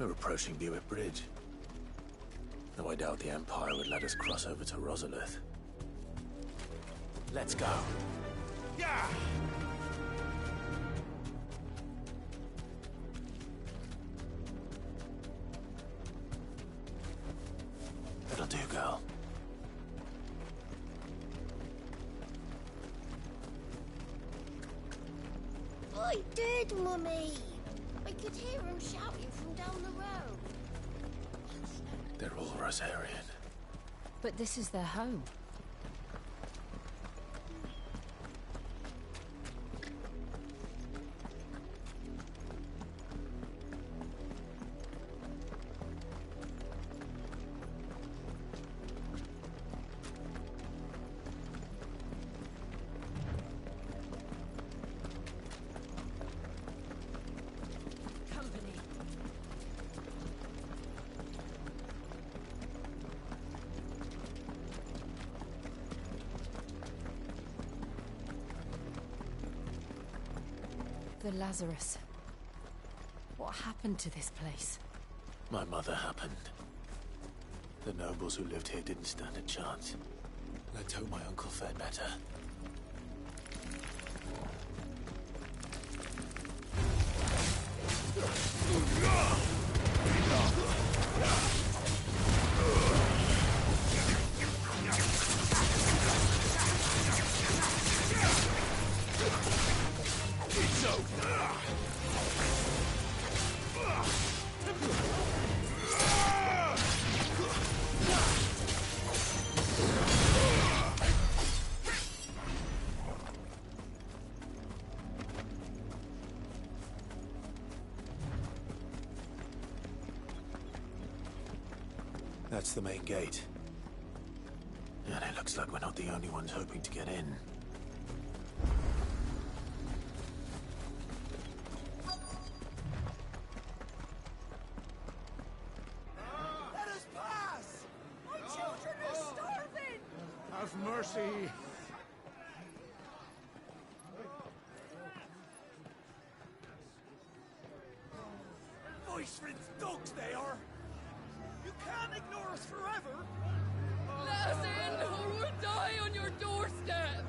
We're approaching Buick Bridge. Though I doubt the Empire would let us cross over to Rosaria. Let's go. Yeah! That'll do, girl. I did, Mummy! I could hear him shouting from down the road. They're all Rosarian. But this is their home. The Lazarus. What happened to this place? My mother happened. The nobles who lived here didn't stand a chance. Let's hope my uncle fared better. That's the main gate. And it looks like we're not the only ones hoping to get in. Let us pass! My children are starving! Have mercy! Voice-rinse dogs they are! You can't ignore us forever! Let us in, or we'll die on your doorstep!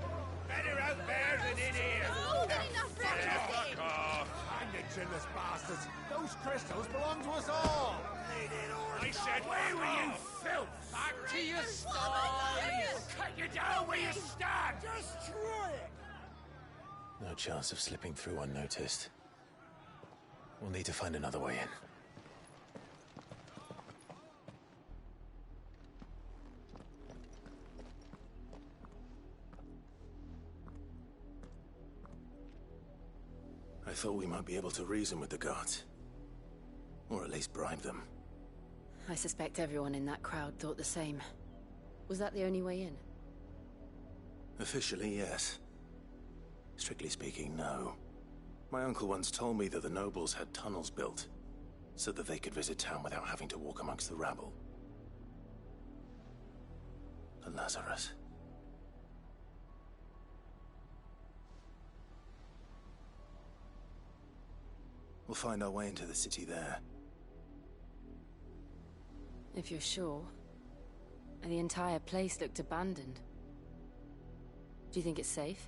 Better out there than in here! Oh, good enough for everything! Fuck off! Hang the chinless bastards! Those crystals belong to us all! I said, where were you, filth? Back to your stall! Cut you down where you stand! Just try it! No chance of slipping through unnoticed. We'll need to find another way in. I thought we might be able to reason with the guards. Or at least bribe them. I suspect everyone in that crowd thought the same. Was that the only way in? Officially, yes. Strictly speaking, no. My uncle once told me that the nobles had tunnels built, so that they could visit town without having to walk amongst the rabble. The Lazarus. We'll find our way into the city there. If you're sure. The entire place looked abandoned. Do you think it's safe?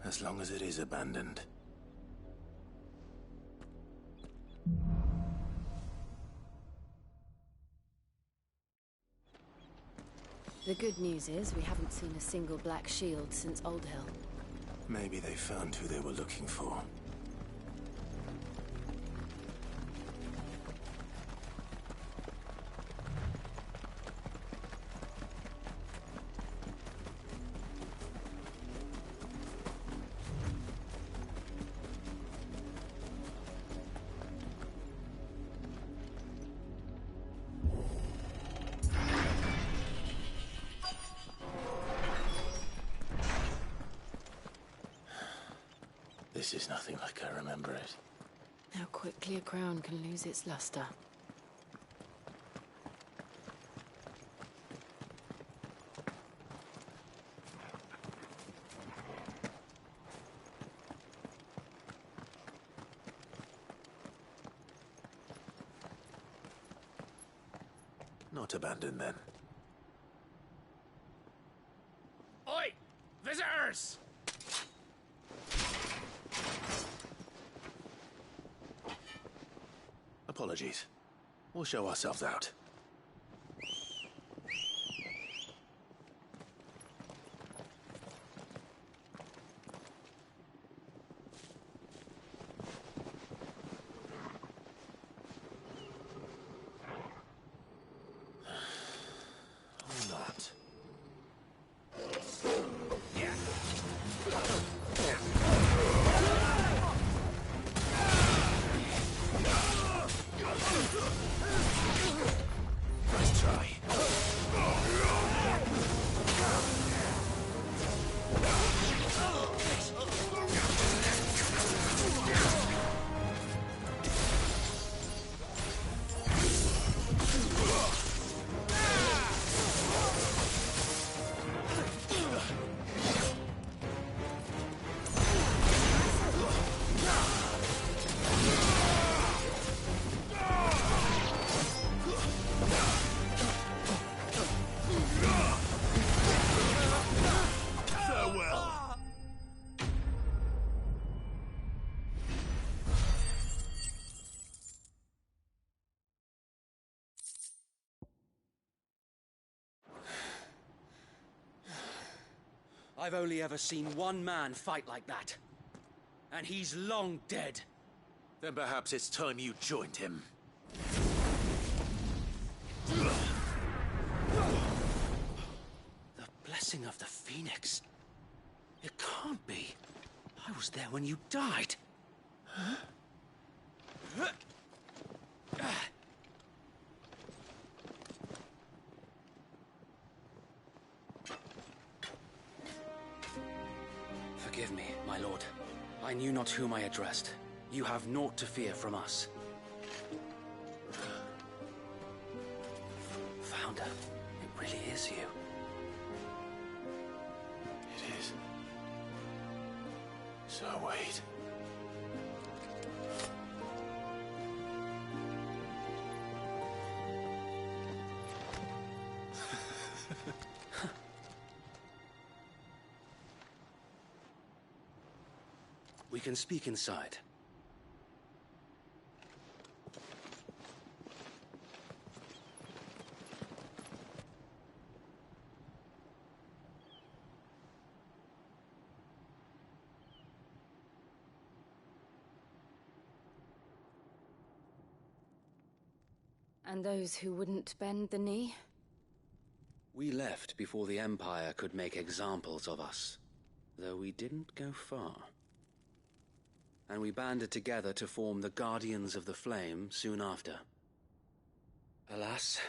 As long as it is abandoned. The good news is we haven't seen a single black shield since Old Hill. Maybe they found who they were looking for. This is nothing like I remember it. How quickly a crown can lose its luster. Not abandoned, then. Oi! Visitors! Apologies. We'll show ourselves out. Or not. Nice try. I've only ever seen one man fight like that. And he's long dead. Then perhaps it's time you joined him. The blessing of the Phoenix. It can't be. I was there when you died. Huh? Forgive me, my lord. I knew not whom I addressed. You have naught to fear from us. Founder, it really is you. It is. So wait. We can speak inside. And those who wouldn't bend the knee? We left before the Empire could make examples of us, though we didn't go far. And we banded together to form the Guardians of the Flame soon after. Alas,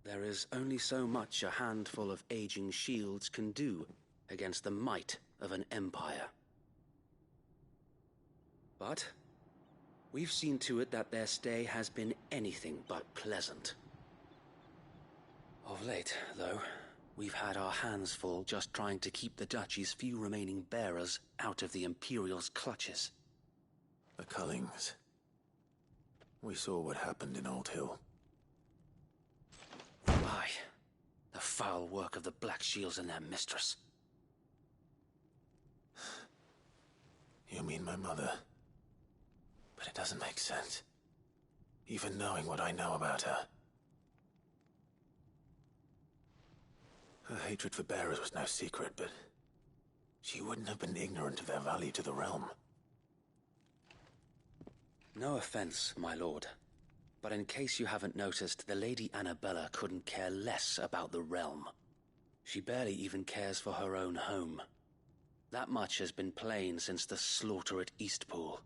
there is only so much a handful of aging shields can do against the might of an empire. But we've seen to it that their stay has been anything but pleasant. Of late, though, we've had our hands full just trying to keep the Duchy's few remaining bearers out of the Imperial's clutches. The Cullings. We saw what happened in Old Hill. Aye. The foul work of the Black Shields and their mistress. You mean my mother? But it doesn't make sense. Even knowing what I know about her. Her hatred for bearers was no secret, but she wouldn't have been ignorant of their value to the realm. No offense, my lord, but in case you haven't noticed, the Lady Annabella couldn't care less about the realm. She barely even cares for her own home. That much has been plain since the slaughter at Eastpool.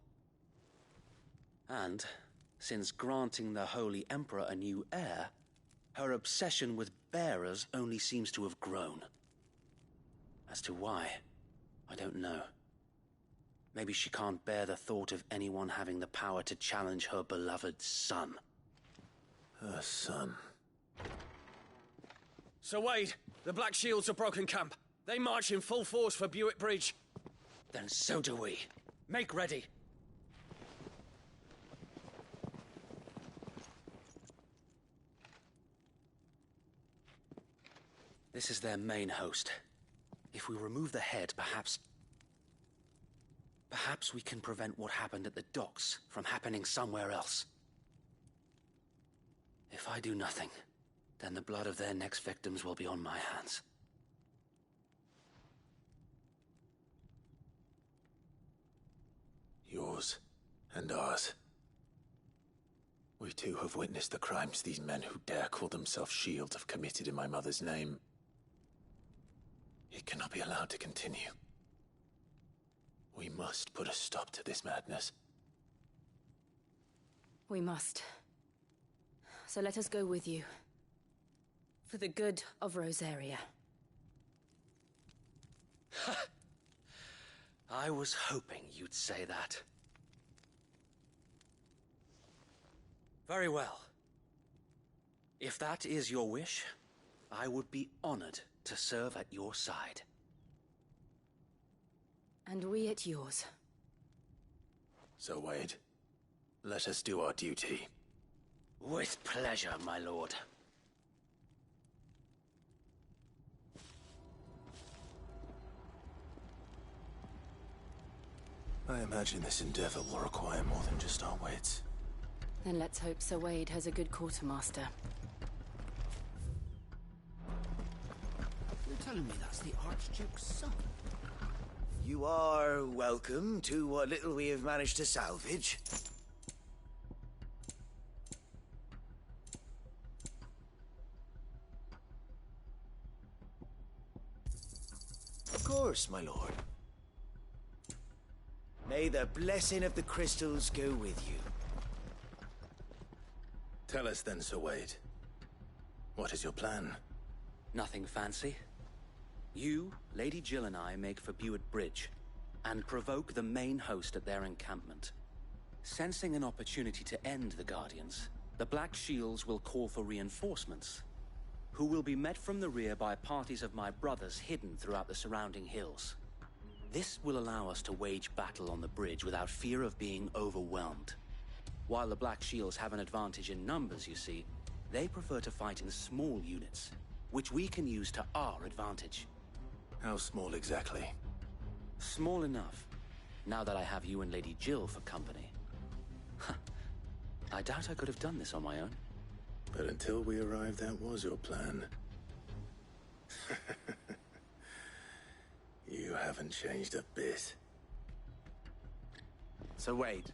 And, since granting the Holy Emperor a new heir, her obsession with bearers only seems to have grown. As to why, I don't know. Maybe she can't bear the thought of anyone having the power to challenge her beloved son. Her son. Sir Wade, the Black Shields have broken camp. They march in full force for Buick Bridge. Then so do we. Make ready. This is their main host. If we remove the head, perhaps we can prevent what happened at the docks from happening somewhere else. If I do nothing, then the blood of their next victims will be on my hands. Yours and ours. We too have witnessed the crimes these men who dare call themselves Shield have committed in my mother's name. It cannot be allowed to continue. We must put a stop to this madness. We must. So let us go with you. For the good of Rosaria. I was hoping you'd say that. Very well. If that is your wish, I would be honored to serve at your side. And we at yours. So, Wade, let us do our duty. With pleasure, my lord. I imagine this endeavor will require more than just our wits. Then let's hope Sir Wade has a good quartermaster. You're telling me that's the Archduke's son? You are welcome to what little we have managed to salvage. Of course, my lord. May the blessing of the crystals go with you. Tell us then, Sir Wade. What is your plan? Nothing fancy. You, Lady Jill and I make for Buett Bridge, and provoke the main host at their encampment. Sensing an opportunity to end the Guardians, the Black Shields will call for reinforcements, who will be met from the rear by parties of my brothers hidden throughout the surrounding hills. This will allow us to wage battle on the bridge without fear of being overwhelmed. While the Black Shields have an advantage in numbers, you see, they prefer to fight in small units, which we can use to our advantage. How small exactly? Small enough, now that I have you and Lady Jill for company. I doubt I could have done this on my own. But until we arrived, that was your plan. You haven't changed a bit. So Wade,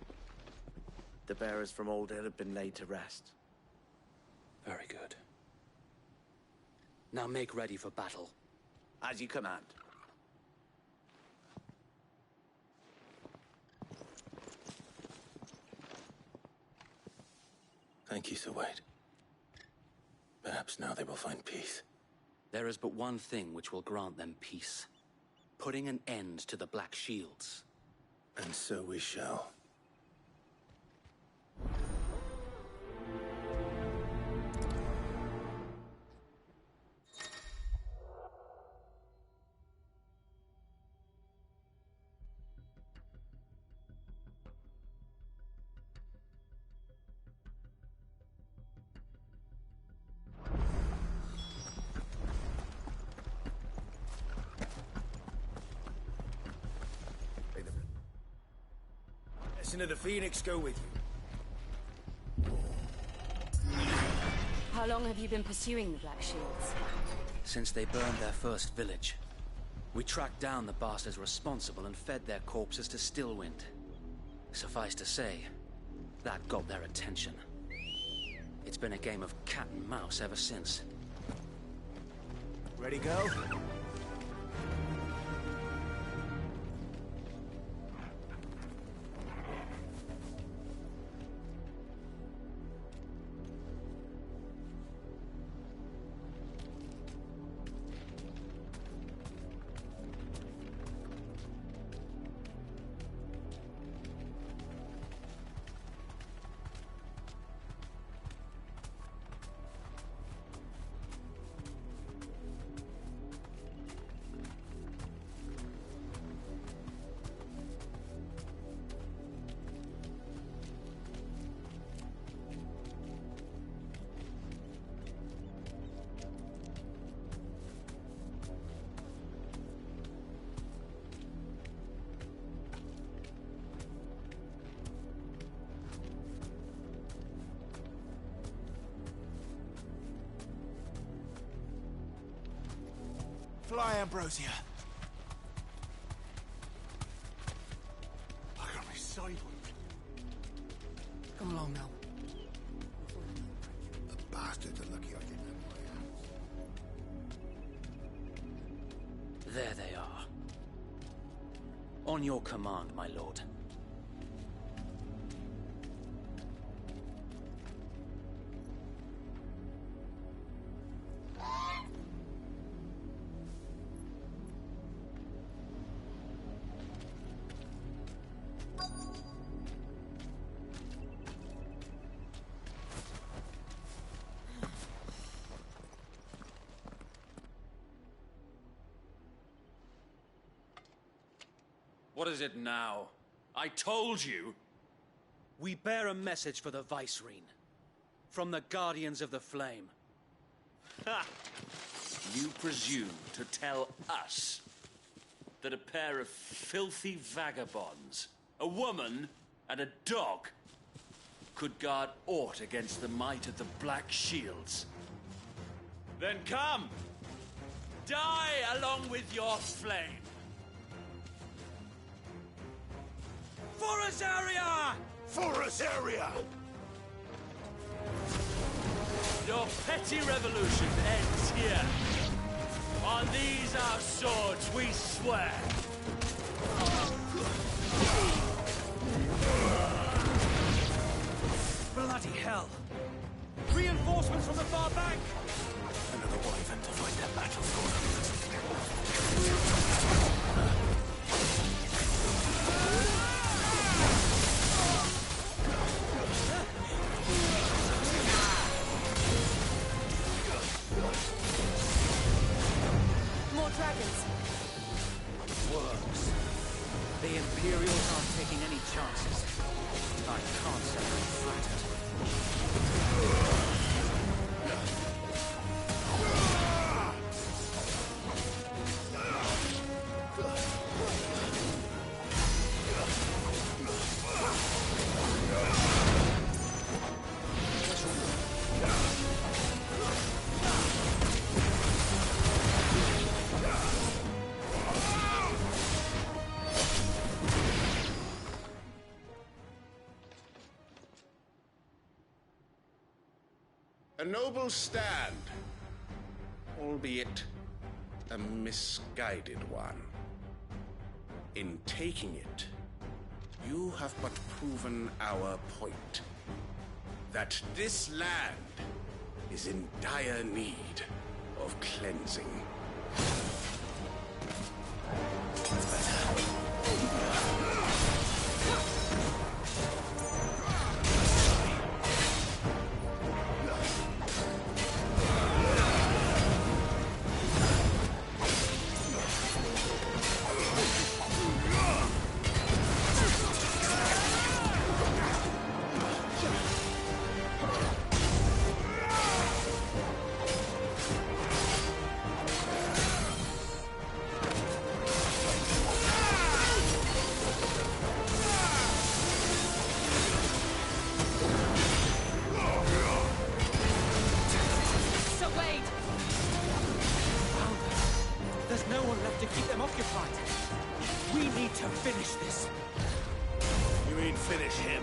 the bearers from Old Hill have been laid to rest. Very good. Now make ready for battle. As you command. Thank you, Sir Wade. Perhaps now they will find peace. There is but one thing which will grant them peace. Putting an end to the Black Shields. And so we shall. Blessing of the Phoenix go with you. How long have you been pursuing the Black Shields? Since they burned their first village. We tracked down the bastards responsible and fed their corpses to Stillwind. Suffice to say, that got their attention. It's been a game of cat and mouse ever since. Ready, go? Fly, Ambrosia. I got me sideways. Come along now. The bastards are lucky I didn't have my hands. There they are. On your command, my lord. What is it now? I told you! We bear a message for the Vicereine. From the Guardians of the Flame. Ha! You presume to tell us that a pair of filthy vagabonds, a woman and a dog, could guard aught against the might of the Black Shields? Then come! Die along with your flame! For Rosaria! For Rosaria! Your petty revolution ends here. On these our swords we swear. Bloody hell! Reinforcements from the far bank! Another wyvern to fight that battle for them. More dragons. Works. The Imperials aren't taking any chances. I can't say I'm flattered. A noble stand, albeit a misguided one. In taking it, you have but proven our point. That this land is in dire need of cleansing. There's no one left to keep them occupied. We need to finish this. You mean finish him?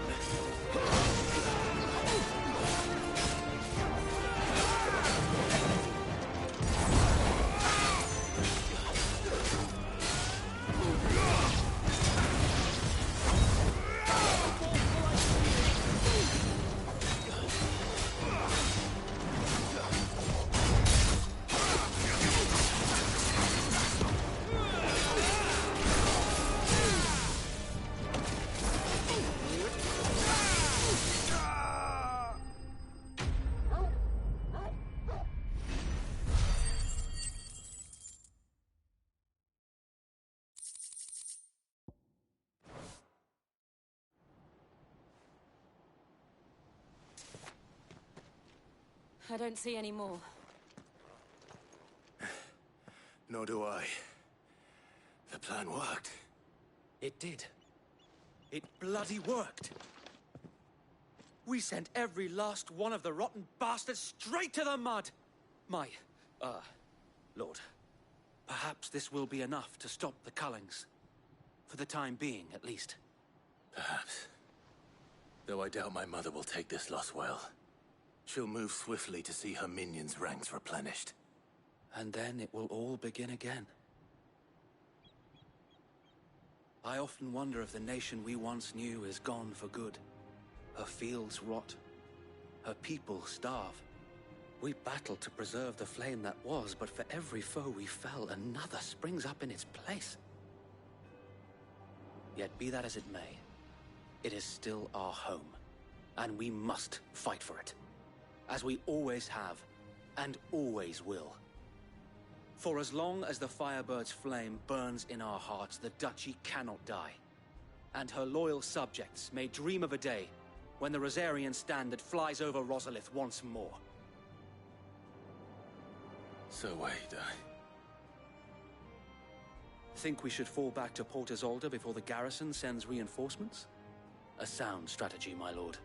I don't see any more. Nor do I. The plan worked. It did. It bloody worked. We sent every last one of the rotten bastards straight to the mud. My, Lord, Perhaps this will be enough to stop the Cullings. For the time being, at least. Perhaps. Though I doubt my mother will take this loss well. She'll move swiftly to see her minions' ranks replenished. And then it will all begin again. I often wonder if the nation we once knew is gone for good. Her fields rot. Her people starve. We battled to preserve the flame that was, but for every foe we fell, another springs up in its place. Yet be that as it may, it is still our home, and we must fight for it, as we always have, and always will. For as long as the Firebird's flame burns in our hearts, the Duchy cannot die, and her loyal subjects may dream of a day when the Rosarian standard flies over Rosalith once more. So wait, Think we should fall back to Port Isolde before the garrison sends reinforcements? A sound strategy, my lord.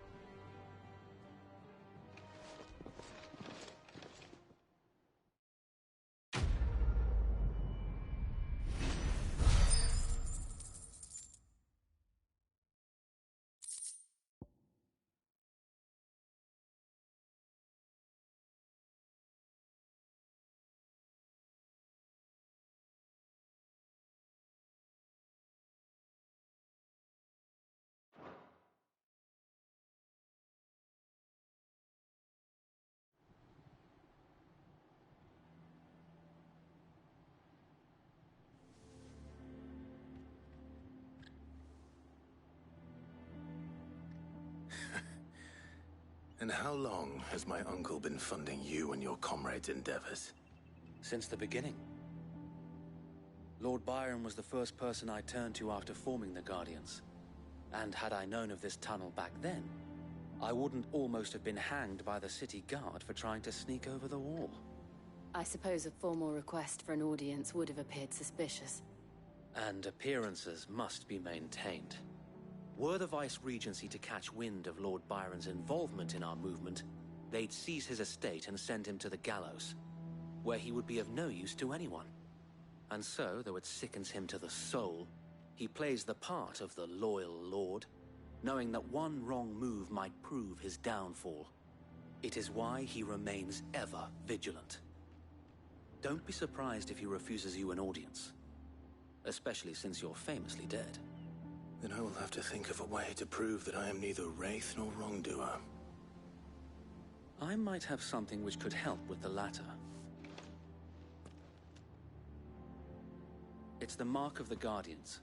And how long has my uncle been funding you and your comrades' endeavors? Since the beginning. Lord Byron was the first person I turned to after forming the Guardians. And had I known of this tunnel back then, I wouldn't almost have been hanged by the city guard for trying to sneak over the wall. I suppose a formal request for an audience would have appeared suspicious. And appearances must be maintained. Were the Vice-Regency to catch wind of Lord Byron's involvement in our movement, they'd seize his estate and send him to the gallows, where he would be of no use to anyone. And so, though it sickens him to the soul, he plays the part of the loyal lord, knowing that one wrong move might prove his downfall. It is why he remains ever vigilant. Don't be surprised if he refuses you an audience, especially since you're famously dead. Then I will have to think of a way to prove that I am neither wraith nor wrongdoer. I might have something which could help with the latter. It's the mark of the Guardians.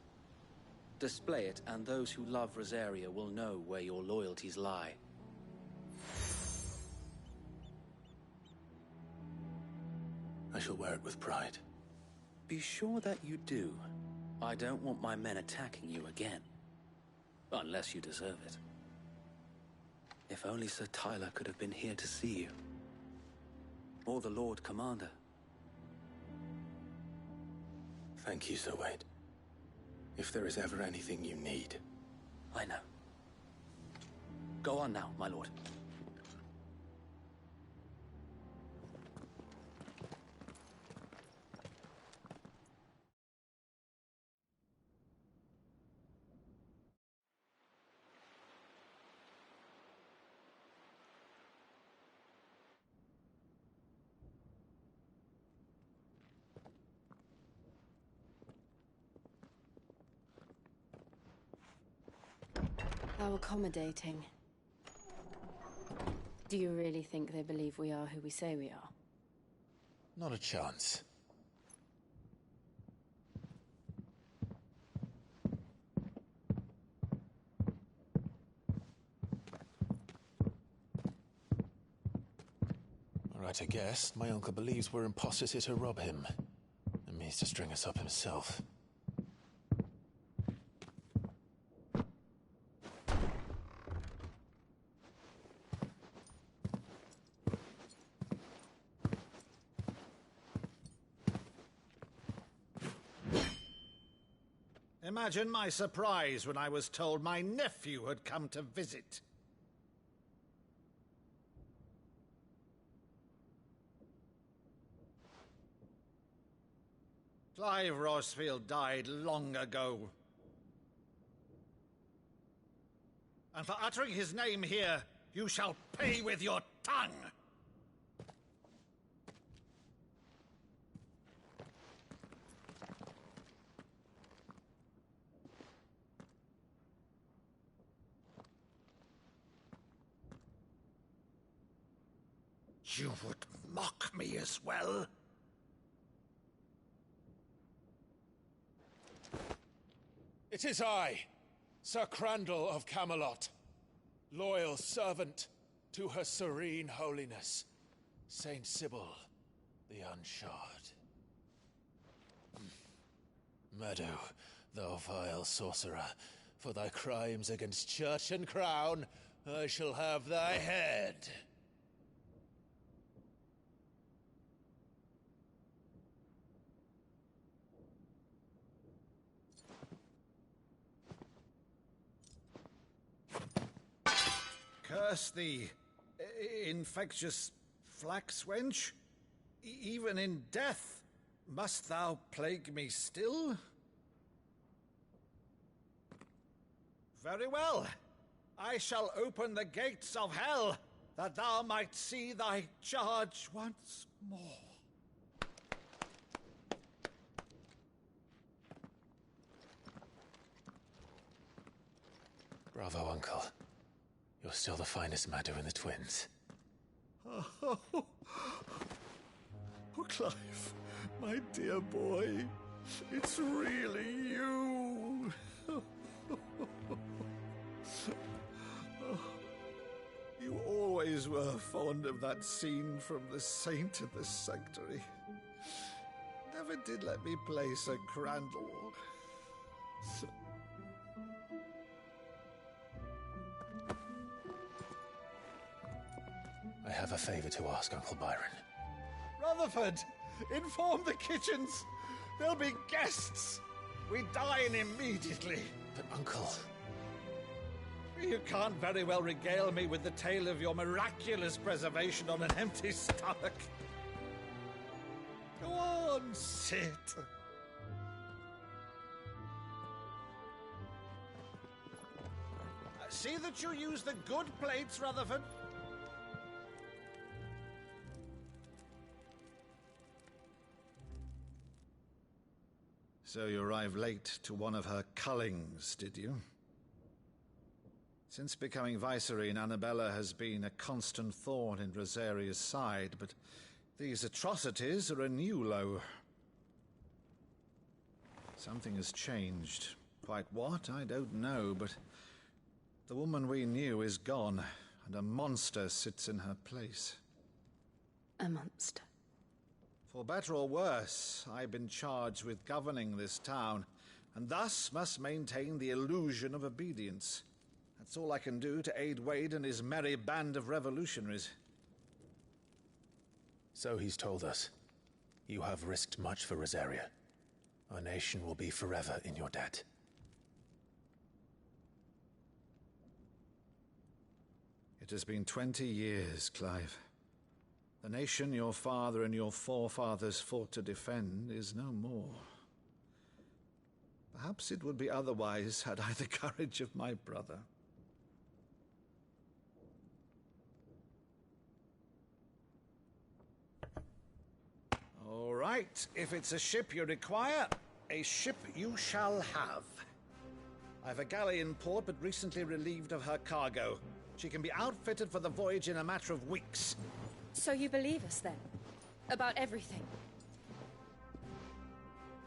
Display it, and those who love Rosaria will know where your loyalties lie. I shall wear it with pride. Be sure that you do. I don't want my men attacking you again. Unless you deserve it. If only Sir Tyler could have been here to see you. Or the Lord Commander. Thank you, Sir Wade. If there is ever anything you need. I know. Go on now, my lord. How accommodating. Do you really think they believe we are who we say we are? Not a chance. Right, I guess. My uncle believes we're imposters here to rob him. And means to string us up himself. Imagine my surprise when I was told my nephew had come to visit. Clive Rosefield died long ago. And for uttering his name here, you shall pay with your tongue! You would mock me as well? It is I, Sir Crandall of Camelot, loyal servant to Her Serene Holiness, Saint Sybil the Unshod. Meadow, thou vile sorcerer, for thy crimes against church and crown, I shall have thy head. Curse thee, infectious flax wench. Even in death, must thou plague me still? Very well. I shall open the gates of hell, that thou might see thy charge once more. Bravo, Uncle. You're still the finest Meadow in the twins. Oh, Clive, my dear boy, it's really you. You always were fond of that scene from The Saint of the Sanctuary. Never did let me play Sir Crandall. I have a favor to ask, Uncle Byron. Rutherford, inform the kitchens. There'll be guests. We dine immediately. But, Uncle... You can't very well regale me with the tale of your miraculous preservation on an empty stomach. Go on, sit. See that you use the good plates, Rutherford. So you arrived late to one of her cullings, did you? Since becoming Vicereine, Annabella has been a constant thorn in Rosaria's side, but these atrocities are a new low. Something has changed. Quite what, I don't know, but the woman we knew is gone, and a monster sits in her place. A monster? For better or worse, I've been charged with governing this town, and thus must maintain the illusion of obedience. That's all I can do to aid Wade and his merry band of revolutionaries. So he's told us. You have risked much for Rosaria. Our nation will be forever in your debt. It has been 20 years, Clive. The nation your father and your forefathers fought to defend is no more. Perhaps it would be otherwise had I the courage of my brother. All right, if it's a ship you require, a ship you shall have. I've a galley in port, but recently relieved of her cargo. She can be outfitted for the voyage in a matter of weeks. So you believe us, then? About everything?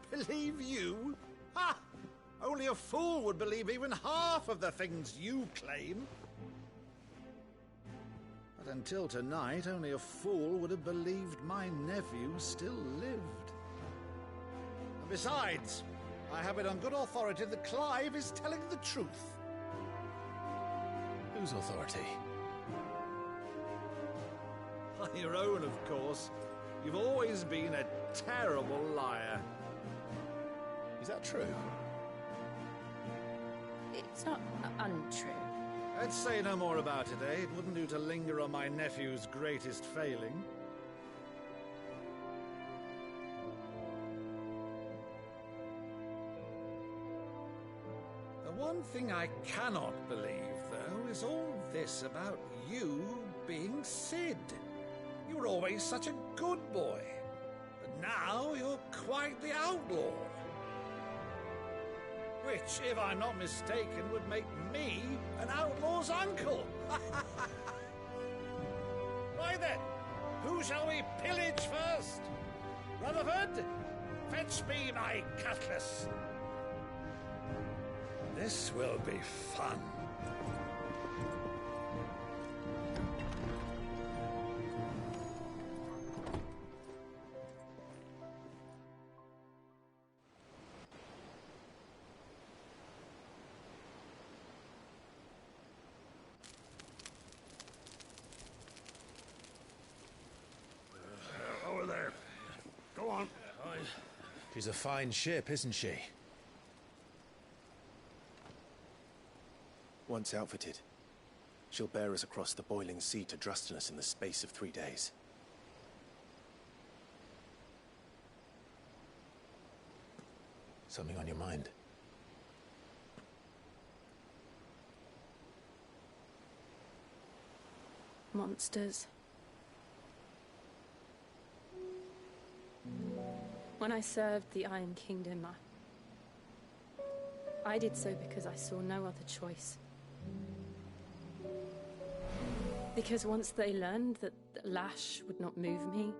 Believe you? Ha! Only a fool would believe even half of the things you claim. But until tonight, only a fool would have believed my nephew still lived. And besides, I have it on good authority that Clive is telling the truth. Whose authority? Your own, of course. You've always been a terrible liar. Is that true? It's not untrue. Let's say no more about it, eh? It wouldn't do to linger on my nephew's greatest failing. one thing I cannot believe, though, is all this about you being Sid. You were always such a good boy, but now you're quite the outlaw. Which, if I'm not mistaken, would make me an outlaw's uncle. Right then, who shall we pillage first? Rutherford, fetch me my cutlass. This will be fun. Over there. Go on. She's a fine ship, isn't she? Once outfitted, she'll bear us across the boiling sea to Drustinus in the space of 3 days. Something on your mind? Monsters. When I served the Iron Kingdom, I did so because I saw no other choice. Because once they learned that the lash would not move me,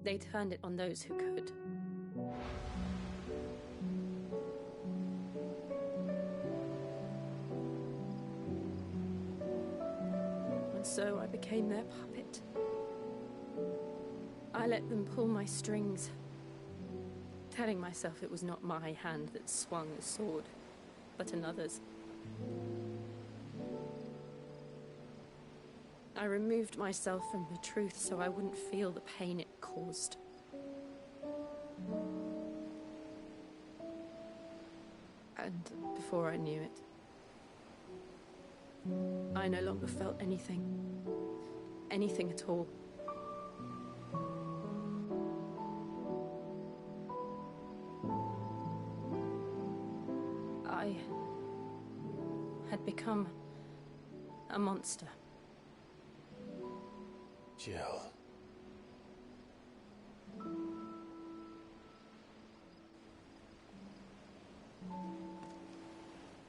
they turned it on those who could. And so I became their puppet. I let them pull my strings, telling myself it was not my hand that swung the sword, but another's. I removed myself from the truth so I wouldn't feel the pain it caused. And before I knew it, I no longer felt anything. Anything at all. I had become a monster. Jill.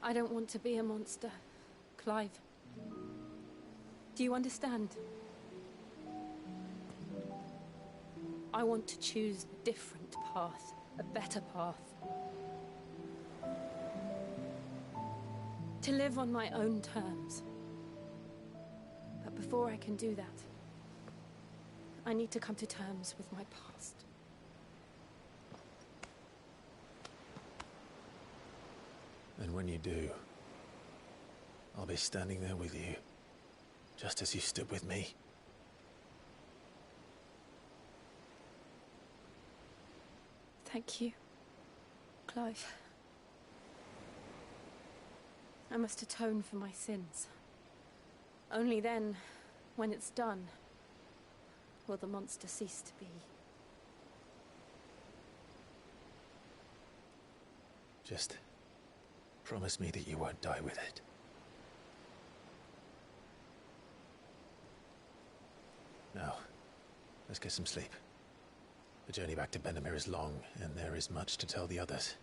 I don't want to be a monster, Clive. Do you understand? I want to choose a different path, a better path. To live on my own terms. But before I can do that, I need to come to terms with my past. And when you do, I'll be standing there with you, just as you stood with me. Thank you, Clive. I must atone for my sins. Only then, when it's done, will the monster cease to be. Just promise me that you won't die with it. Now, let's get some sleep. The journey back to Benamir is long, and there is much to tell the others.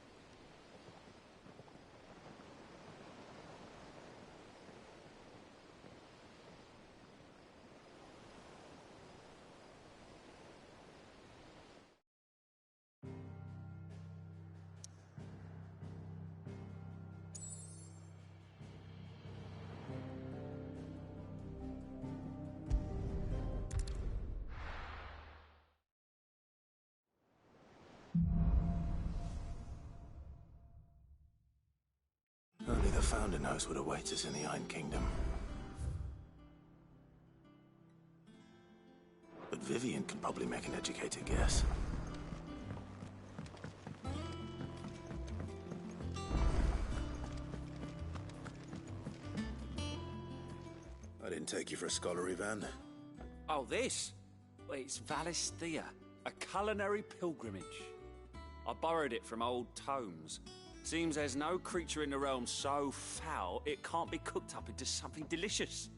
Only the Founder knows what awaits us in the Iron Kingdom. But Vivian could probably make an educated guess. I didn't take you for a scholar, Ivan. Oh, this? Well, it's Valisthea, a culinary pilgrimage. I borrowed it from old tomes. Seems there's no creature in the realm so foul it can't be cooked up into something delicious.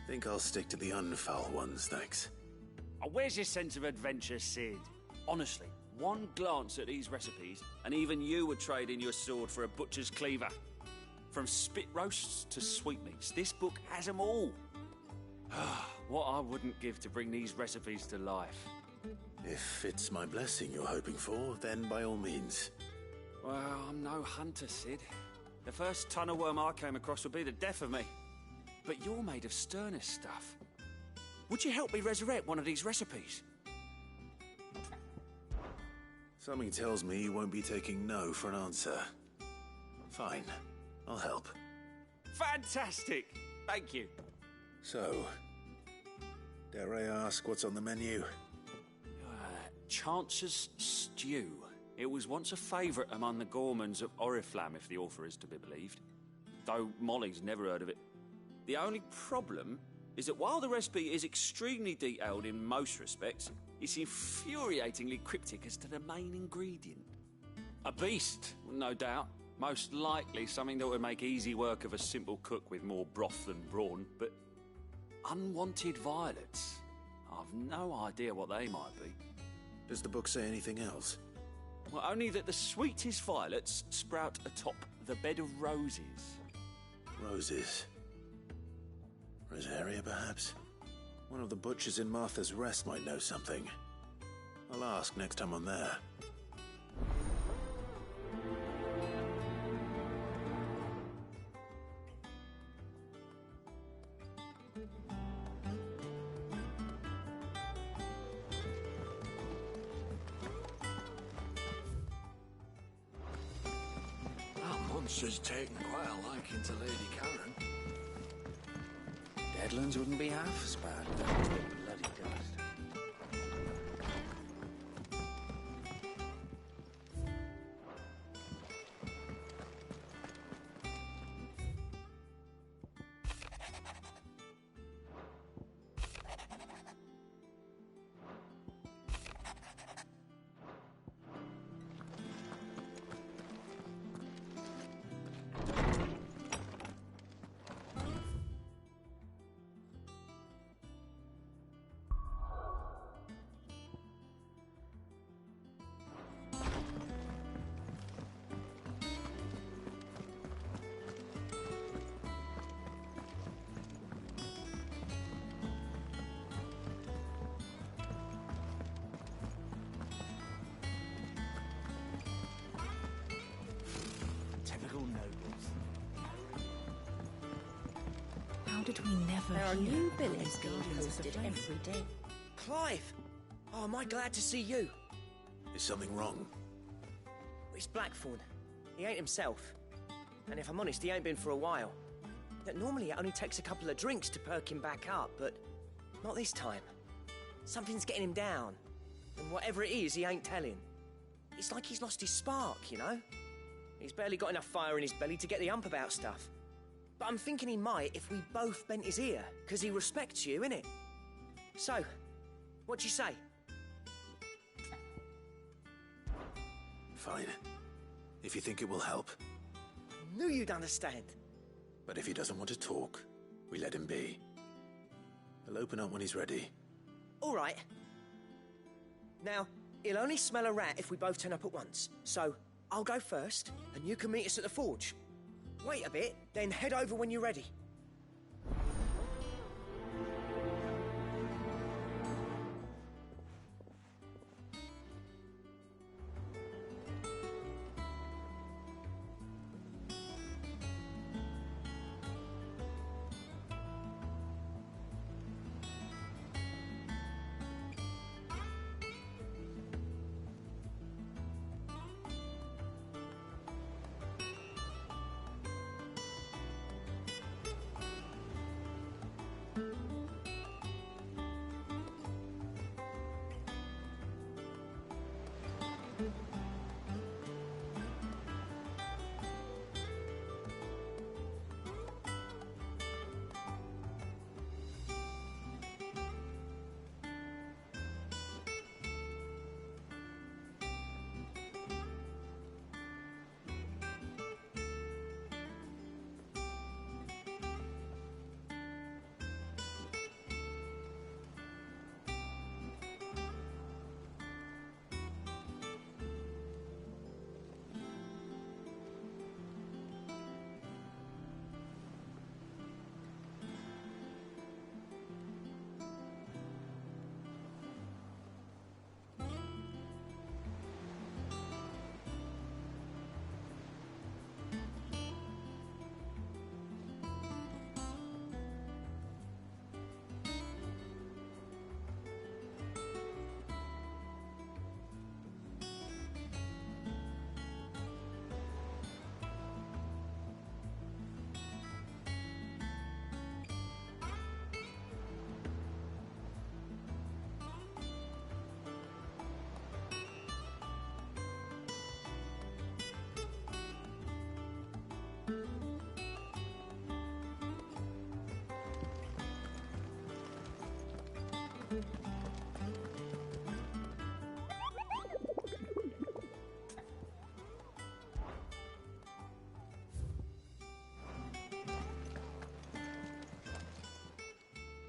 Think I'll stick to the unfoul ones, thanks. Oh, where's your sense of adventure, Sid? Honestly, one glance at these recipes, and even you would trade in your sword for a butcher's cleaver. From spit roasts to sweetmeats, this book has them all. What I wouldn't give to bring these recipes to life. If it's my blessing you're hoping for, then by all means. Well, I'm no hunter, Sid. The first tunnel worm I came across would be the death of me. But you're made of sterner stuff. Would you help me resurrect one of these recipes? Something tells me you won't be taking no for an answer. Fine, I'll help. Fantastic! Thank you. So, dare I ask what's on the menu? Chance's Stew. It was once a favourite among the gourmands of Oriflamme, if the author is to be believed. Though Molly's never heard of it. The only problem is that while the recipe is extremely detailed in most respects, it's infuriatingly cryptic as to the main ingredient. A beast, no doubt. Most likely something that would make easy work of a simple cook with more broth than brawn, but unwanted violets. I've no idea what they might be. Does the book say anything else? Well, only that the sweetest violets sprout atop the bed of roses. Roses. Rosaria, perhaps? One of the butchers in Martha's Rest might know something. I'll ask next time I'm there. That monster's taken quite a liking to Lady Karen. Deadlands wouldn't be half as bad without the bloody dust. How did we never There are hear new about billets these being guardians of the posted place? every day. Clive! Oh, am I glad to see you? Is something wrong? It's Blackthorn. He ain't himself. And if I'm honest, he ain't been for a while. Normally it only takes a couple of drinks to perk him back up, but not this time. Something's getting him down. And whatever it is, he ain't telling. It's like he's lost his spark, you know? He's barely got enough fire in his belly to get the ump about stuff. But I'm thinking he might if we both bent his ear, because he respects you, innit? So, what do you say? Fine. If you think it will help. Knew you'd understand. But if he doesn't want to talk, we let him be. He'll open up when he's ready. All right. Now, he'll only smell a rat if we both turn up at once. So, I'll go first, and you can meet us at the forge. Wait a bit, then head over when you're ready.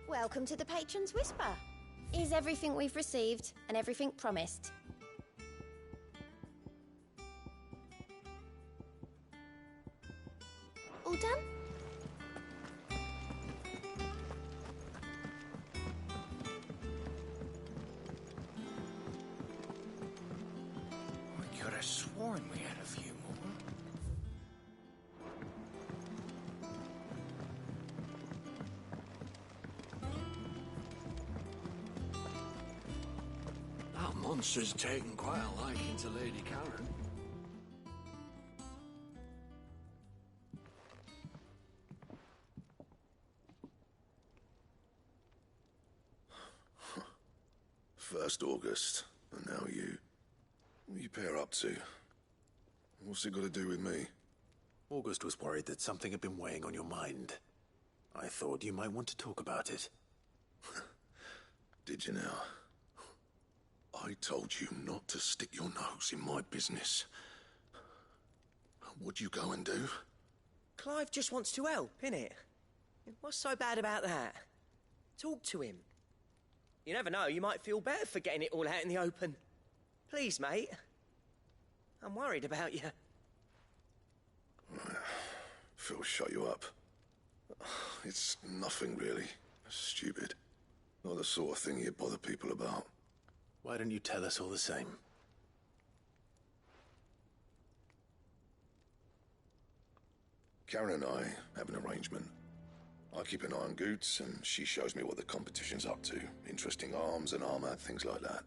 Welcome to the Patron's Whisper. Is everything we've received and everything promised? All done? I could have sworn we had a few more. That monster's taken quite a liking to Lady Karen. First August, and now you. What are you pair up to? What's it got to do with me? August was worried that something had been weighing on your mind. I thought you might want to talk about it. Did you now? I told you not to stick your nose in my business. What'd you go and do? Clive just wants to help, innit? What's so bad about that? Talk to him. You never know, you might feel better for getting it all out in the open. Please, mate. I'm worried about you. Phil shut you up. It's nothing, really. Stupid. Not the sort of thing you bother people about. Why don't you tell us all the same? Karen and I have an arrangement. I keep an eye on Goots, and she shows me what the competition's up to. Interesting arms and armor, things like that.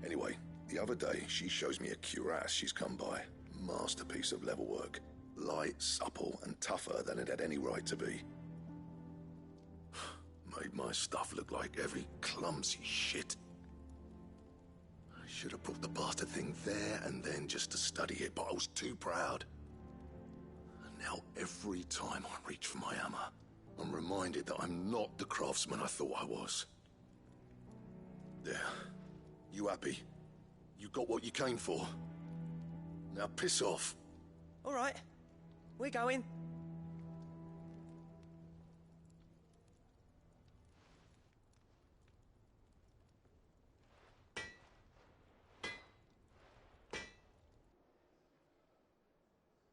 Anyway, the other day, she shows me a cuirass she's come by. Masterpiece of level work. Light, supple, and tougher than it had any right to be. Made my stuff look like every clumsy shit. I should have brought the bastard thing there and then just to study it, but I was too proud. Now, every time I reach for my hammer, I'm reminded that I'm not the craftsman I thought I was. There. You happy? You got what you came for? Now piss off. All right. We're going.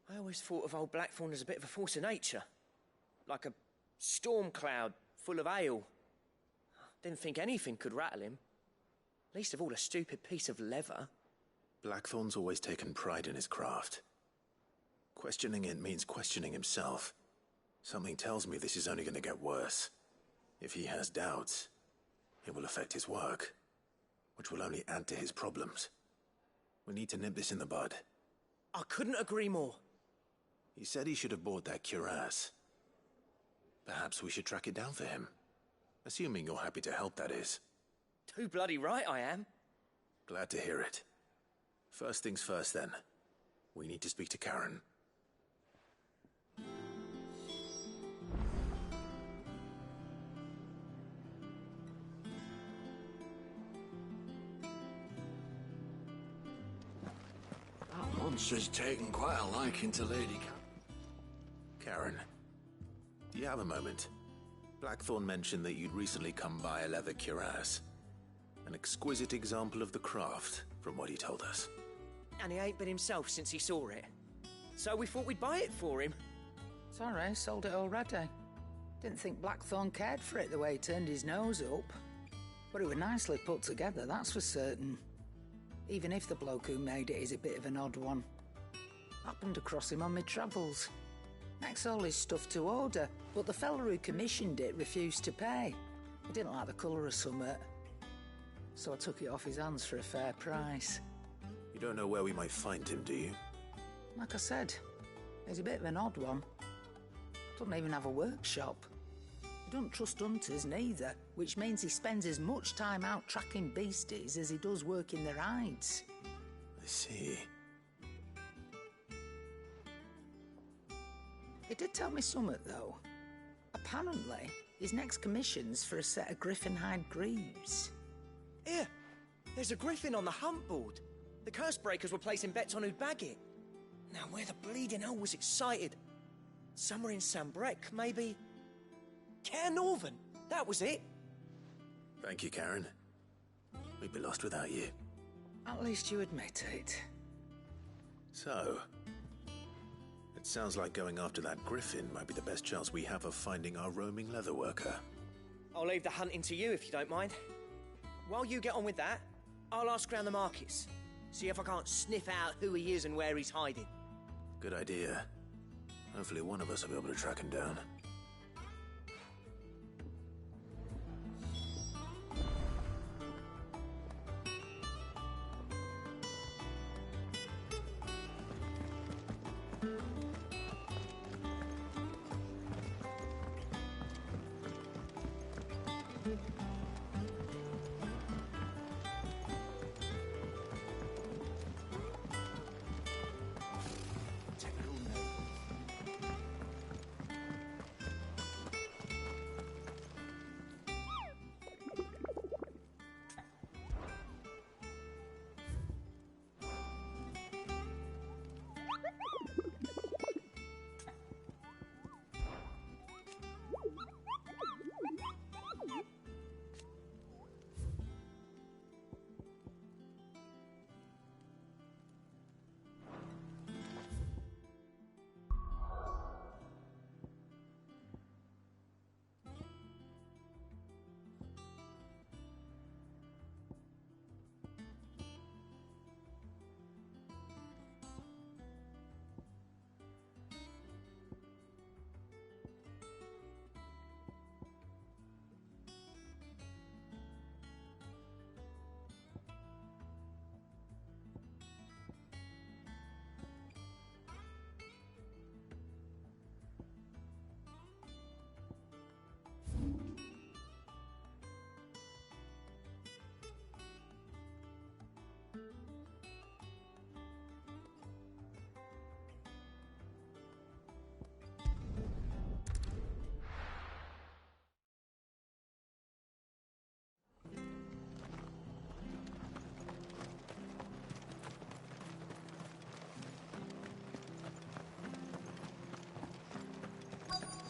I always thought of old Blackthorn as a bit of a force of nature. Like a storm cloud full of hail. Didn't think anything could rattle him. Least of all a stupid piece of leather. Blackthorn's always taken pride in his craft. Questioning it means questioning himself. Something tells me this is only going to get worse. If he has doubts, it will affect his work, which will only add to his problems. We need to nip this in the bud. I couldn't agree more. He said he should have bought that cuirass. Perhaps we should track it down for him. Assuming you're happy to help, that is. Too bloody right I am. Glad to hear it. First things first, then. We need to speak to Karen. That monster's taken quite a liking to Lady Karen, do you have a moment? Blackthorn mentioned that you'd recently come by a leather cuirass. An exquisite example of the craft, from what he told us. And he ain't been himself since he saw it. So we thought we'd buy it for him. Sorry, sold it already. Didn't think Blackthorn cared for it the way he turned his nose up. But it was nicely put together, that's for certain. Even if the bloke who made it is a bit of an odd one. Happened across him on my travels. Makes all his stuff to order, but the fella who commissioned it refused to pay. He didn't like the colour of summit. So I took it off his hands for a fair price. You don't know where we might find him, do you? Like I said, he's a bit of an odd one. Doesn't even have a workshop. He doesn't trust hunters neither, which means he spends as much time out tracking beasties as he does working their hides. I see. He did tell me something, though. apparently, his next commission's for a set of griffin-hide greaves. Here, there's a griffin on the hunt board. The curse breakers were placing bets on who'd bag it. Now, where the bleeding hell was it sighted? Somewhere in Sambrec, maybe? Care Northern, that was it. Thank you, Karen. We'd be lost without you. At least you admit it. So, it sounds like going after that griffin might be the best chance we have of finding our roaming leatherworker. I'll leave the hunting to you if you don't mind. While you get on with that, I'll ask around the markets. See if I can't sniff out who he is and where he's hiding. Good idea. Hopefully one of us will be able to track him down.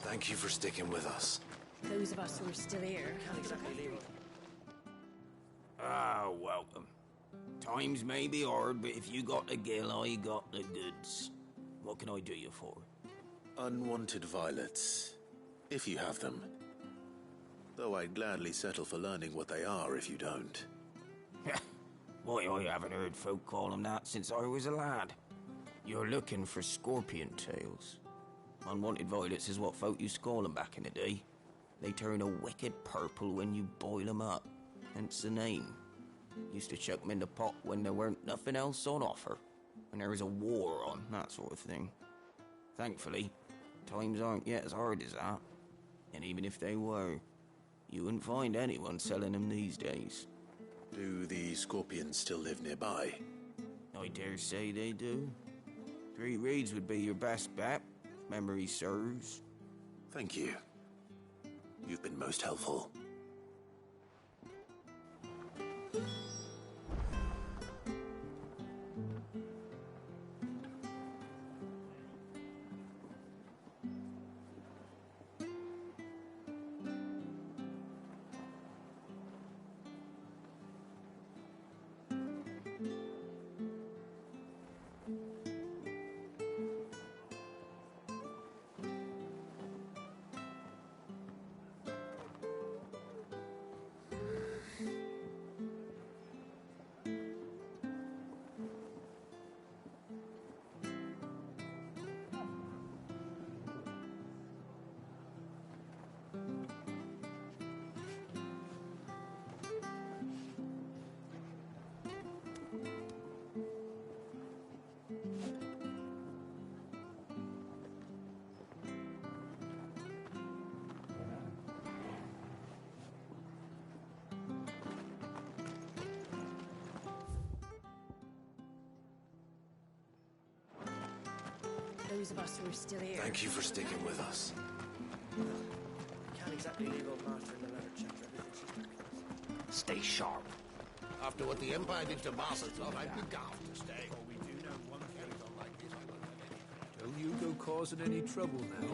Thank you for sticking with us. Those of us who are still here. Ah, welcome. Times may be hard, but if you got the gill, I got the goods. What can I do you for? Unwanted violets, if you have them. Though I'd gladly settle for learning what they are if you don't. Why, I haven't heard folk call them that since I was a lad. You're looking for scorpion tails. Unwanted violets is what folk used to call them back in the day. They turn a wicked purple when you boil them up, hence the name. Used to chuck them in the pot when there weren't nothing else on offer, when there was a war on, that sort of thing. Thankfully, times aren't yet as hard as that. And even if they were, you wouldn't find anyone selling them these days. Do the scorpions still live nearby? I dare say they do. 3 Reeds would be your best bet, if memory serves. Thank you. You've been most helpful. Those of us who are still here. Thank you for sticking with us. happily leave old master in the leather chapter. Everything's just like this. Stay sharp. After what the Empire did to Mars, I thought I'd be daft to stay. Oh, we do know one thing. Don't like this, I won't have any. Don't you go causing any trouble now.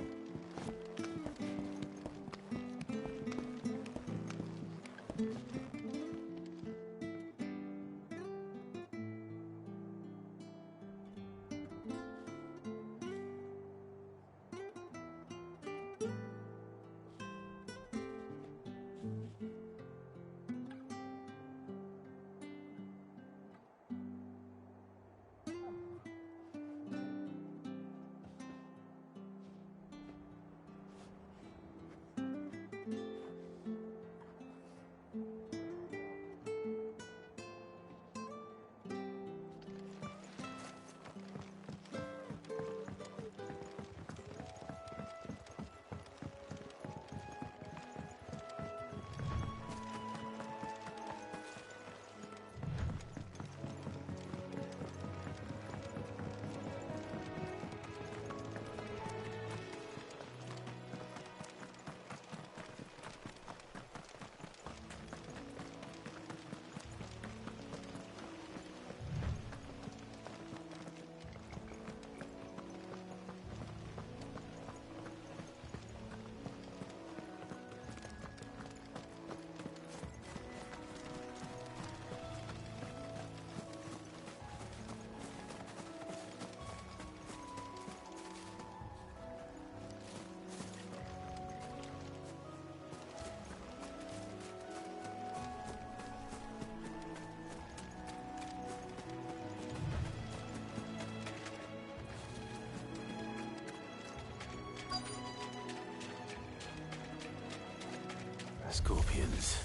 Scorpions.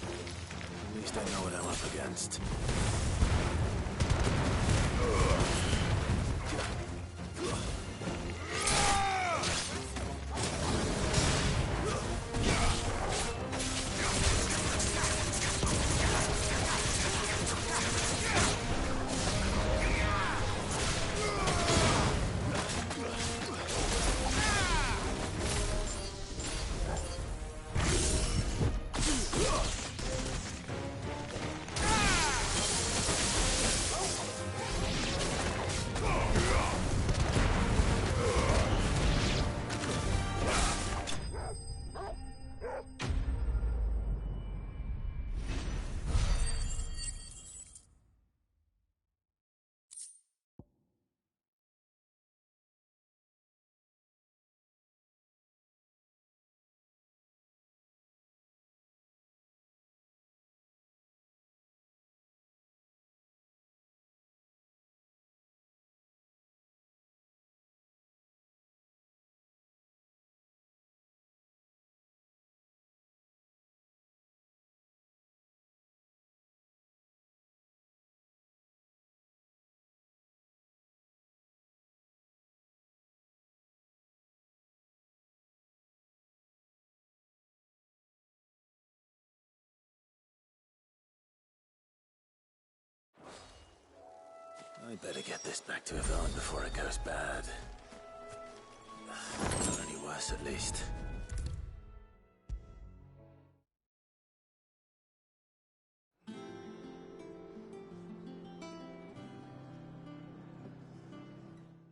At least I know what I'm up against. I better get this back to Yvonne before it goes bad. Not any worse, at least.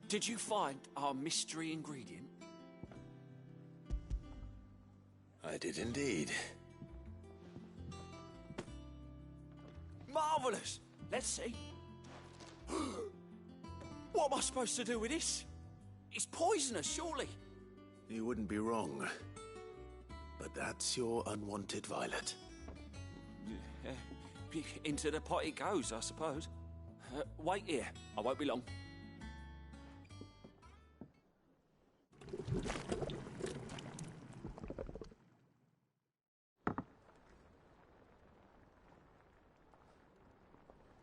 Did you find our mystery ingredient? I did indeed. Marvellous! Let's see. What am I supposed to do with this? It's poisonous, surely. You wouldn't be wrong. But that's your unwanted violet. Into the pot it goes, I suppose. Wait here. I won't be long.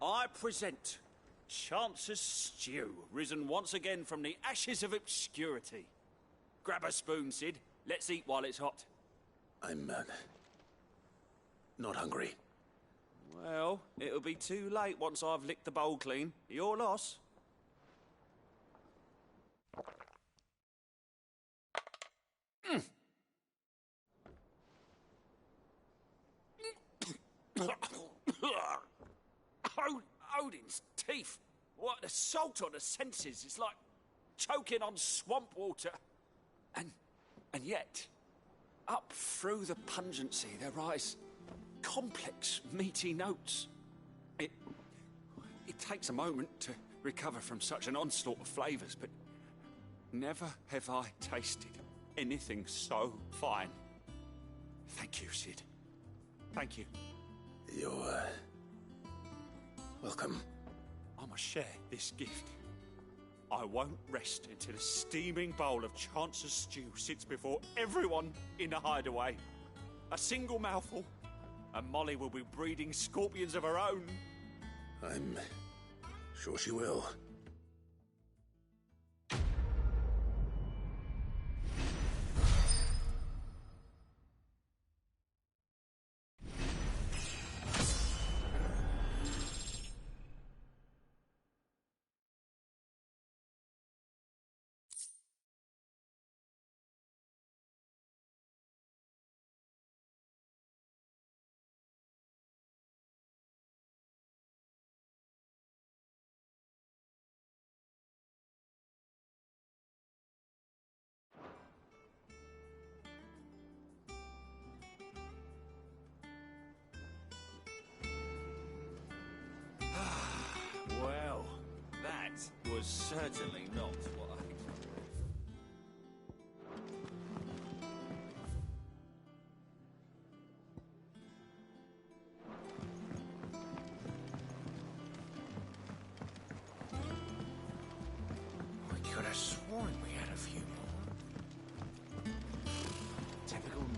I present Chance's Stew, risen once again from the ashes of obscurity. Grab a spoon, Sid. Let's eat while it's hot. I'm, not hungry. Well, it'll be too late once I've licked the bowl clean. Your loss. teeth. What an assault on the senses. It's like choking on swamp water. And yet, up through the pungency, there rise complex, meaty notes. It takes a moment to recover from such an onslaught of flavours, but never have I tasted anything so fine. Thank you, Sid. Thank you. You're, welcome. I must share this gift. I won't rest until a steaming bowl of Chancer's stew sits before everyone in the hideaway. A single mouthful, and Molly will be breeding scorpions of her own. I'm sure she will. Well, that was certainly not what I expected. I could have sworn we had a few more. Typical nobles.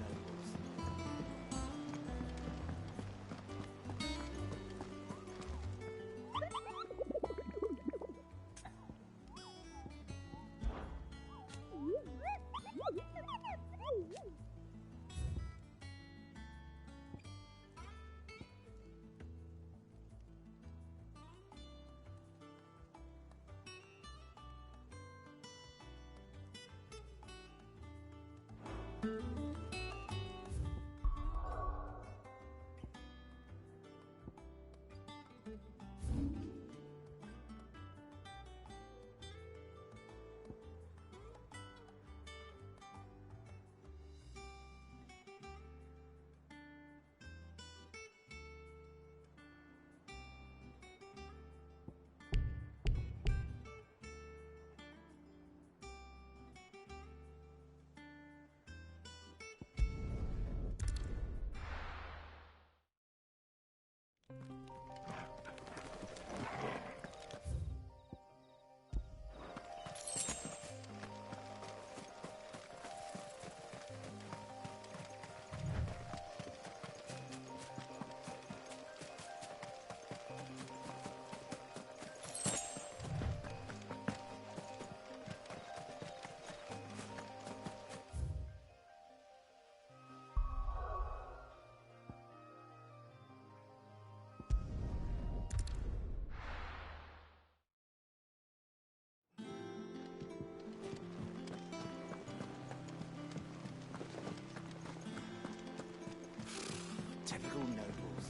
Typical nobles.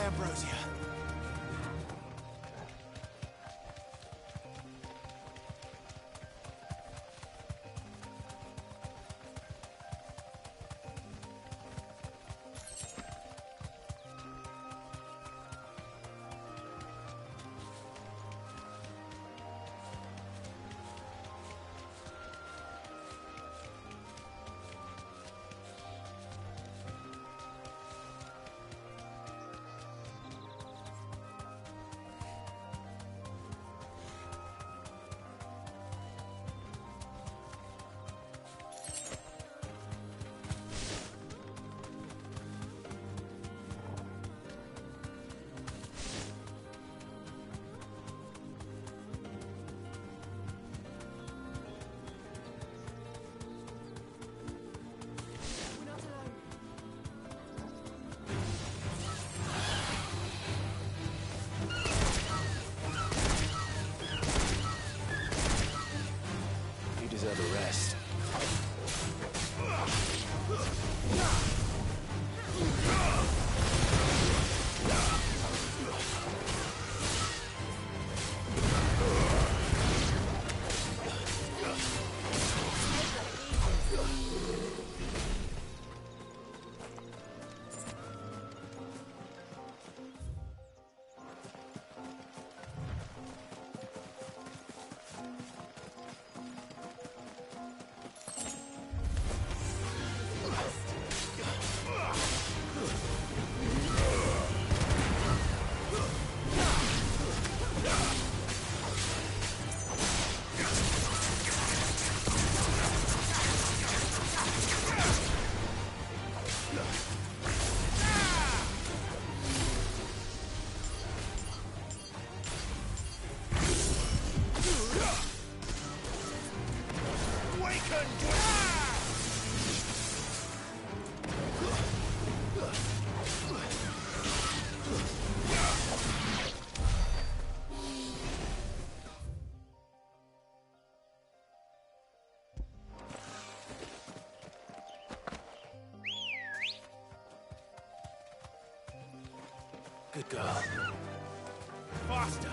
Goodbye, Ambrosia. You deserve a rest. Good girl. Faster!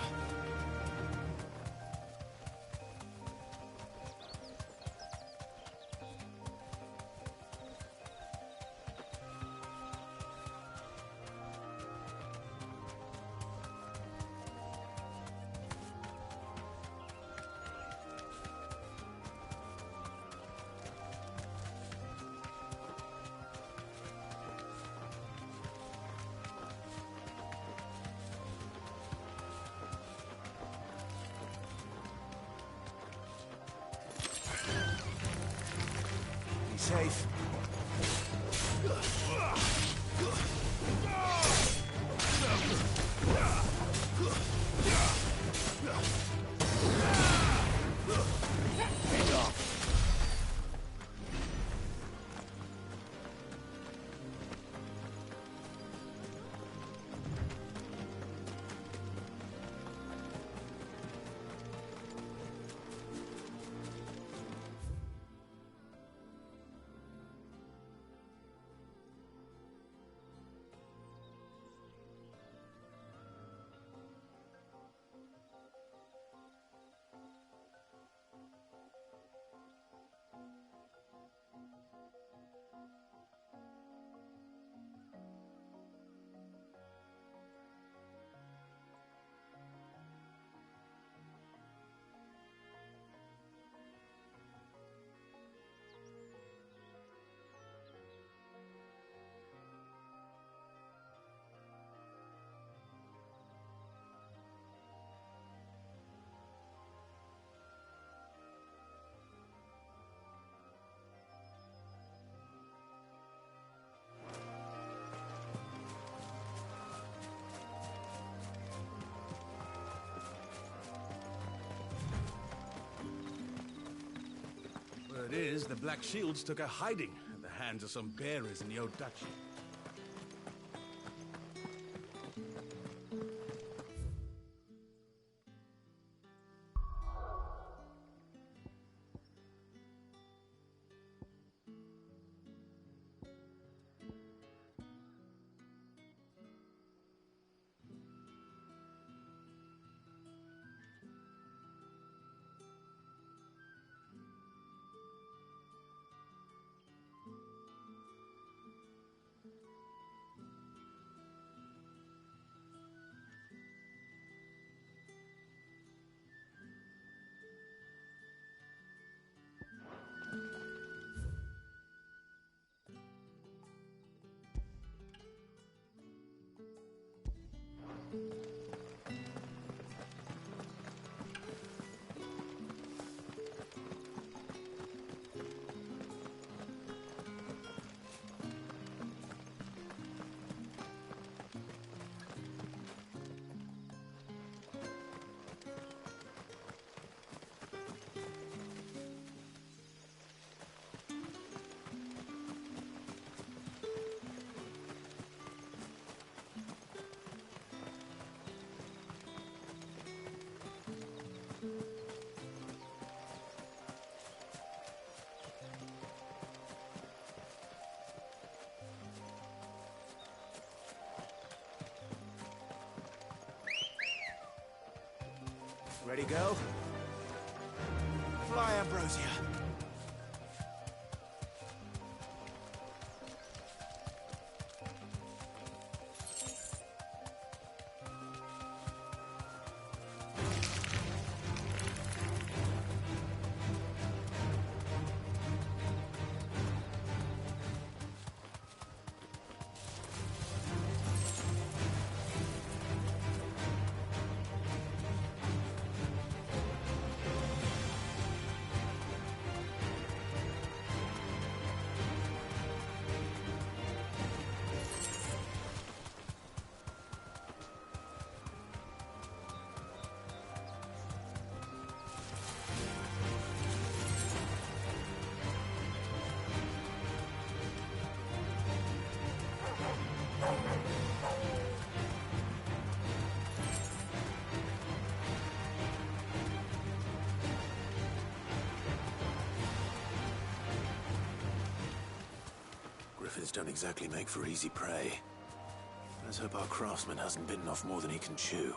Be safe. Hand off. Word is, the Black Shields took a hiding at the hands of some bearers in the Old Duchy. Ready, girl? Fly, Ambrosia. Griffins don't exactly make for easy prey. Let's hope our craftsman hasn't bitten off more than he can chew.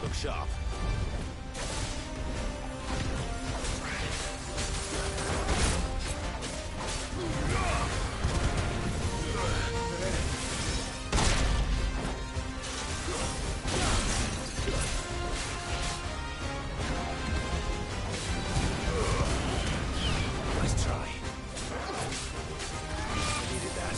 Look sharp. Nice try. I needed that.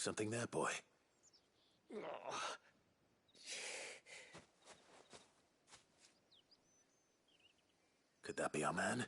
Something there, boy. Could that be our man?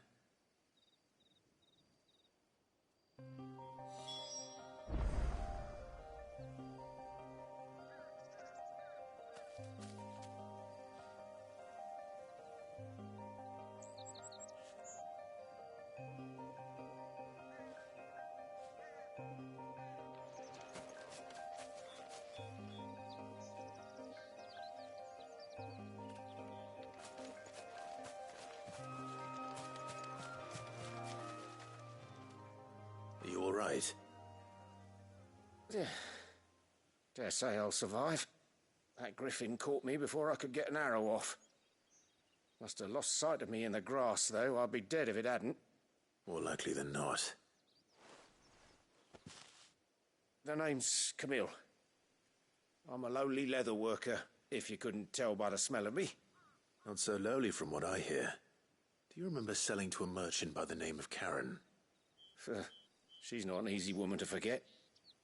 Are you all right? Dare say I'll survive. That griffin caught me before I could get an arrow off. Must have lost sight of me in the grass, though. I'd be dead if it hadn't. More likely than not. The name's Camille. I'm a lowly leather worker, if you couldn't tell by the smell of me. Not so lowly from what I hear. Do you remember selling to a merchant by the name of Karen? She's not an easy woman to forget.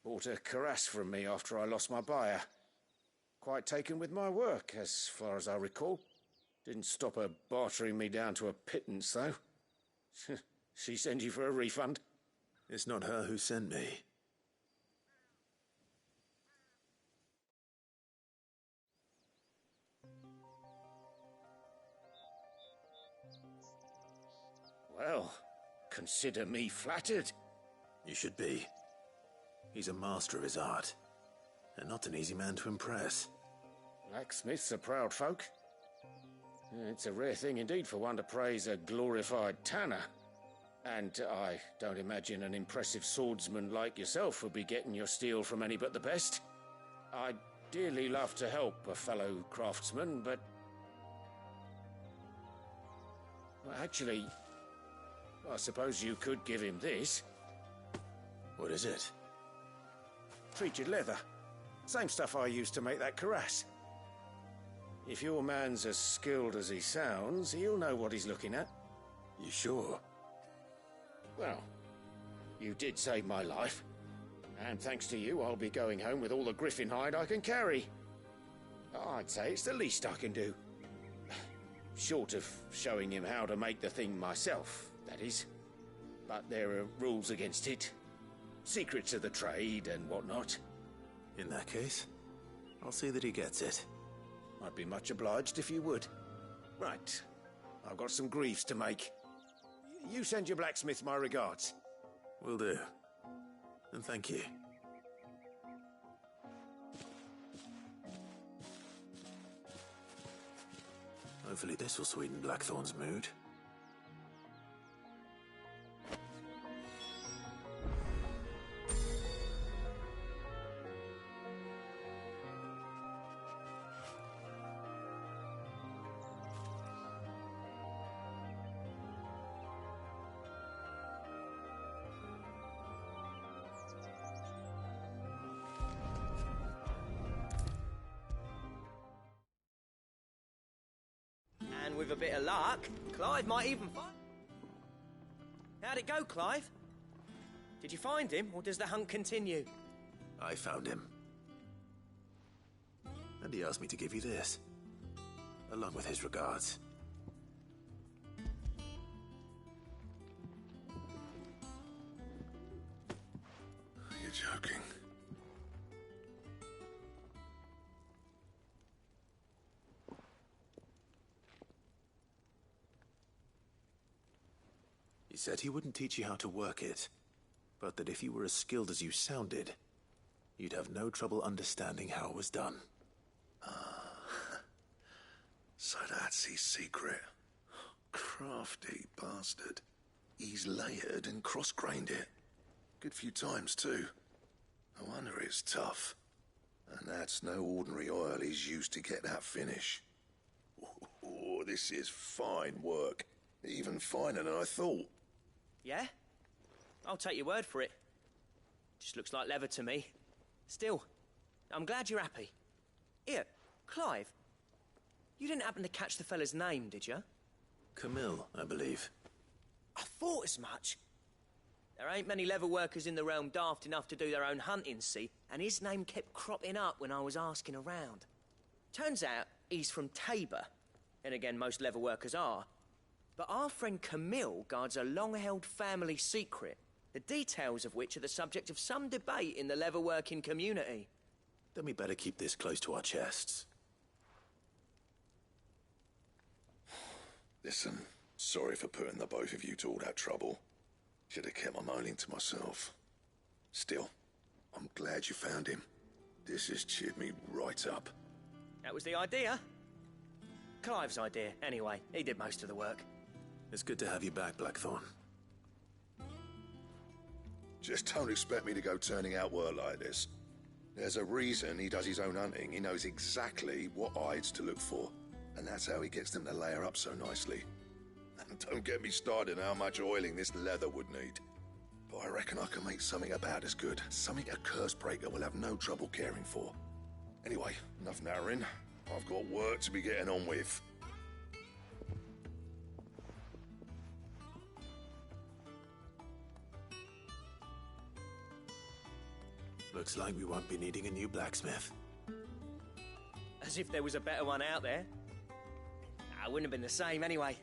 Bought a cuirass from me after I lost my buyer. Quite taken with my work, as far as I recall. Didn't stop her bartering me down to a pittance, though. She sent you for a refund? It's not her who sent me. Well, consider me flattered. You should be. He's a master of his art, and not an easy man to impress. Blacksmiths are proud folk. It's a rare thing indeed for one to praise a glorified tanner. And I don't imagine an impressive swordsman like yourself would be getting your steel from any but the best. I'd dearly love to help a fellow craftsman, but... Well, actually, I suppose you could give him this. What is it? Treated leather. Same stuff I used to make that cuirass. If your man's as skilled as he sounds, he'll know what he's looking at. You sure? Well, you did save my life. And thanks to you, I'll be going home with all the griffin hide I can carry. I'd say it's the least I can do. Short of showing him how to make the thing myself, that is. But there are rules against it. Secrets of the trade and whatnot. In that case, I'll see that he gets it. I'd be much obliged if you would. Right. I've got some greaves to make. You send your blacksmith my regards. Will do. And thank you. Hopefully this will sweeten Blackthorn's mood. And with a bit of luck, Clive might even find... How'd it go, Clive? Did you find him, or does the hunt continue? I found him. And he asked me to give you this, along with his regards. You're joking. He said he wouldn't teach you how to work it, but that if you were as skilled as you sounded, you'd have no trouble understanding how it was done. So that's his secret. Crafty bastard. He's layered and cross-grained it. Good few times, too. No wonder it's tough. And that's no ordinary oil he's used to get that finish. Oh, this is fine work. Even finer than I thought. Yeah? I'll take your word for it. Just looks like leather to me. Still, I'm glad you're happy. Here, Clive. You didn't happen to catch the fella's name, did you? Camille, I believe. I thought as much. There ain't many leather workers in the realm daft enough to do their own hunting, see? And his name kept cropping up when I was asking around. Turns out he's from Tabor. Then again, most leather workers are. But our friend Camille guards a long-held family secret, the details of which are the subject of some debate in the leather-working community. Then we better keep this close to our chests. Listen, sorry for putting the both of you to all that trouble. Should have kept my moaning to myself. Still, I'm glad you found him. This has cheered me right up. That was the idea. Clive's idea, anyway. He did most of the work. It's good to have you back, Blackthorn. Just don't expect me to go turning out work like this. There's a reason he does his own hunting. He knows exactly what hides to look for. And that's how he gets them to layer up so nicely. And don't get me started on how much oiling this leather would need. But I reckon I can make something about as good. Something a Cursebreaker will have no trouble caring for. Anyway, enough narrowing. I've got work to be getting on with. Looks like we won't be needing a new blacksmith. As if there was a better one out there. It wouldn't have been the same anyway.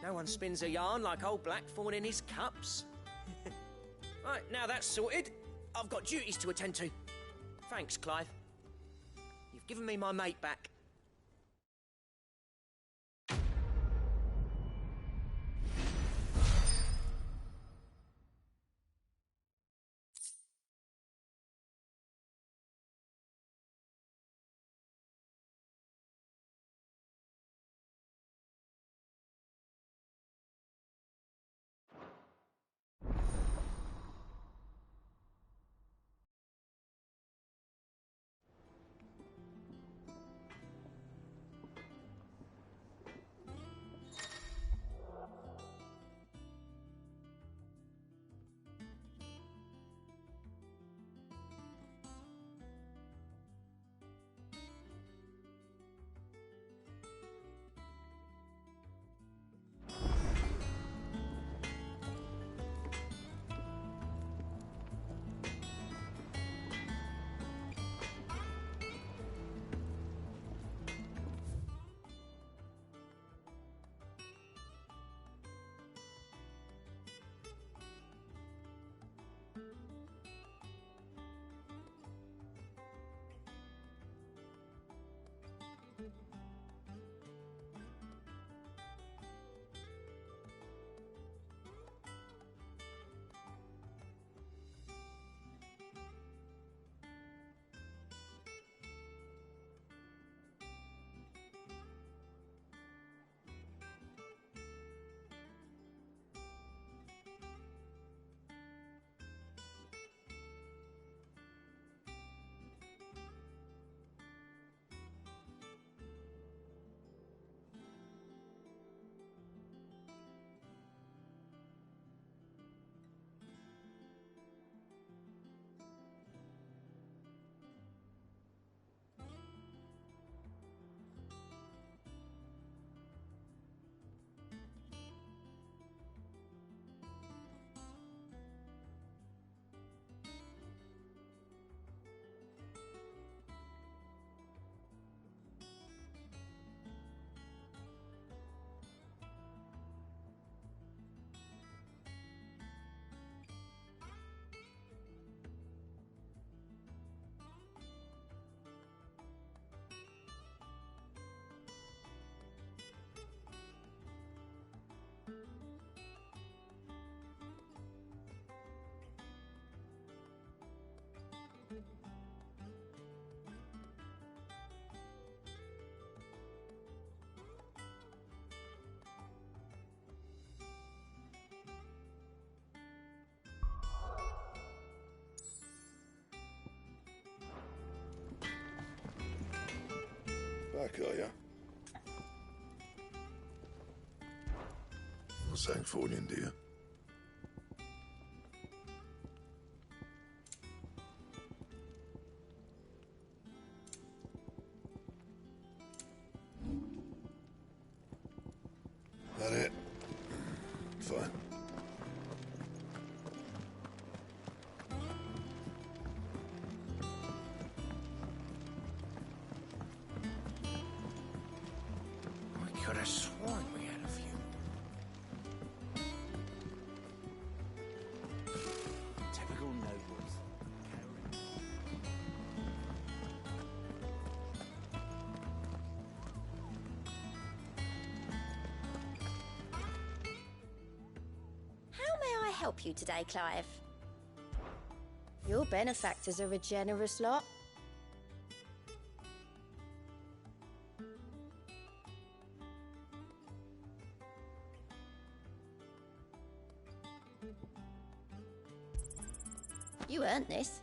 No one spins a yarn like old Blackthorn in his cups. Right, now that's sorted, I've got duties to attend to. Thanks, Clive. You've given me my mate back. Back, are ya? What's that for you, dear? That it? Fine. help you today, Clive? Your benefactors are a generous lot. You earned this.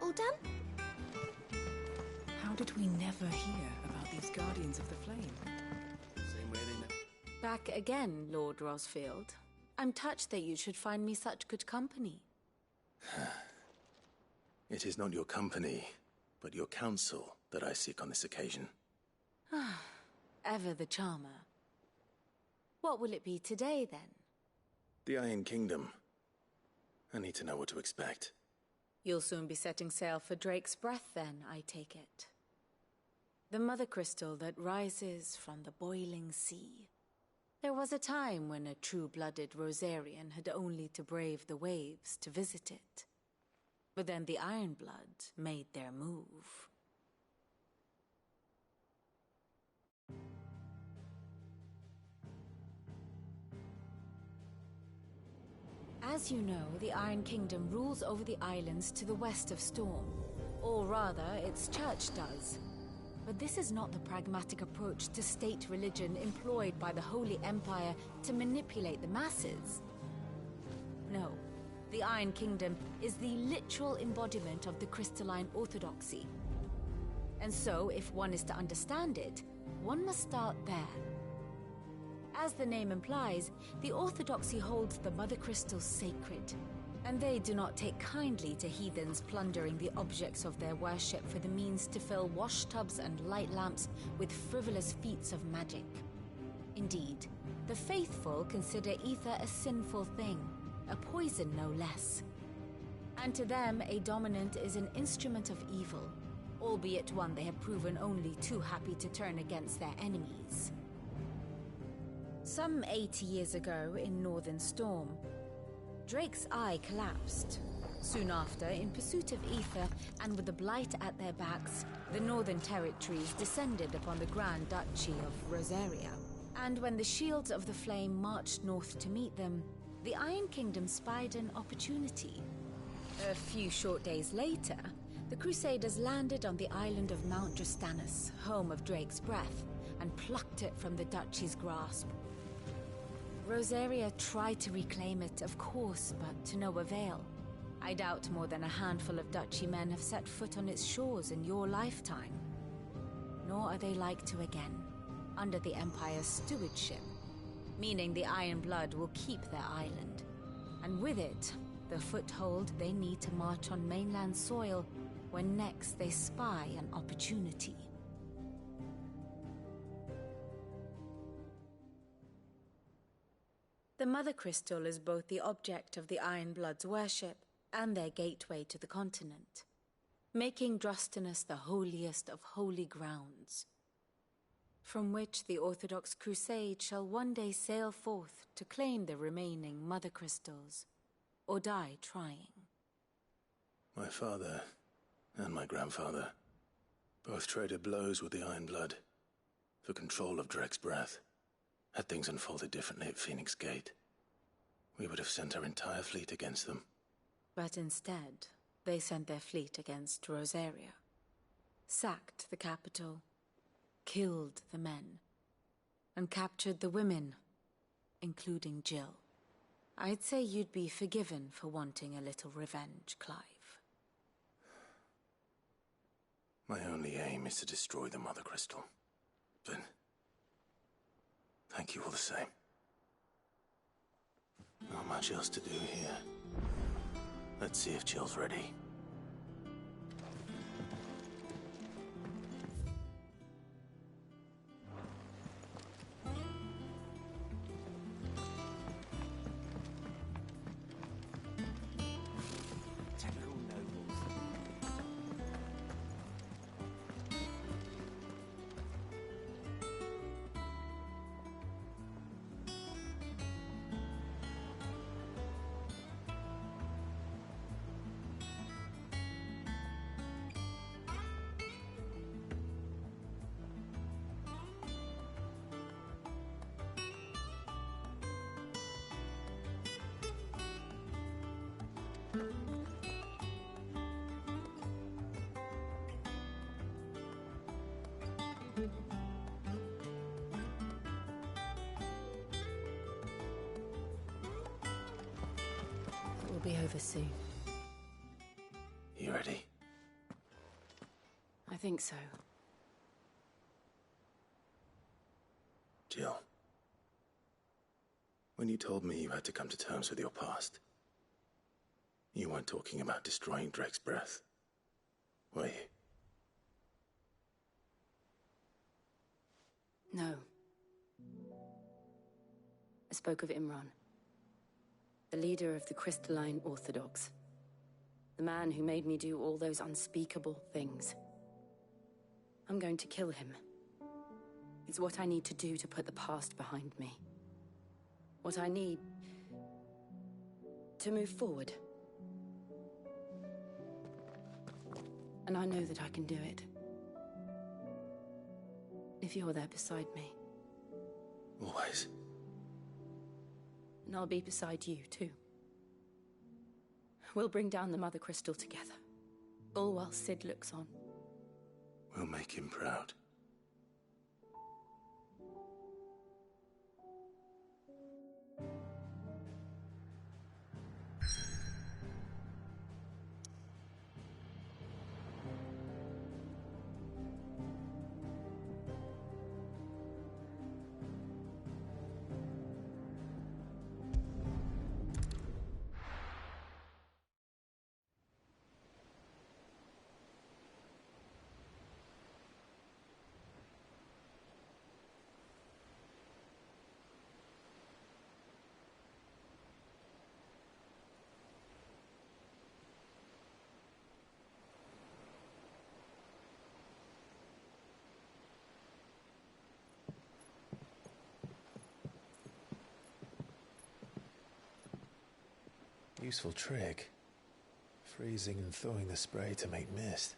All done? How did we never hear about these Guardians of the Flame? Same way they know. Back again, Lord Rosfield. I'm touched that you should find me such good company. It is not your company, but your counsel that I seek on this occasion. Ever the charmer. What will it be today, then? The Iron Kingdom. I need to know what to expect. You'll soon be setting sail for Drake's Breath, then, I take it. The mother crystal that rises from the boiling sea. There was a time when a true-blooded Rosarian had only to brave the waves to visit it. But then the Ironblood made their move. As you know, the Iron Kingdom rules over the islands to the west of Storm. Or rather, its church does. But this is not the pragmatic approach to state religion employed by the Holy Empire to manipulate the masses. No, the Iron Kingdom is the literal embodiment of the crystalline orthodoxy. And so, if one is to understand it, one must start there. As the name implies, the orthodoxy holds the mother crystals sacred, and they do not take kindly to heathens plundering the objects of their worship for the means to fill washtubs and light lamps with frivolous feats of magic. Indeed, the faithful consider ether a sinful thing, a poison no less. And to them, a dominant is an instrument of evil, albeit one they have proven only too happy to turn against their enemies. Some 80 years ago in Northern Storm, Drake's eye collapsed. Soon after, in pursuit of ether and with the Blight at their backs, the Northern Territories descended upon the Grand Duchy of Rosaria. And when the Shields of the Flame marched north to meet them, the Iron Kingdom spied an opportunity. A few short days later, the Crusaders landed on the island of Mount Drastanus, home of Drake's breath, and plucked it from the Duchy's grasp. Rosaria tried to reclaim it, of course, but to no avail. I doubt more than a handful of Duchy men have set foot on its shores in your lifetime. Nor are they like to again, under the Empire's stewardship, meaning the Iron Blood will keep their island. And with it, the foothold they need to march on mainland soil when next they spy an opportunity. The Mother Crystal is both the object of the Iron Blood's worship and their gateway to the continent, making Drastanus the holiest of holy grounds, from which the Orthodox Crusade shall one day sail forth to claim the remaining Mother Crystals, or die trying. My father and my grandfather both traded blows with the Iron Blood for control of Drake's breath. Had things unfolded differently at Phoenix Gate, we would have sent our entire fleet against them. But instead, they sent their fleet against Rosaria, sacked the capital, killed the men, and captured the women, including Jill. I'd say you'd be forgiven for wanting a little revenge, Clive. My only aim is to destroy the Mother Crystal. But thank you all the same. Not much else to do here. Let's see if Jill's ready. It will be over soon. You ready? I think so. Jill, when you told me you had to come to terms with your past, you weren't talking about destroying Drake's breath, were you? No. I spoke of Imran, the leader of the Crystalline Orthodox. The man who made me do all those unspeakable things. I'm going to kill him. It's what I need to do to put the past behind me. What I need to move forward. And I know that I can do it. If you're there beside me. Always. And I'll be beside you, too. We'll bring down the Mother Crystal together. All while Sid looks on. We'll make him proud. Useful trick. Freezing and thawing the spray to make mist.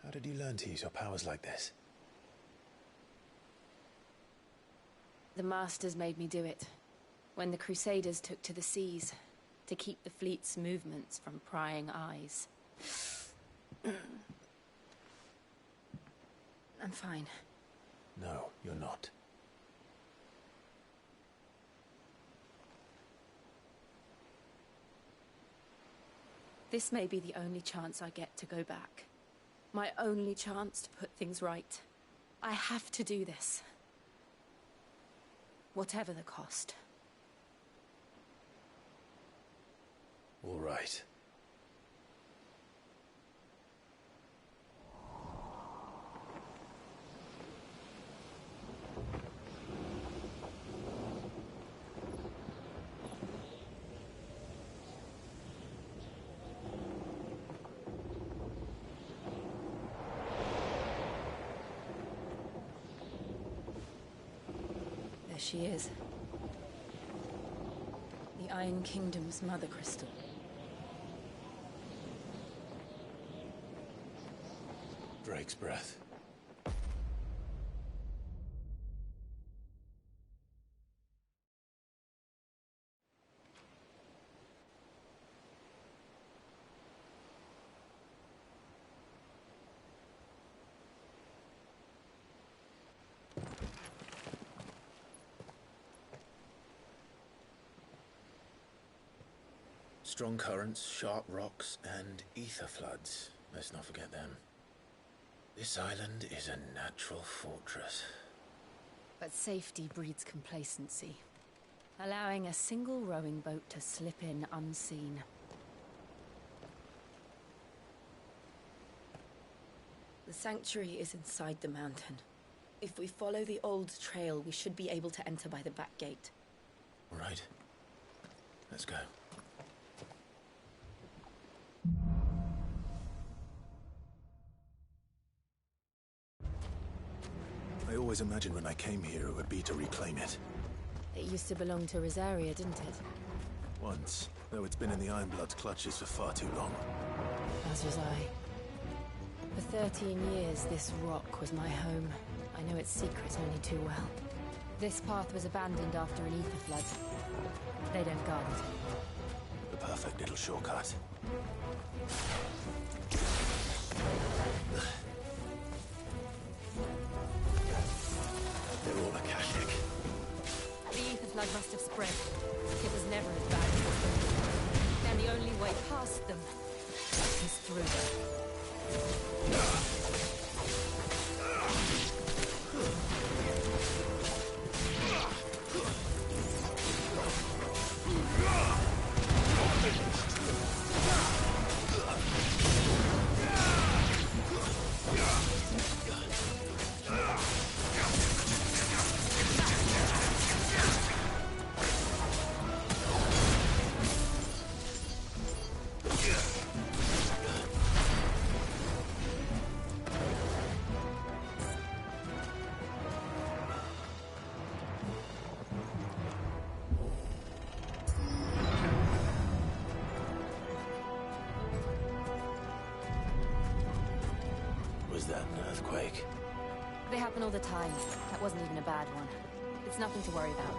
How did you learn to use your powers like this? The Masters made me do it. When the Crusaders took to the seas, to keep the fleet's movements from prying eyes. I'm fine. No, you're not. This may be the only chance I get to go back. My only chance to put things right. I have to do this. Whatever the cost. All right. There she is. The Iron Kingdom's Mother Crystal. Drake's breath. Strong currents, sharp rocks, and ether floods. Let's not forget them. This island is a natural fortress. But safety breeds complacency. Allowing a single rowing boat to slip in unseen. The sanctuary is inside the mountain. If we follow the old trail, we should be able to enter by the back gate. All right. Let's go. I always imagined when I came here it would be to reclaim it. It used to belong to Rosaria, didn't it? Once, though it's been in the Ironblood's clutches for far too long. As was I. For 13 years, this rock was my home. I know its secrets only too well. This path was abandoned after an ether flood. They don't guard it. The perfect little shortcut. They're all Akashic. The ether flood must have spread. It was never as bad as this. And the only way past them is through them. Was that an earthquake? They happen all the time. That wasn't even a bad one. It's nothing to worry about.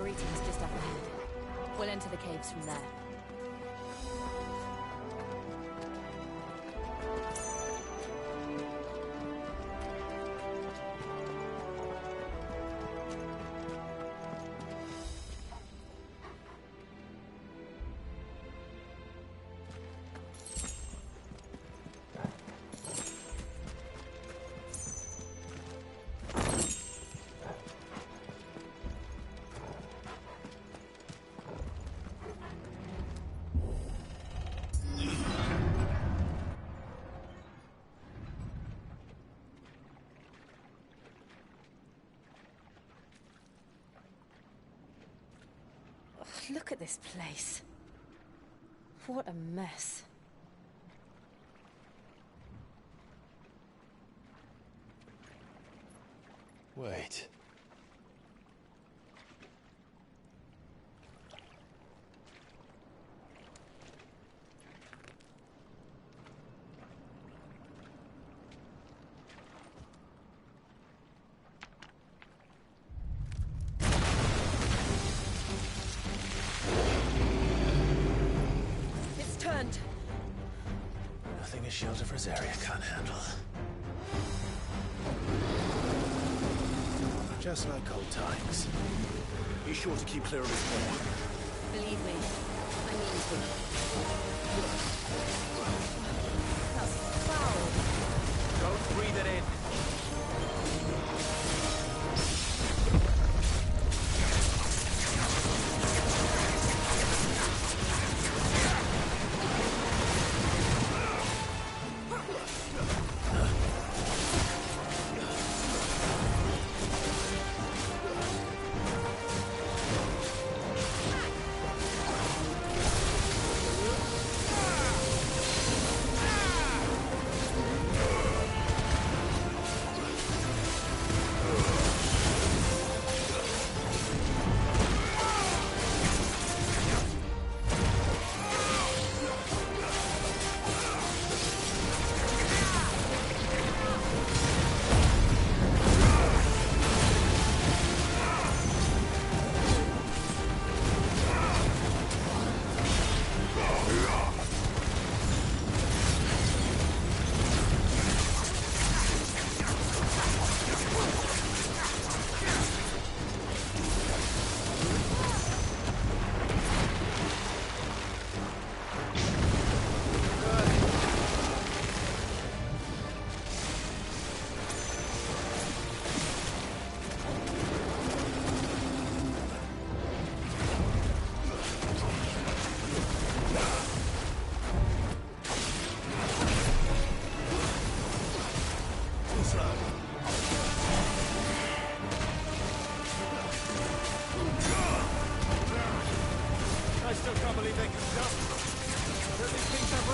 Arboretum's just up ahead. We'll enter the caves from there. Look at this place. What a mess. Wait. It's turned. Nothing a shield of Rosaria can't handle. Just like old times. Be sure to keep clear of his wall. Believe me, I mean to. That's foul. Don't breathe it in. I still can't believe they can jump. Don't these things have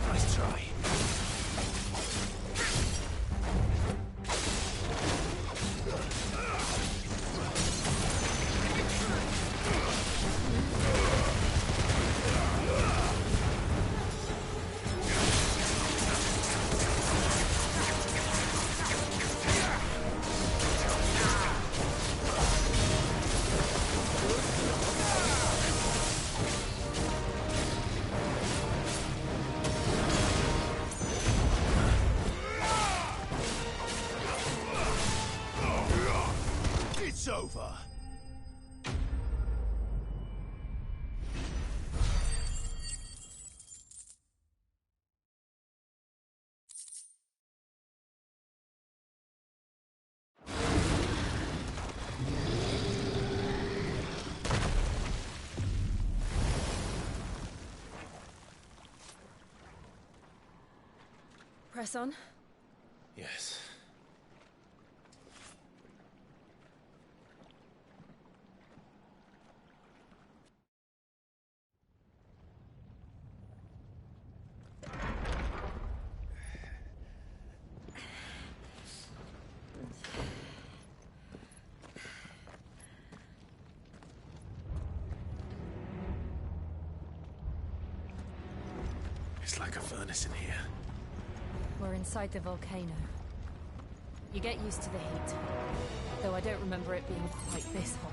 Nice try. It's over. Press on. Yes. Looks like a furnace in here. We're inside the volcano. You get used to the heat, though I don't remember it being quite this hot.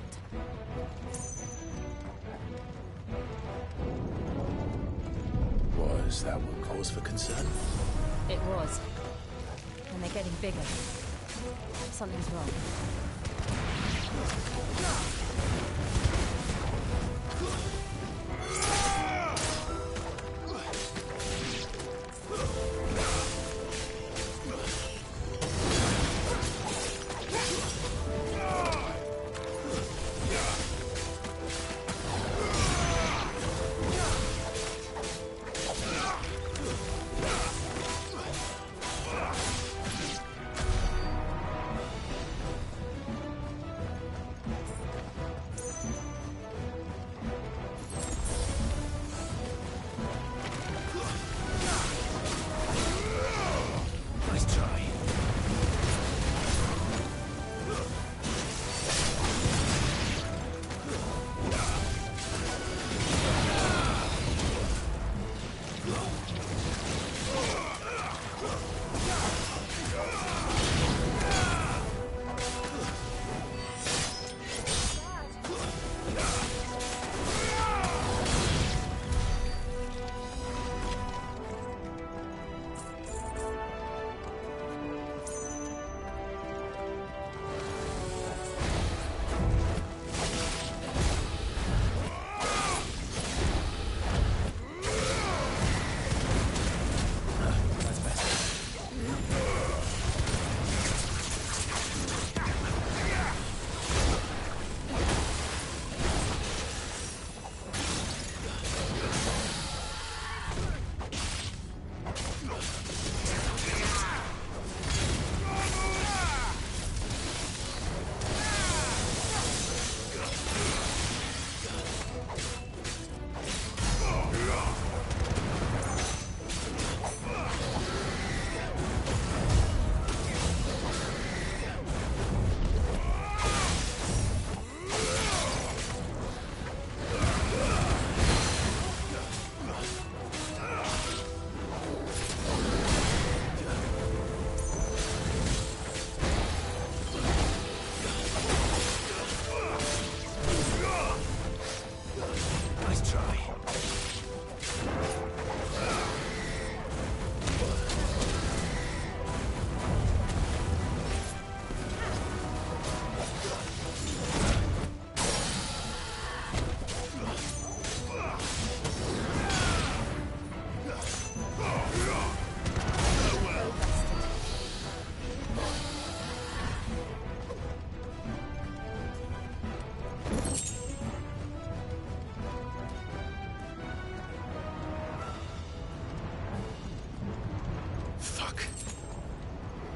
Was that one cause for concern? It was. And they're getting bigger. Something's wrong.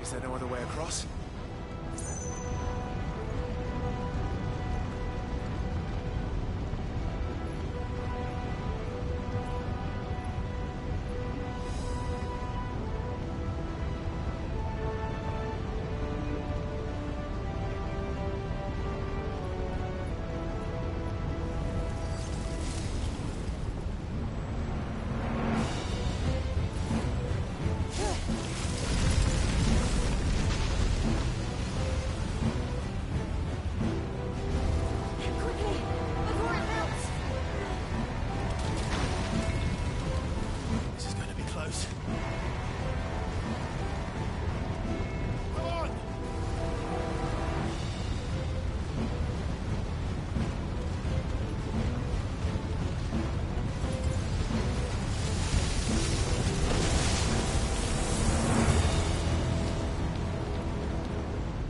Is there no other way across?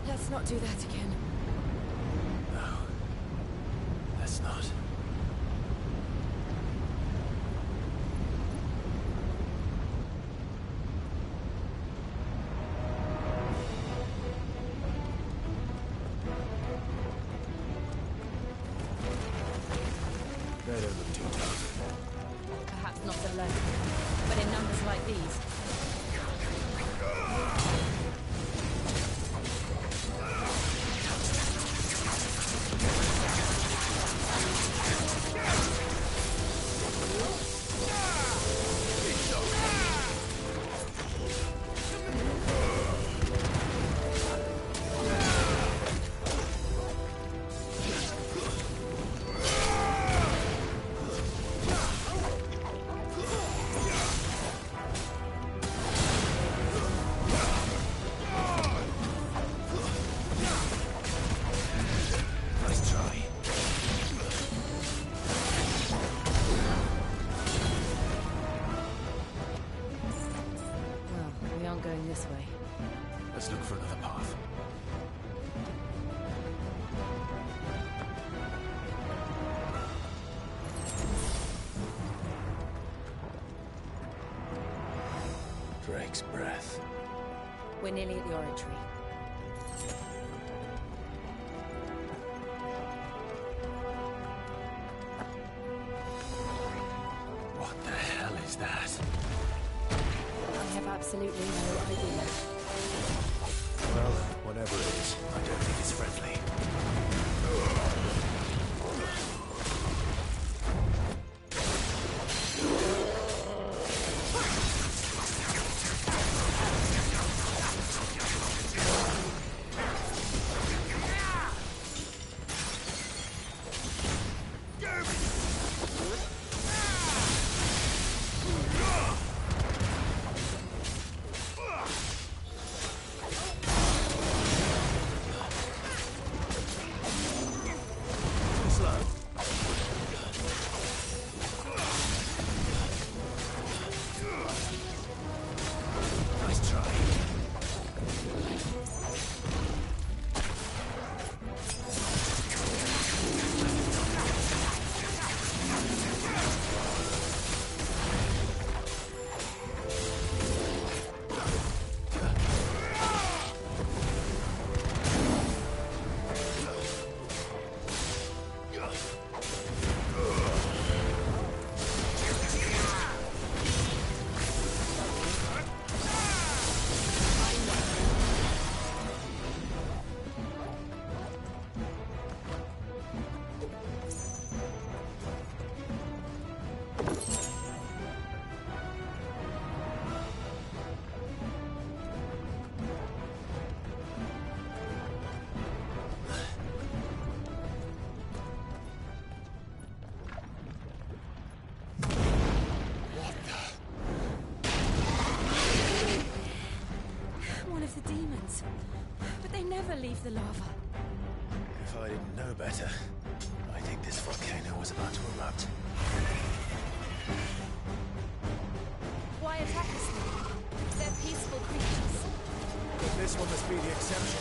Let's not do that again. No. Let's not. They don't look too tough. Perhaps not alone, but in numbers like these. Drake's breath. We're nearly at the oratory. What the hell is that? I have absolutely no idea. Well, whatever it is, I don't think it's friendly. Leave the lava. If I didn't know better, I think this volcano was about to erupt. Why attack us now? They're peaceful creatures. But this one must be the exception.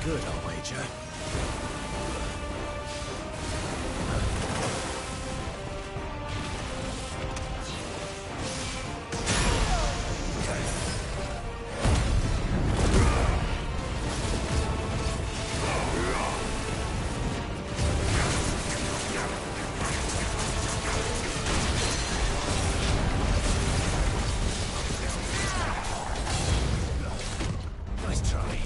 Good, I'll wager. Nice try.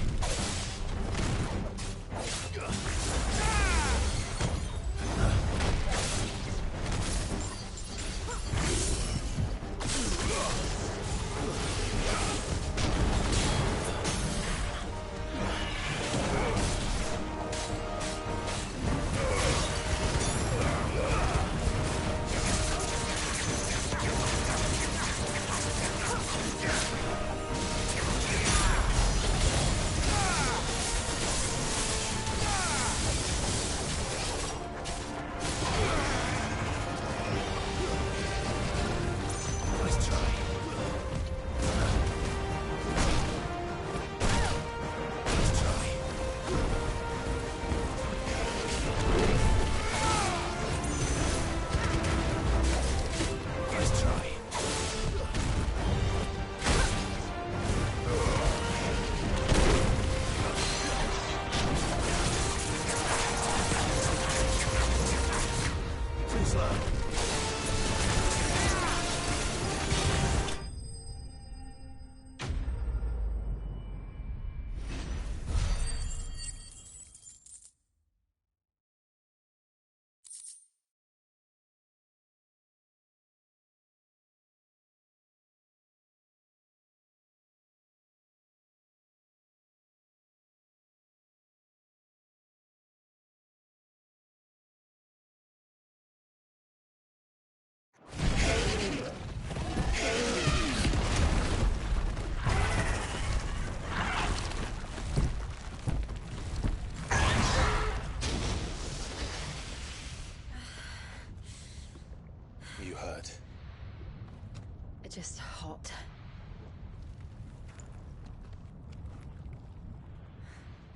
Just hot.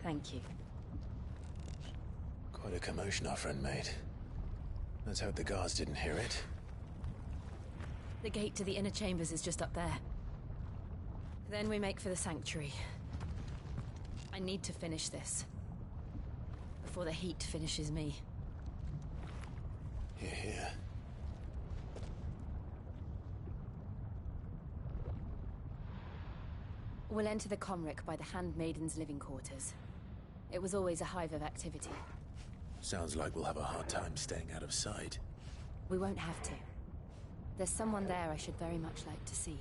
Thank you. Quite a commotion our friend made. Let's hope the guards didn't hear it. The gate to the inner chambers is just up there. Then we make for the sanctuary. I need to finish this. Before the heat finishes me. Hear, hear. We'll enter the Comric by the Handmaiden's living quarters. It was always a hive of activity. Sounds like we'll have a hard time staying out of sight. We won't have to. There's someone there I should very much like to see.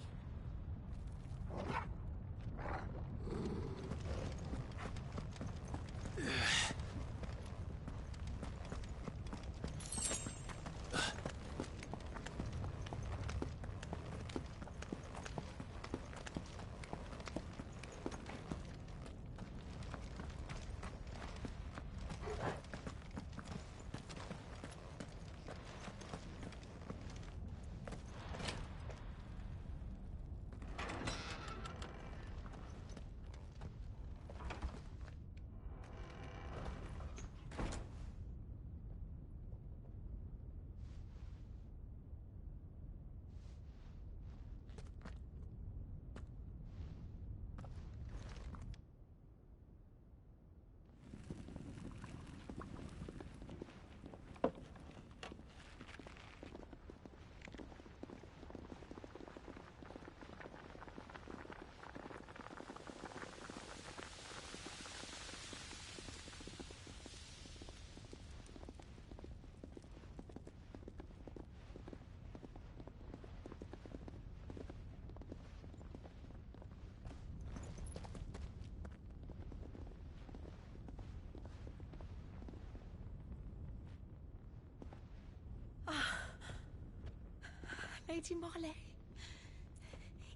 Lady Marley.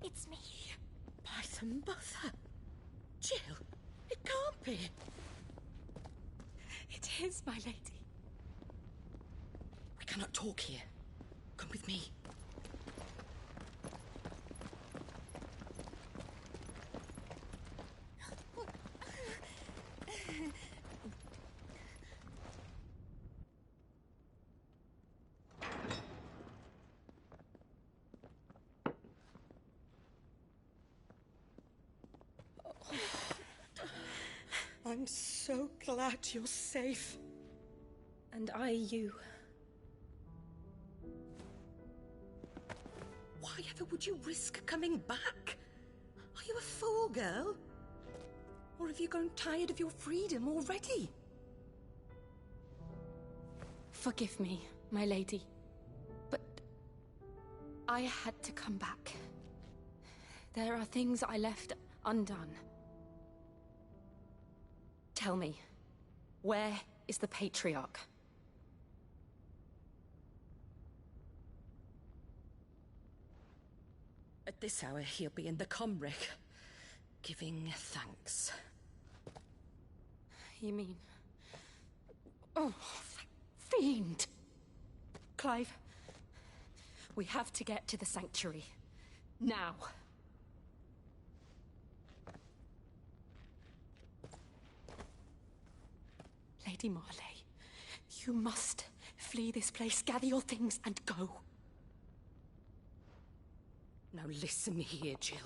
It's me. By the mother. Jill, it can't be. It is, my lady. We cannot talk here. Come with me. I'm so glad you're safe. And I you. Why ever would you risk coming back? Are you a fool, girl? Or have you grown tired of your freedom already? Forgive me, my lady. But I had to come back. There are things I left undone. Tell me, where is the Patriarch? At this hour, he'll be in the Comric, giving thanks. You mean... Oh, that fiend! Clive, we have to get to the sanctuary. Now. Lady Marley, you must flee this place, gather your things, and go. Now listen here, Jill.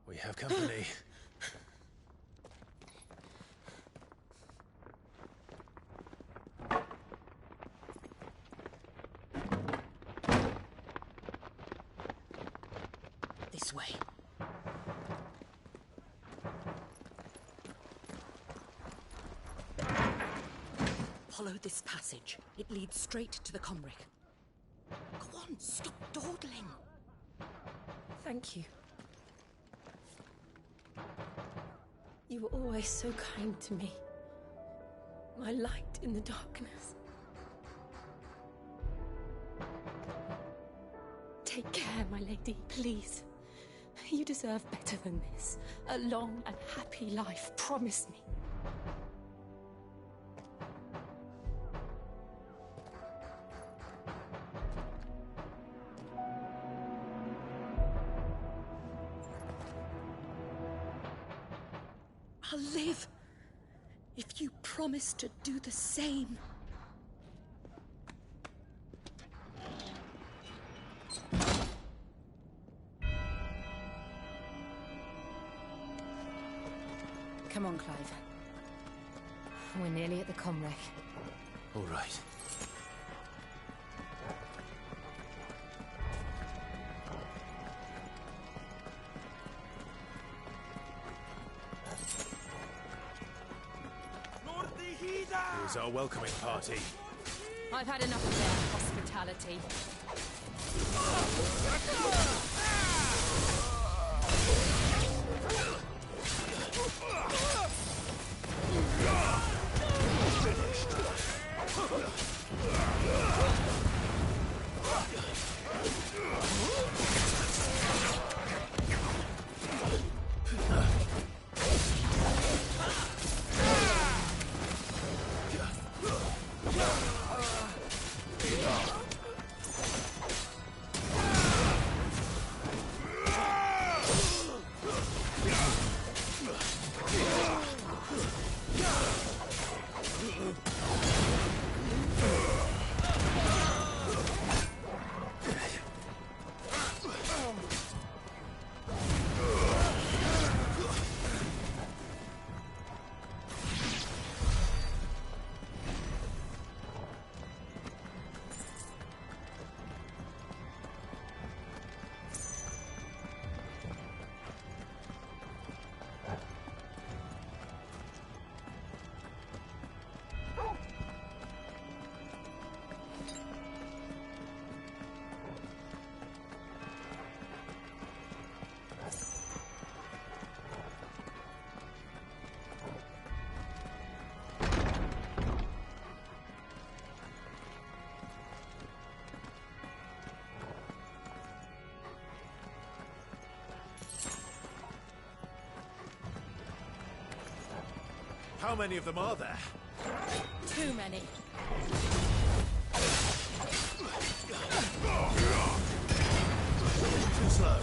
We have company. This way. Follow this passage. It leads straight to the Comric. Go on, stop dawdling. Thank you. You were always so kind to me. My light in the darkness. Take care, my lady, please. You deserve better than this. A long and happy life, promise me. I'll live if you promise to do the same. Come on, Clive. We're nearly at the comwreck. All right. Here's our welcoming party. I've had enough of their hospitality. How many of them are there? Too many. Too slow.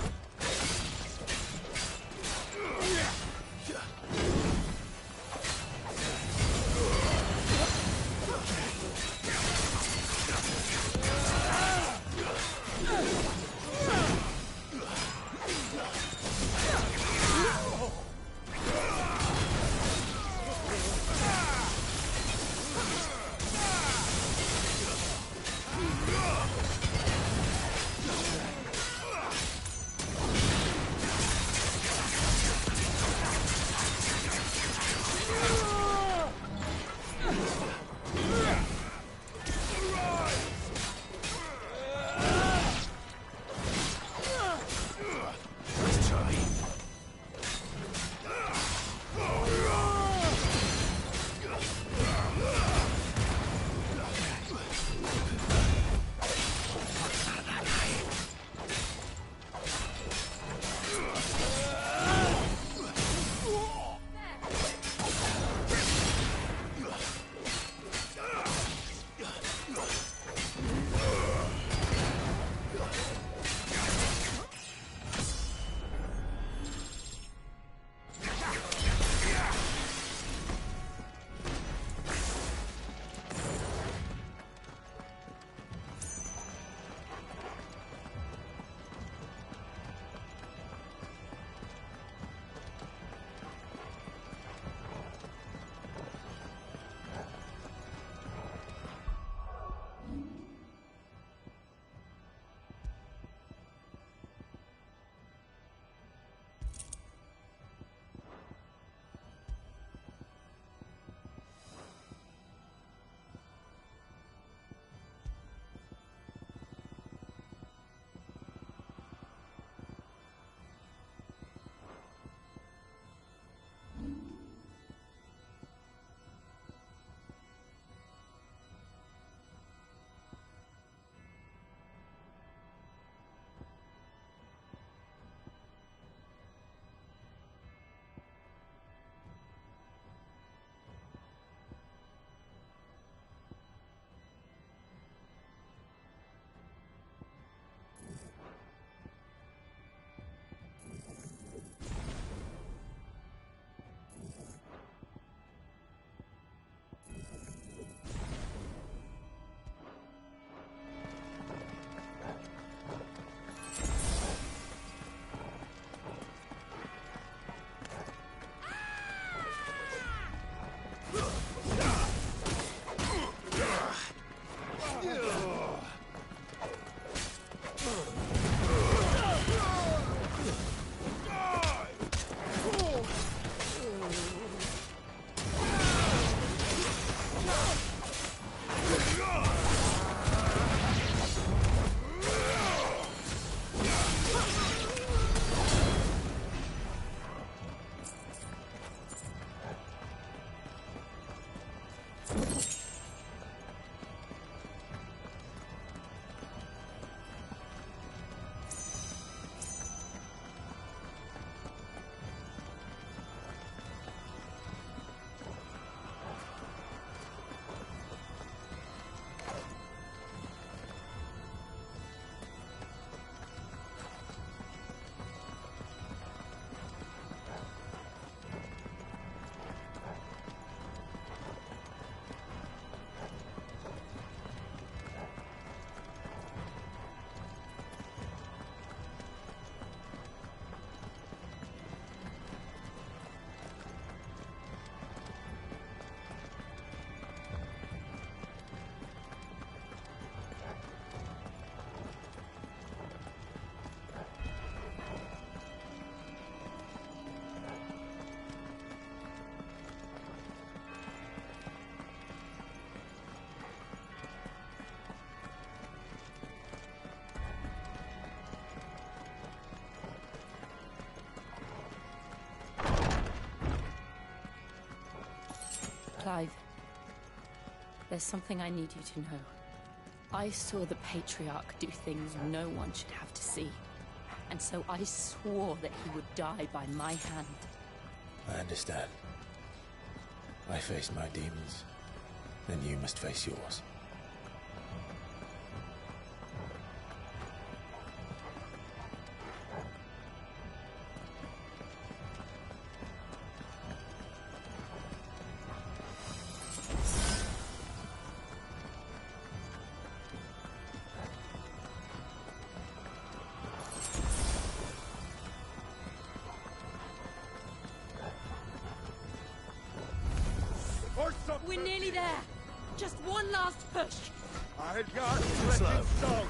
Clive, there's something I need you to know. I saw the Patriarch do things no one should have to see. And so I swore that he would die by my hand. I understand. I faced my demons, then you must face yours. We're nearly there. Just one last push. I got it so.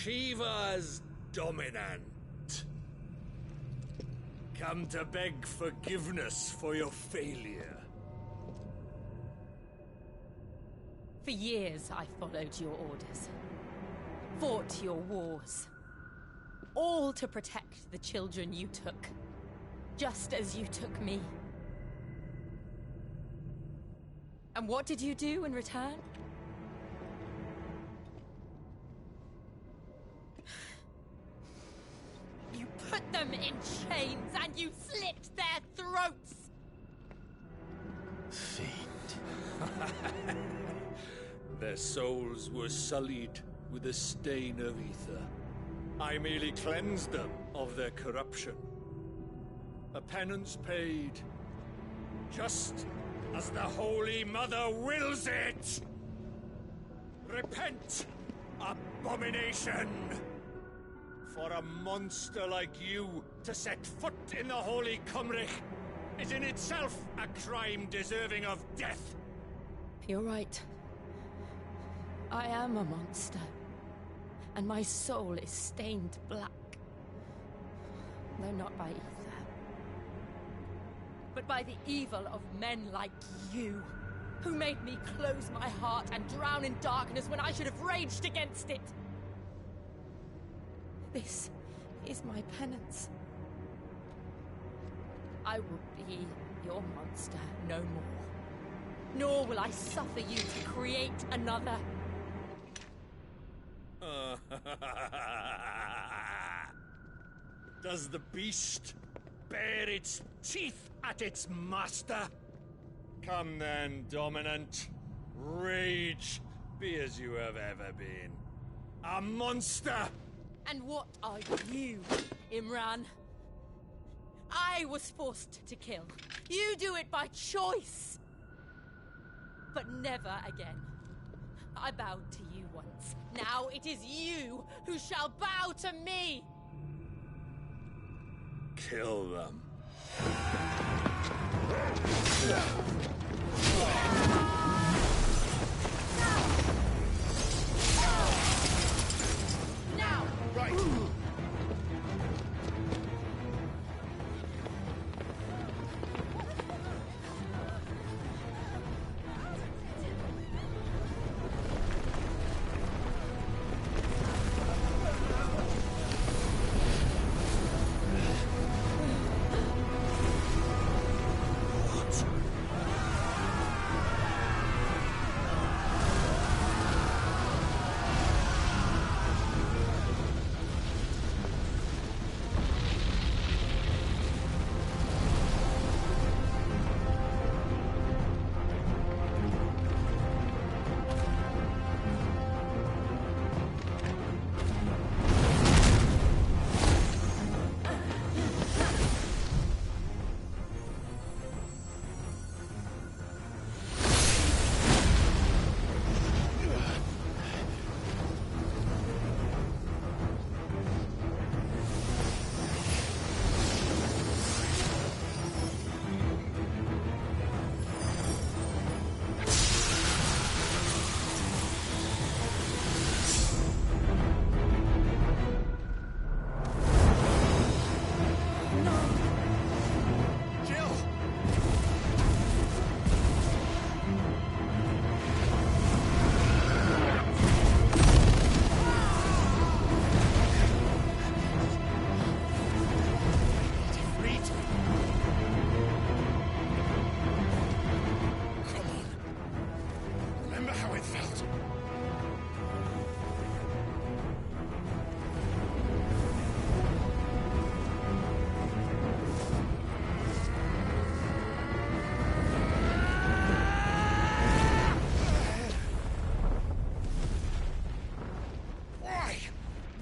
Shiva's dominant. Come to beg forgiveness for your failure. For years, I followed your orders. Fought your wars. All to protect the children you took. Just as you took me. And what did you do in return? You put them in chains and you slit their throats! Fiend. Their souls were sullied with a stain of ether. I merely cleansed them of their corruption. A penance paid, just as the Holy Mother wills it! Repent, abomination! For a monster like you to set foot in the Holy Cymric is in itself a crime deserving of death. You're right. I am a monster. And my soul is stained black No, not by ether. But by the evil of men like you, who made me close my heart and drown in darkness when I should have raged against it. This is my penance. I will be your monster no more. Nor will I suffer you to create another. Does the beast bare its teeth at its master? Come then, Dominant. Rage, be as you have ever been. A monster! And what are you, Imran? I was forced to kill. You do it by choice. But never again. I bowed to you once. Now it is you who shall bow to me! Kill them. Now! Right!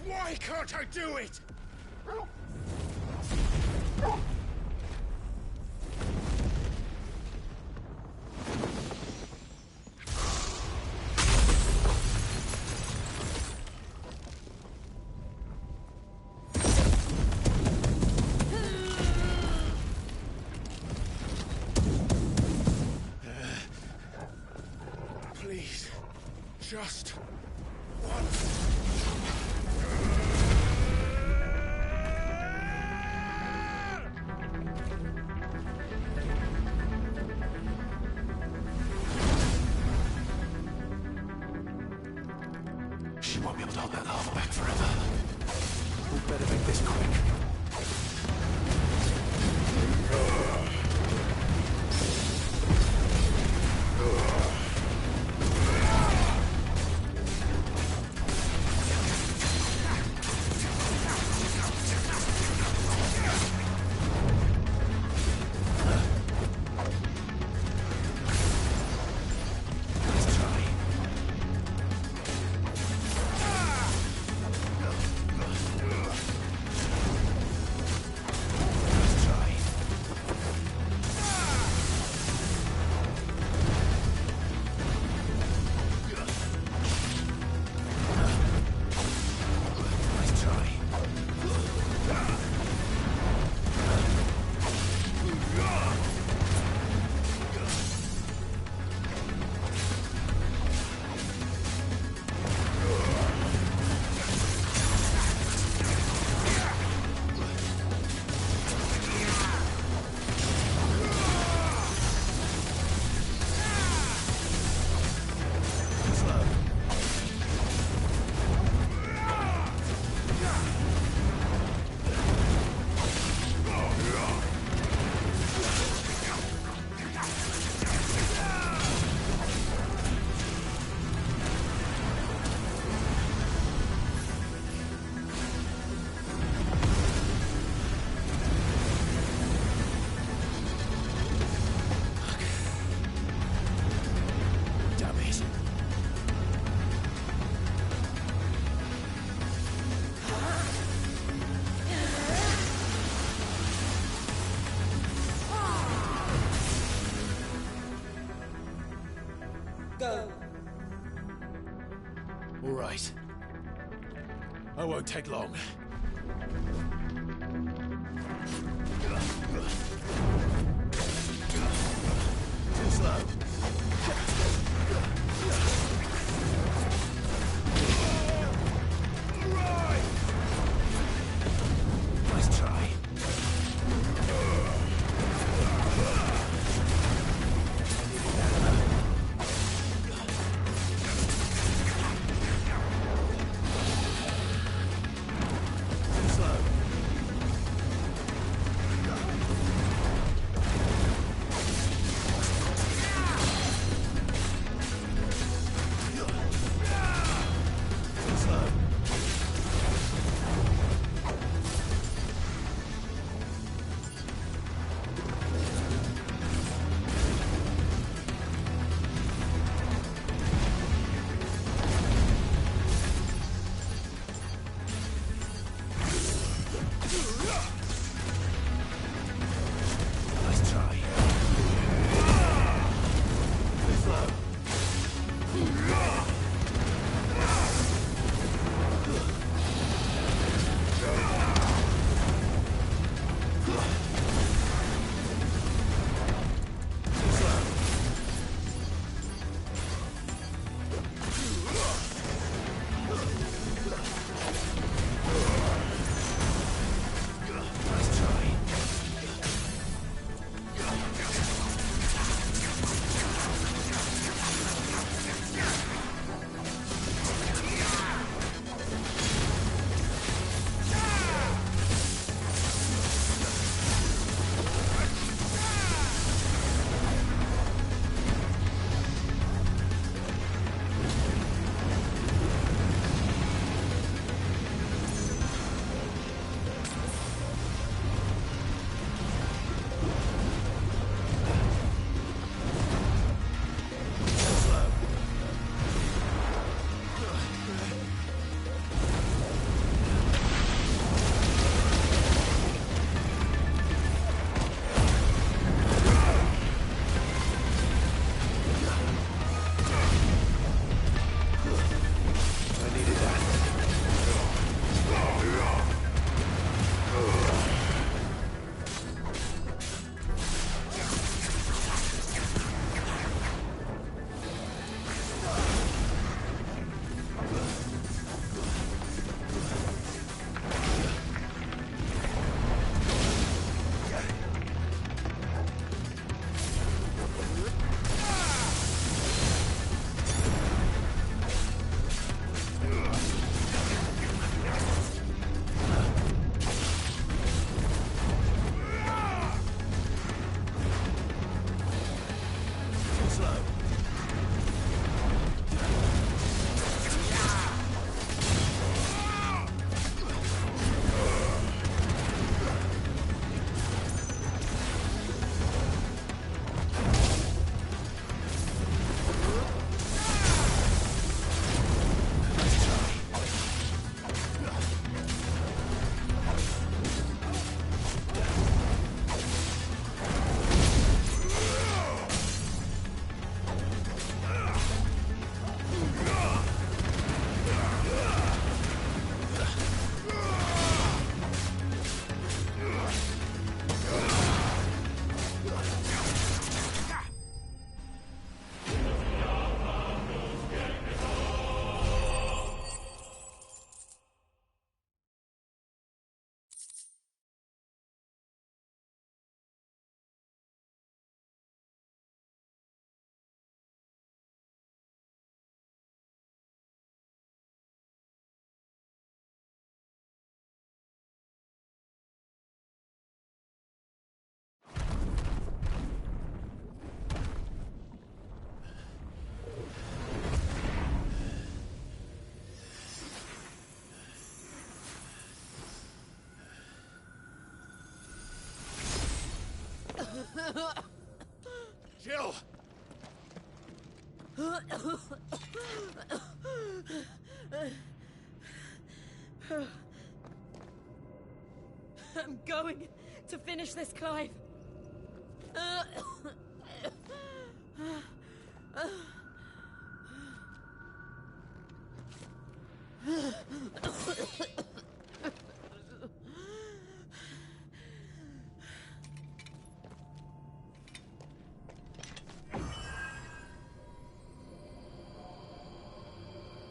Why can't I do it? Please, just once. She won't be able to hold that lava back forever. We better make this quick. it. Go. All right. I won't take long. Too slow. Nice try. Too slow. Too slow. Nice try. Too slow. Too slow. Nice try. I needed that. Too slow. Jill! I'm going to finish this, Clive.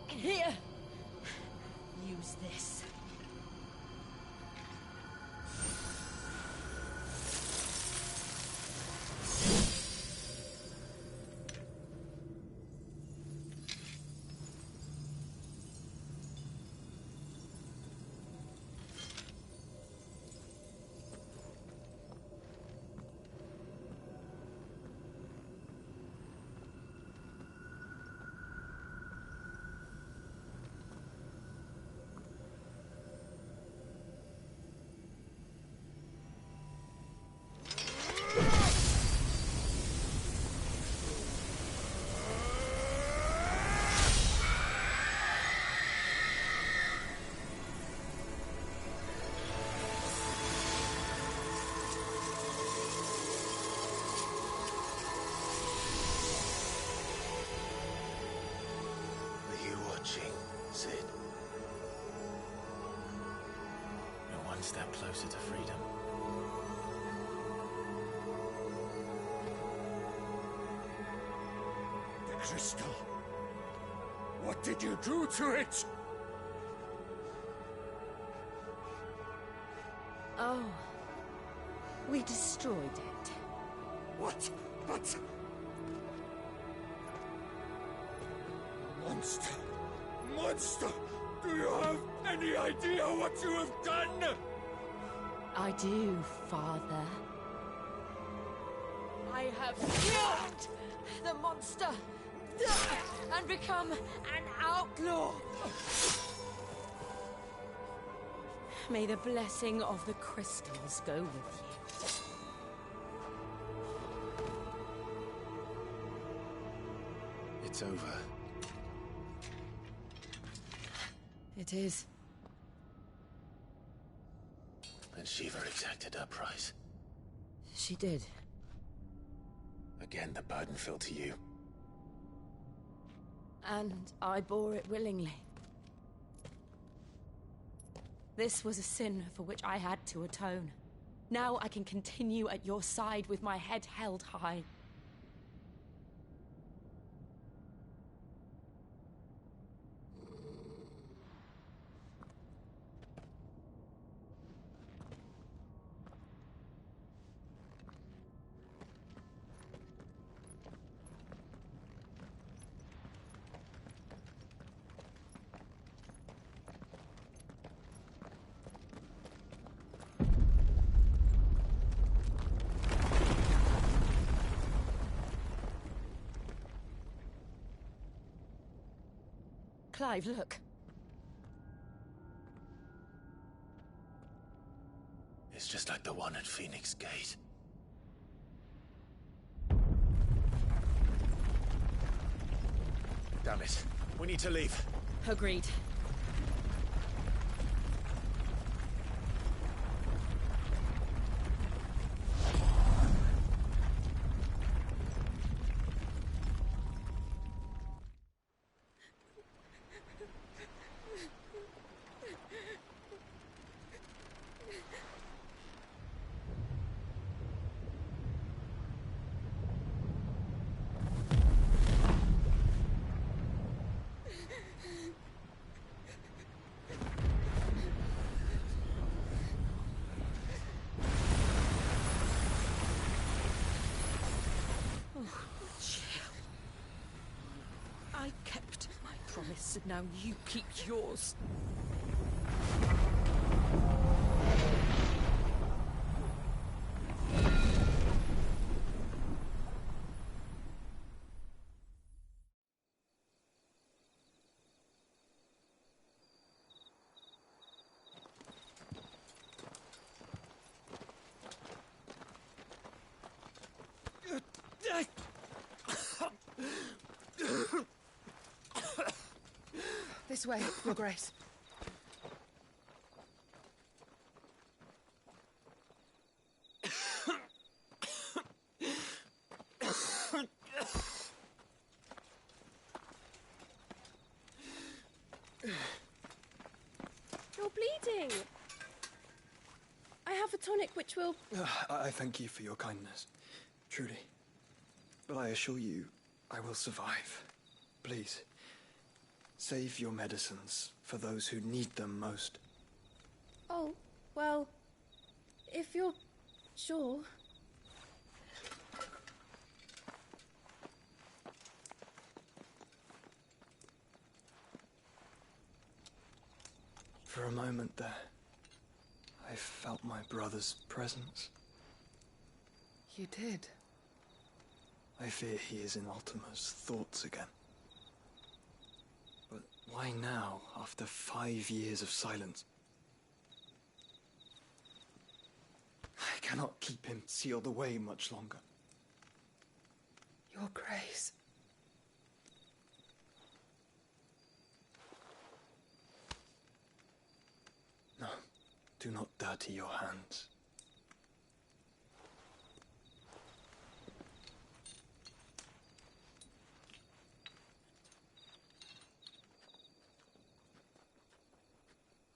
Here. Use this. Sid. You're one step closer to freedom. The crystal. What did you do to it? Oh. We destroyed it. What? But... Monster! Monster! Do you have any idea what you have done? I do, Father. I have killed the monster and become an outlaw. May the blessing of the crystals go with you. It's over. It is. And Shiva exacted her price. She did. Again, the burden fell to you. And I bore it willingly. This was a sin for which I had to atone. Now I can continue at your side with my head held high. Clive, look. It's just like the one at Phoenix Gate. Damn it. We need to leave. Agreed. I kept my promise, and now you keep yours. This way, Your Grace. You're bleeding. I have a tonic which will... I thank you for your kindness, truly. But I assure you, I will survive. Please, save your medicines for those who need them most. Oh, well, if you're sure... For a moment there, I felt my brother's presence. You did? I fear he is in Ultima's thoughts again. But why now, after 5 years of silence? I cannot keep him sealed away much longer. Your Grace. No, do not dirty your hands.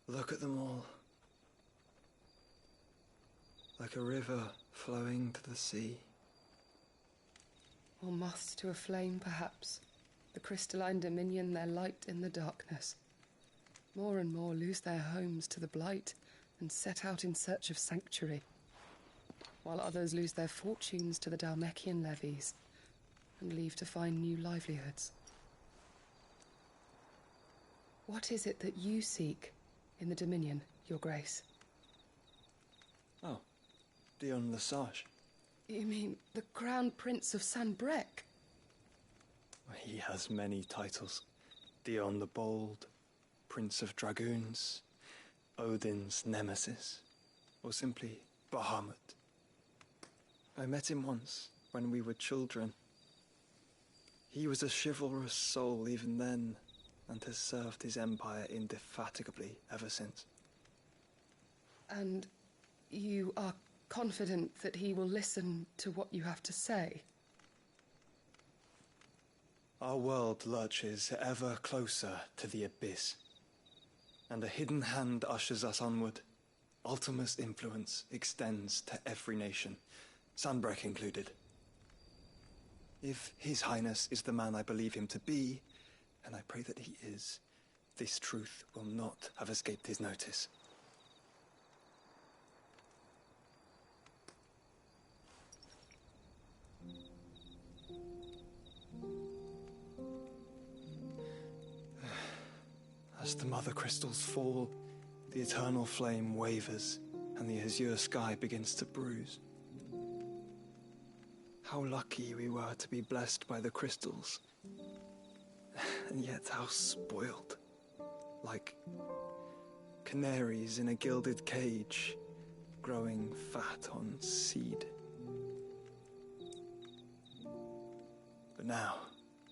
Look at them all. Like a river flowing to the sea. Or moths to a flame, perhaps. The crystalline dominion, their light in the darkness. More and more lose their homes to the blight and set out in search of sanctuary, while others lose their fortunes to the Dhalmekian levies and leave to find new livelihoods. What is it that you seek in the Dominion, Your Grace? Oh, Dion Lesage. You mean the Crown Prince of Sanbreque? He has many titles. Dion the Bold, Prince of Dragoons, Odin's Nemesis, or simply Bahamut. I met him once, when we were children. He was a chivalrous soul even then, and has served his empire indefatigably ever since. And you are confident that he will listen to what you have to say? Our world lurches ever closer to the abyss, and a hidden hand ushers us onward. Ultima's influence extends to every nation, Sanbreque included. If His Highness is the man I believe him to be, and I pray that he is, this truth will not have escaped his notice. As the mother crystals fall, the eternal flame wavers, and the azure sky begins to bruise. How lucky we were to be blessed by the crystals. And yet how spoiled. Like canaries in a gilded cage, growing fat on seed. But now,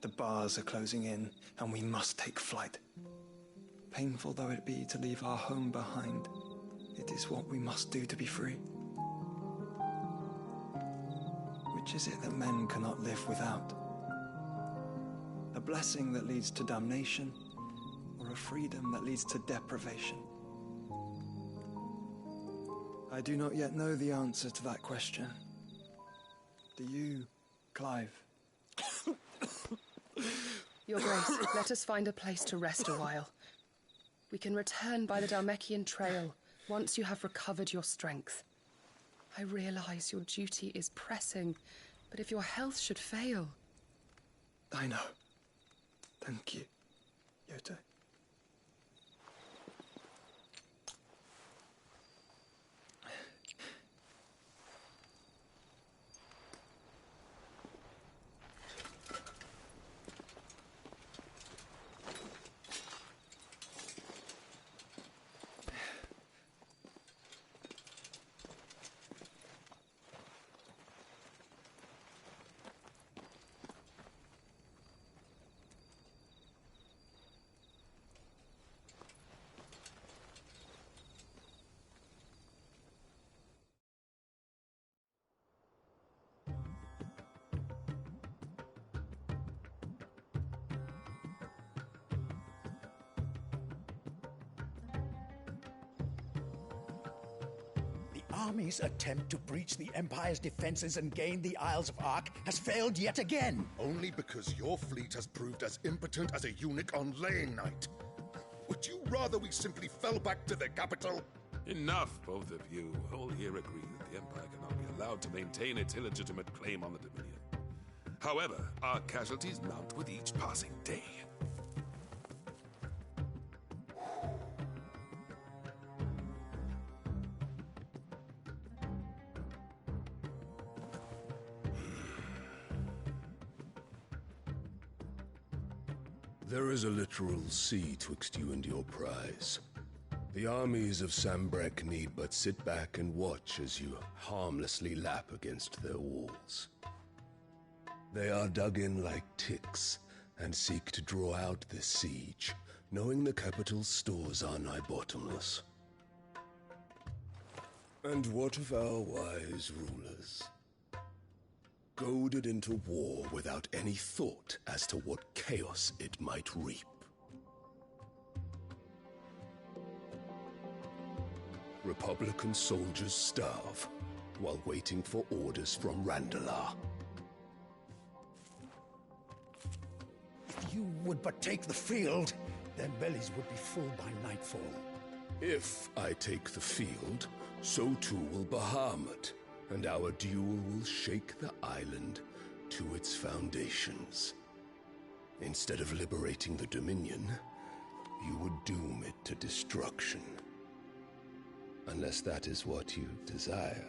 the bars are closing in, and we must take flight. Painful though it be to leave our home behind, it is what we must do to be free. Which is it that men cannot live without? A blessing that leads to damnation, or a freedom that leads to deprivation? I do not yet know the answer to that question. Do you, Clive? Your Grace, let us find a place to rest a while. We can return by the Dhalmekian trail once you have recovered your strength. I realize your duty is pressing, but if your health should fail... I know. Thank you, Yote. army's attempt to breach the Empire's defenses and gain the Isles of Ark has failed yet again. Only because your fleet has proved as impotent as a eunuch on laying night. Would you rather we simply fell back to the capital? Enough, both of you. All here agree that the Empire cannot be allowed to maintain its illegitimate claim on the Dominion. However, our casualties mount with each passing day. There is a literal sea twixt you and your prize. The armies of Sambrek need but sit back and watch as you harmlessly lap against their walls. They are dug in like ticks and seek to draw out this siege, knowing the capital's stores are nigh bottomless. And what of our wise rulers? Goaded into war without any thought as to what chaos it might reap. Republican soldiers starve while waiting for orders from Randalar. If you would but take the field, their bellies would be full by nightfall. If I take the field, so too will Bahamut, and our duel will shake the island to its foundations. Instead of liberating the Dominion, you would doom it to destruction. Unless that is what you desire.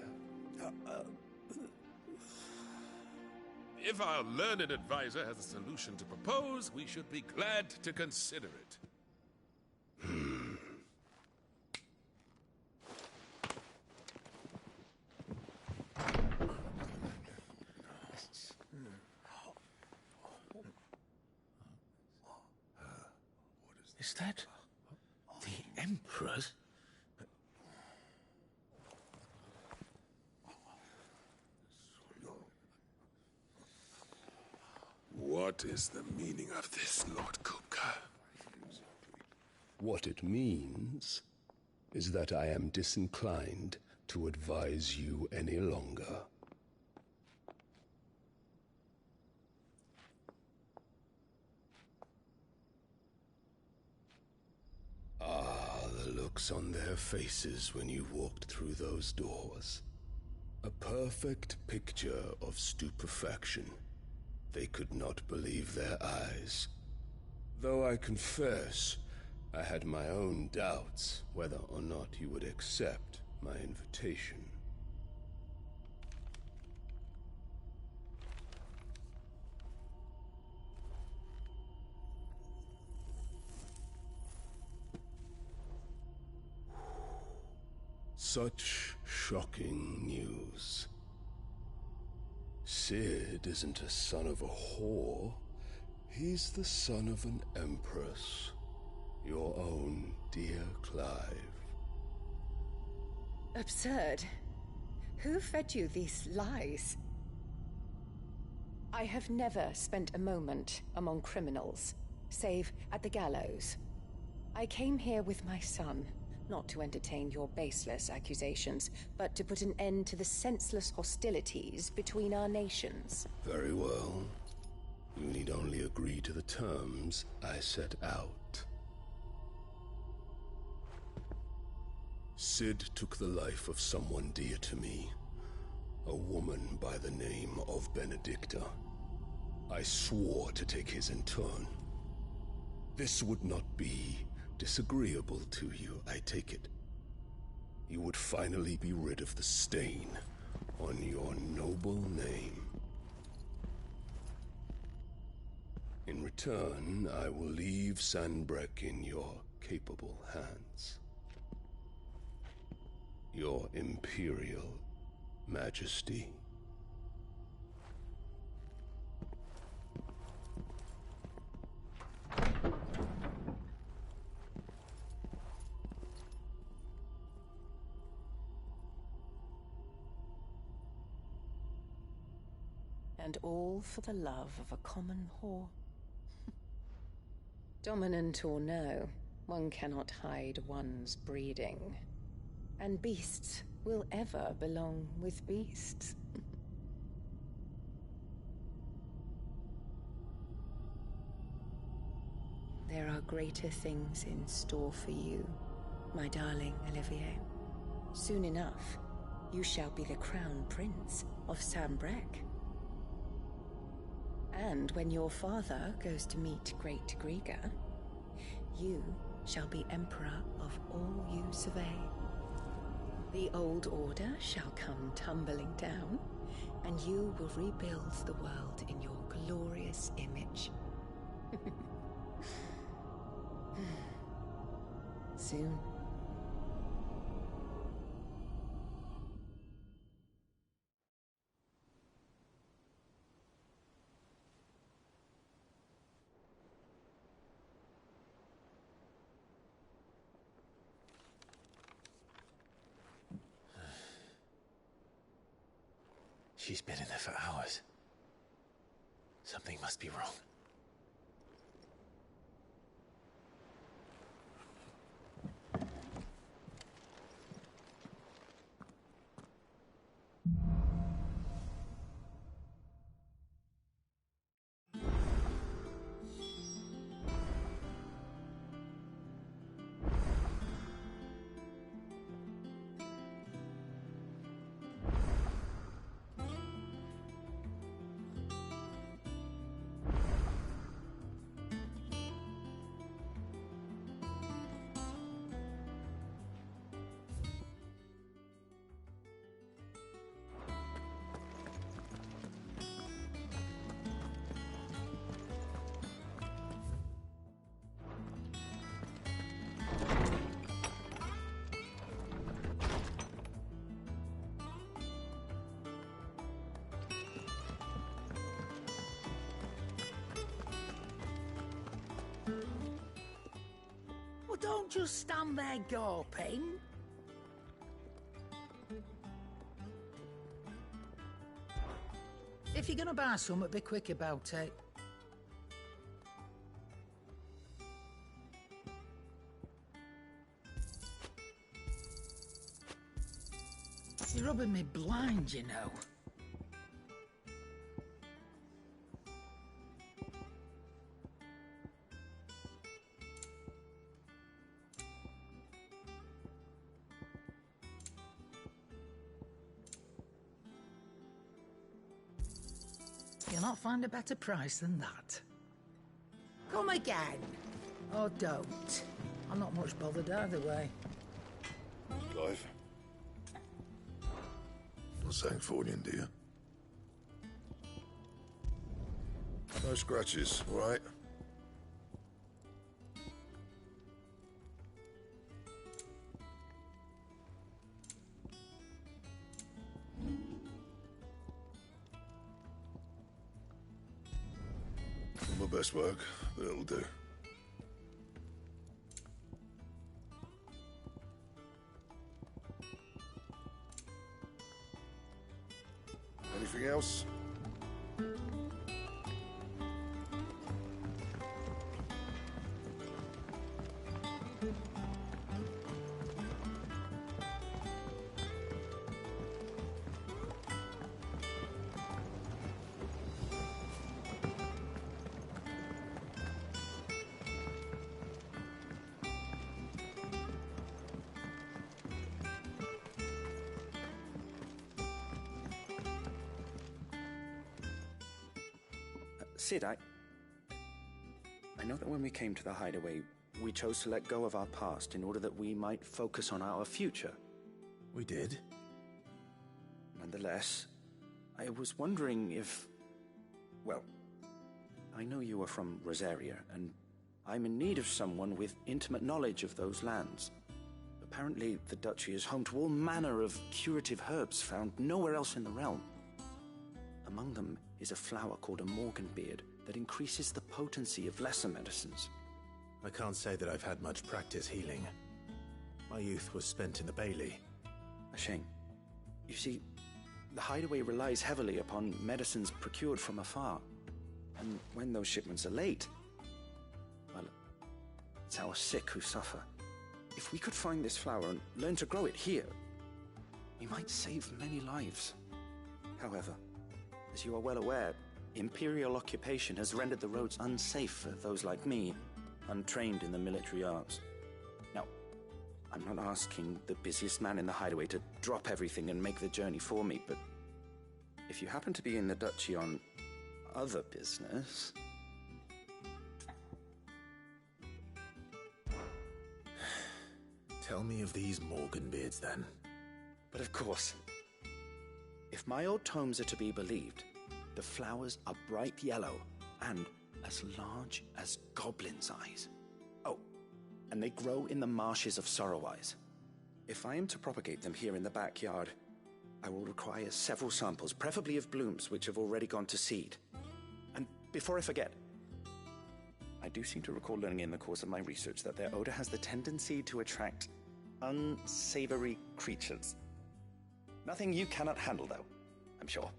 If our learned advisor has a solution to propose, we should be glad to consider it. Is that the Emperor's? What is the meaning of this, Lord Kupka? What it means is that I am disinclined to advise you any longer. Ah, the looks on their faces when you walked through those doors. A perfect picture of stupefaction. They could not believe their eyes. Though I confess, I had my own doubts whether or not you would accept my invitation. Such shocking news. Sid isn't a son of a whore. He's the son of an empress. Your own dear Clive. Absurd. Who fed you these lies? I have never spent a moment among criminals, save at the gallows. I came here with my son, not to entertain your baseless accusations, but to put an end to the senseless hostilities between our nations. Very well. You need only agree to the terms I set out. Sid took the life of someone dear to me, a woman by the name of Benedicta. I swore to take his in turn. This would not be disagreeable to you, I take it. You would finally be rid of the stain on your noble name. In return, I will leave Sanbrek in your capable hands. Your Imperial Majesty. And all for the love of a common whore. Dominant or no, one cannot hide one's breeding. And beasts will ever belong with beasts. There are greater things in store for you, my darling Olivier. Soon enough, you shall be the crown prince of Sambrec. And when your father goes to meet Great Grieger, you shall be emperor of all you survey. The old order shall come tumbling down, and you will rebuild the world in your glorious image. Soon. She's been in there for hours. Something must be wrong. Well, don't just stand there gawping. If you're gonna buy something, be quick about it. You're rubbing me blind, you know. You'll not find a better price than that. Come again. Or don't. I'm not much bothered either way. Clive. Not saying Fornian, do you? No scratches, all right? Not my best work, but it'll do. Anything else? Sid, I know that when we came to the hideaway, we chose to let go of our past in order that we might focus on our future. We did? Nonetheless, I was wondering if... Well, I know you are from Rosaria, and I'm in need of someone with intimate knowledge of those lands. Apparently, the duchy is home to all manner of curative herbs found nowhere else in the realm. Among them is a flower called a morganbeard that increases the potency of lesser medicines. I can't say that I've had much practice healing. My youth was spent in the Bailey. A shame. You see, the hideaway relies heavily upon medicines procured from afar. And when those shipments are late, well, it's our sick who suffer. If we could find this flower and learn to grow it here, we might save many lives. However, as you are well aware, Imperial occupation has rendered the roads unsafe for those like me, untrained in the military arts. Now, I'm not asking the busiest man in the hideaway to drop everything and make the journey for me, but if you happen to be in the duchy on other business... Tell me of these Morganbeards, then. But of course, if my old tomes are to be believed, the flowers are bright yellow and as large as goblins' eyes. Oh, and they grow in the marshes of Sorrowise. If I am to propagate them here in the backyard, I will require several samples, preferably of blooms which have already gone to seed. And before I forget, I do seem to recall learning in the course of my research that their odor has the tendency to attract unsavory creatures. Nothing you cannot handle, though, I'm sure.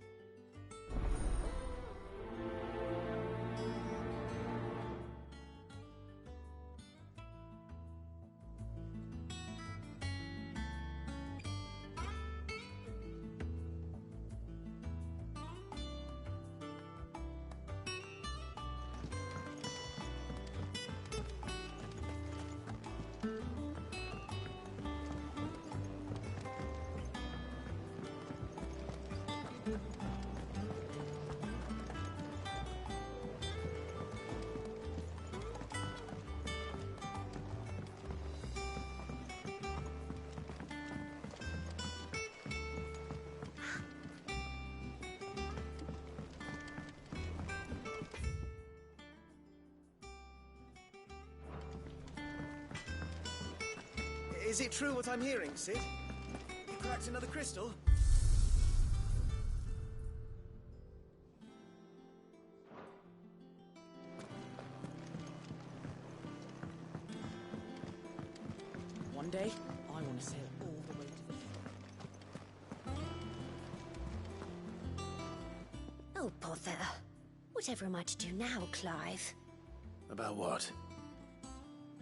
Is it true what I'm hearing, Sid? You cracked another crystal? One day, I want to sail all the way to the... Oh, bother. Whatever am I to do now, Clive? About what?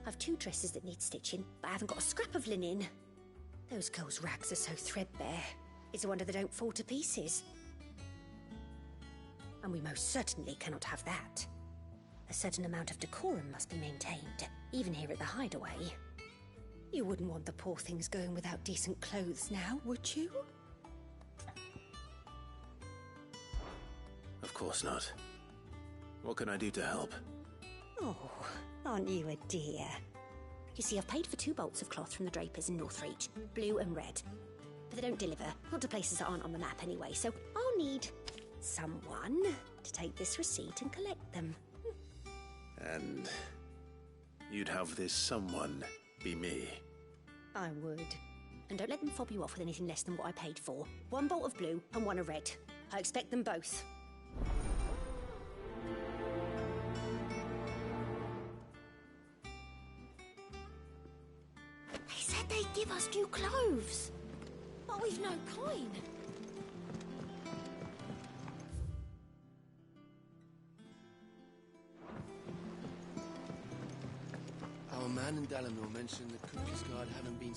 I've 2 dresses that need stitching, but I haven't got a scrap of linen. Those girls' rags are so threadbare. It's a wonder they don't fall to pieces. And we most certainly cannot have that. A certain amount of decorum must be maintained, even here at the hideaway. You wouldn't want the poor things going without decent clothes now, would you? Of course not. What can I do to help? Oh, aren't you a dear? You see, I've paid for 2 bolts of cloth from the drapers in Northreach, blue and red. But they don't deliver, not to places that aren't on the map anyway, so I'll need someone to take this receipt and collect them. And you'd have this someone be me? I would. And don't let them fob you off with anything less than what I paid for. 1 bolt of blue and 1 of red. I expect them both. They said they'd give us new clothes. But we've no coin. Our man in Dalamil mentioned the Cookie's Guard hadn't been...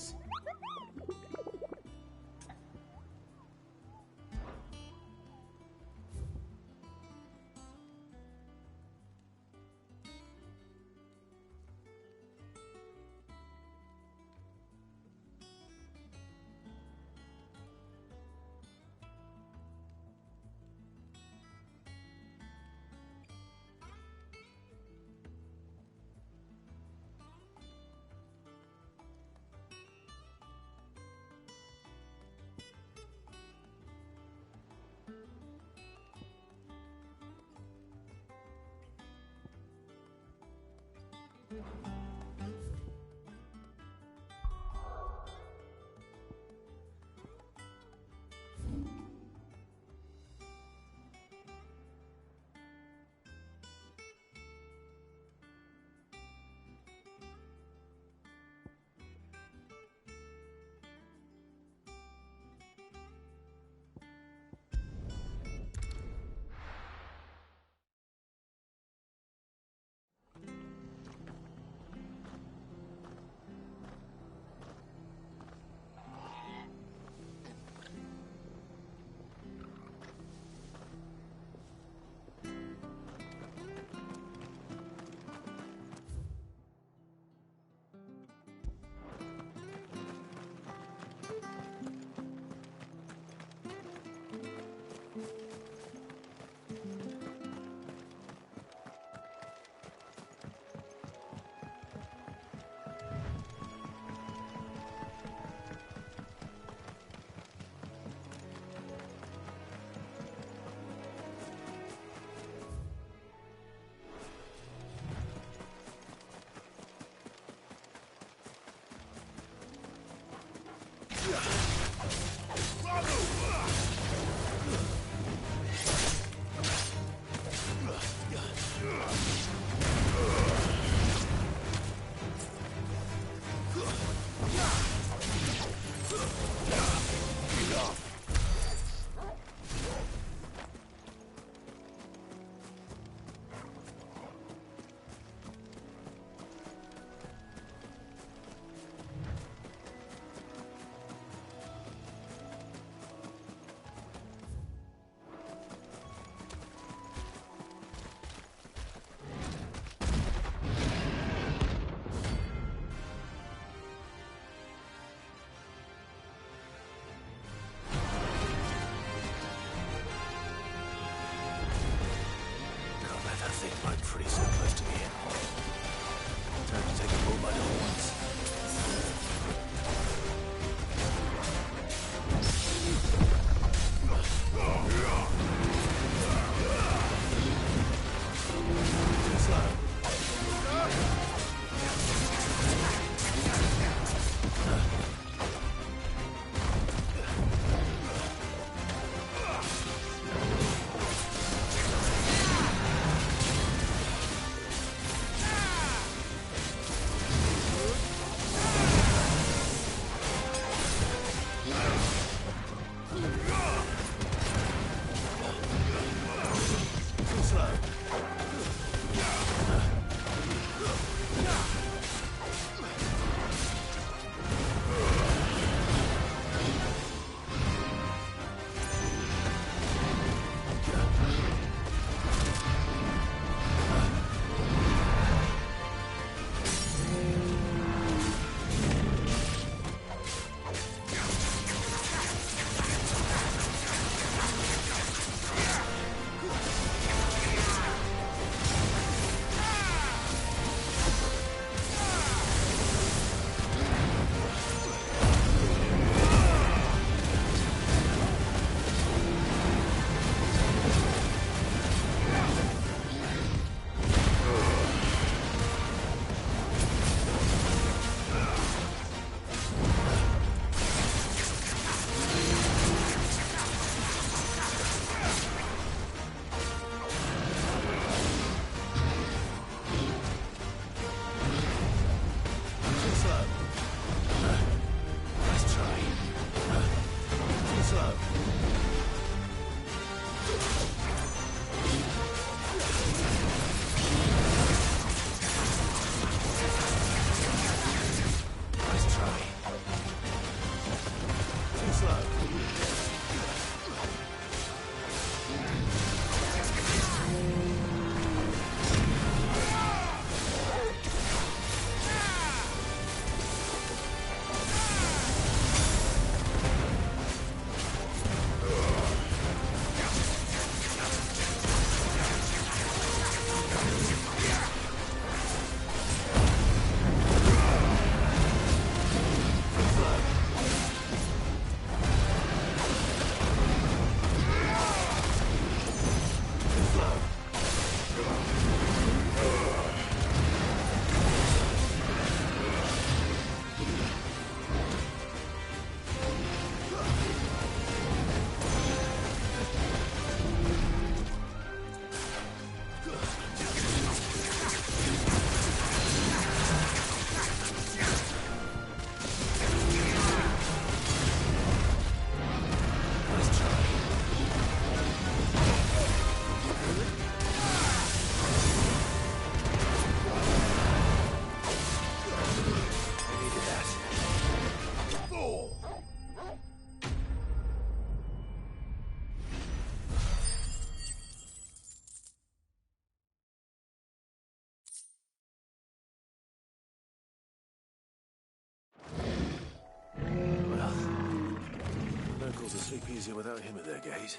sleep easier without him at their gate.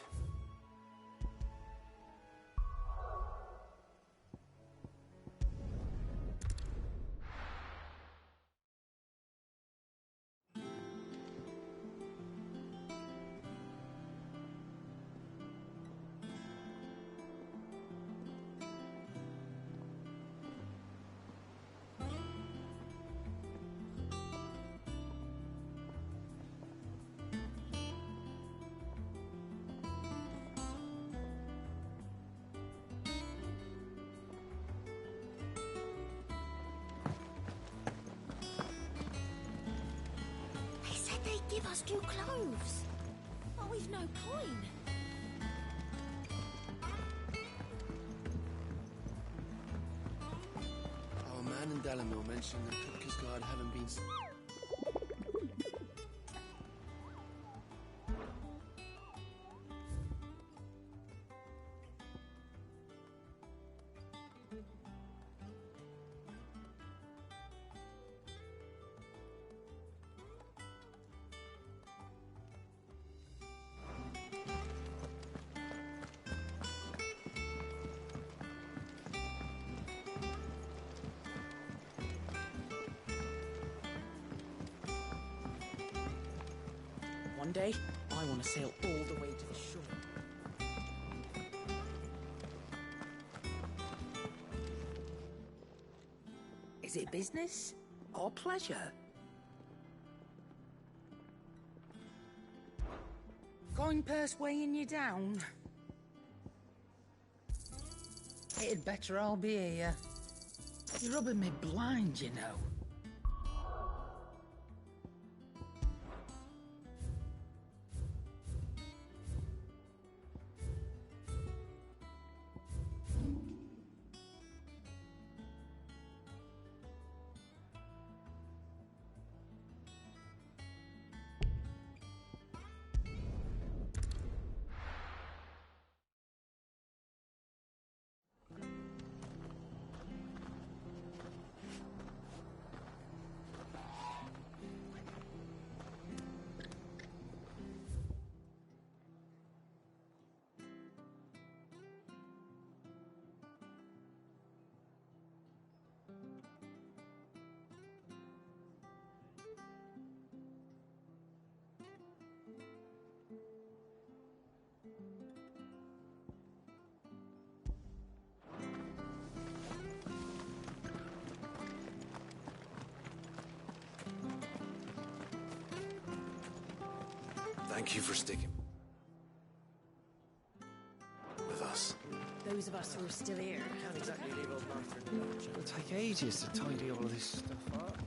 Give us new clothes. But we've no coin. Our man in Dalamil mentioned the Cookies Guard haven't been... One day, I want to sail all the way to the shore. Is it business or pleasure? Coin purse weighing you down? It'd better all be here. You're rubbing me blind, you know. Thank you for sticking with us. Those of us who are still here. Can't exactly leave old Martha in the lurch. It'll take ages to tidy all of this stuff up.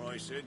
All right, Sid.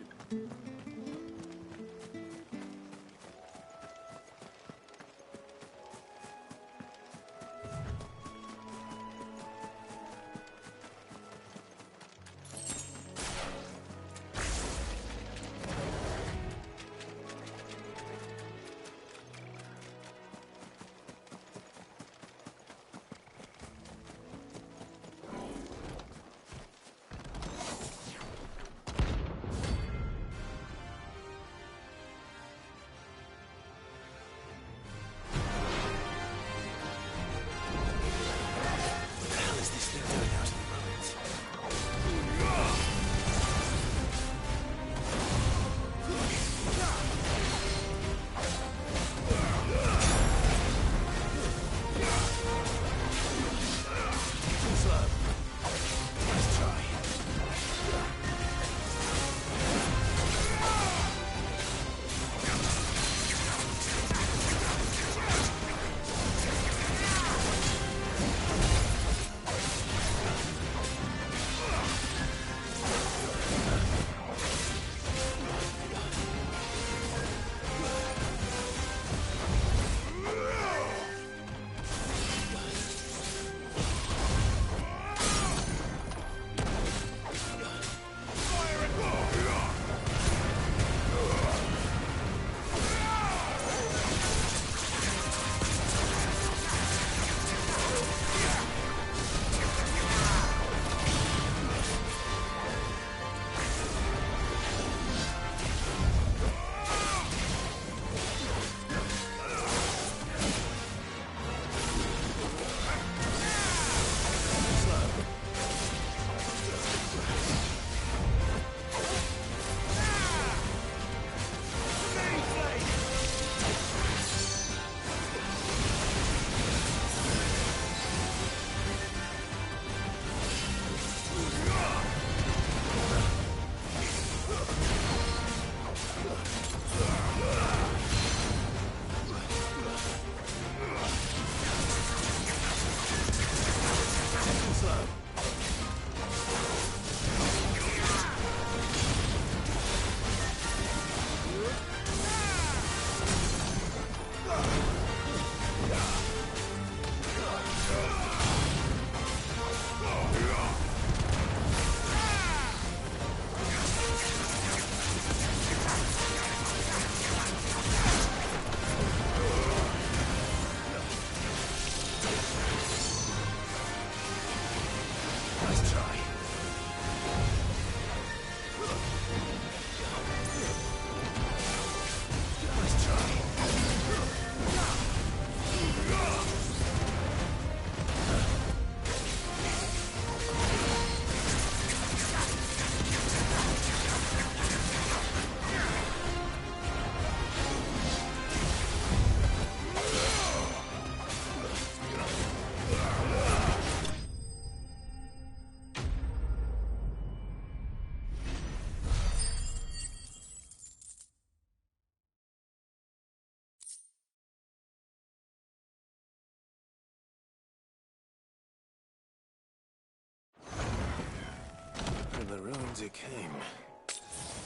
ruins it came,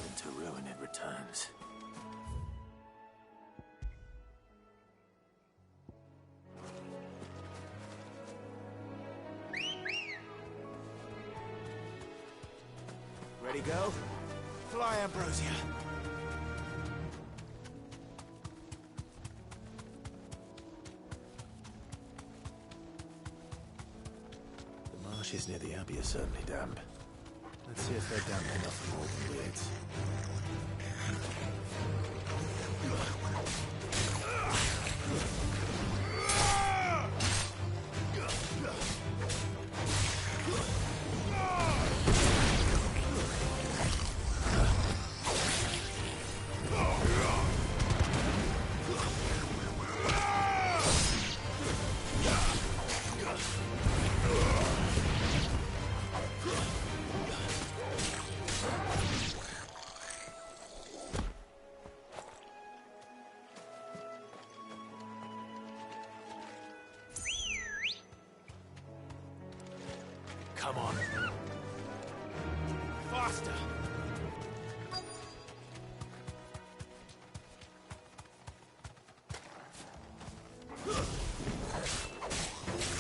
and to ruin it returns. Ready, go? Fly, Ambrosia. The marshes near the Abbey are certainly damp. Let's see if they're damp enough for more than weeds. Come on. Faster!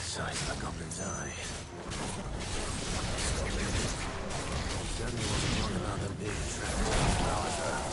Size of a goblin's eye. Certainly wasn't wrong about them being trapped in the flowers, though.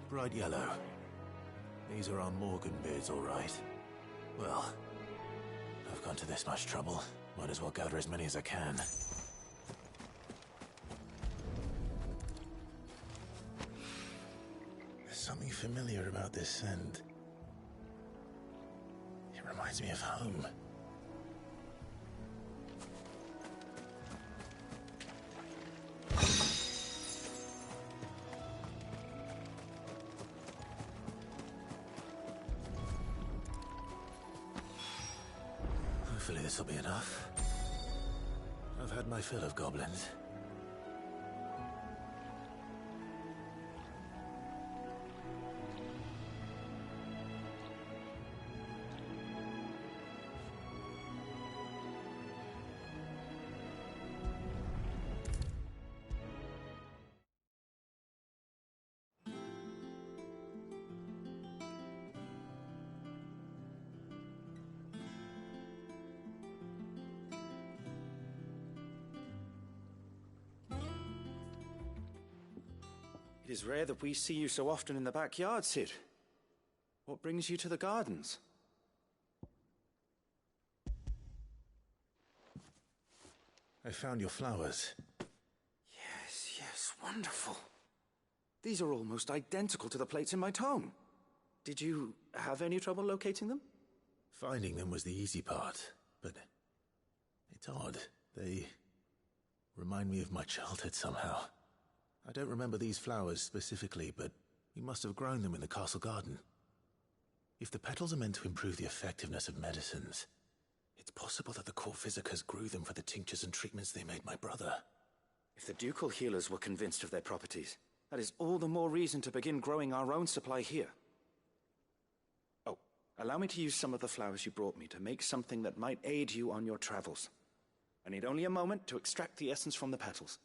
Bright yellow. These are our Morgan beards, all right. Well, I've gone to this much trouble. Might as well gather as many as I can. There's something familiar about this scent. It reminds me of home. Hopefully this will be enough. I've had my fill of goblins. It is rare that we see you so often in the backyard, Cid. What brings you to the gardens? I found your flowers. Yes, wonderful. These are almost identical to the plates in my tome. Did you have any trouble locating them? Finding them was the easy part, but it's odd. They remind me of my childhood somehow. I don't remember these flowers specifically, but we must have grown them in the castle garden. If the petals are meant to improve the effectiveness of medicines, It's possible that the core physicers grew them for the tinctures and treatments they made my brother. If the ducal healers were convinced of their properties, that is all the more reason to begin growing our own supply here. Oh, allow me to use some of the flowers you brought me to make something that might aid you on your travels. I need only a moment to extract the essence from the petals.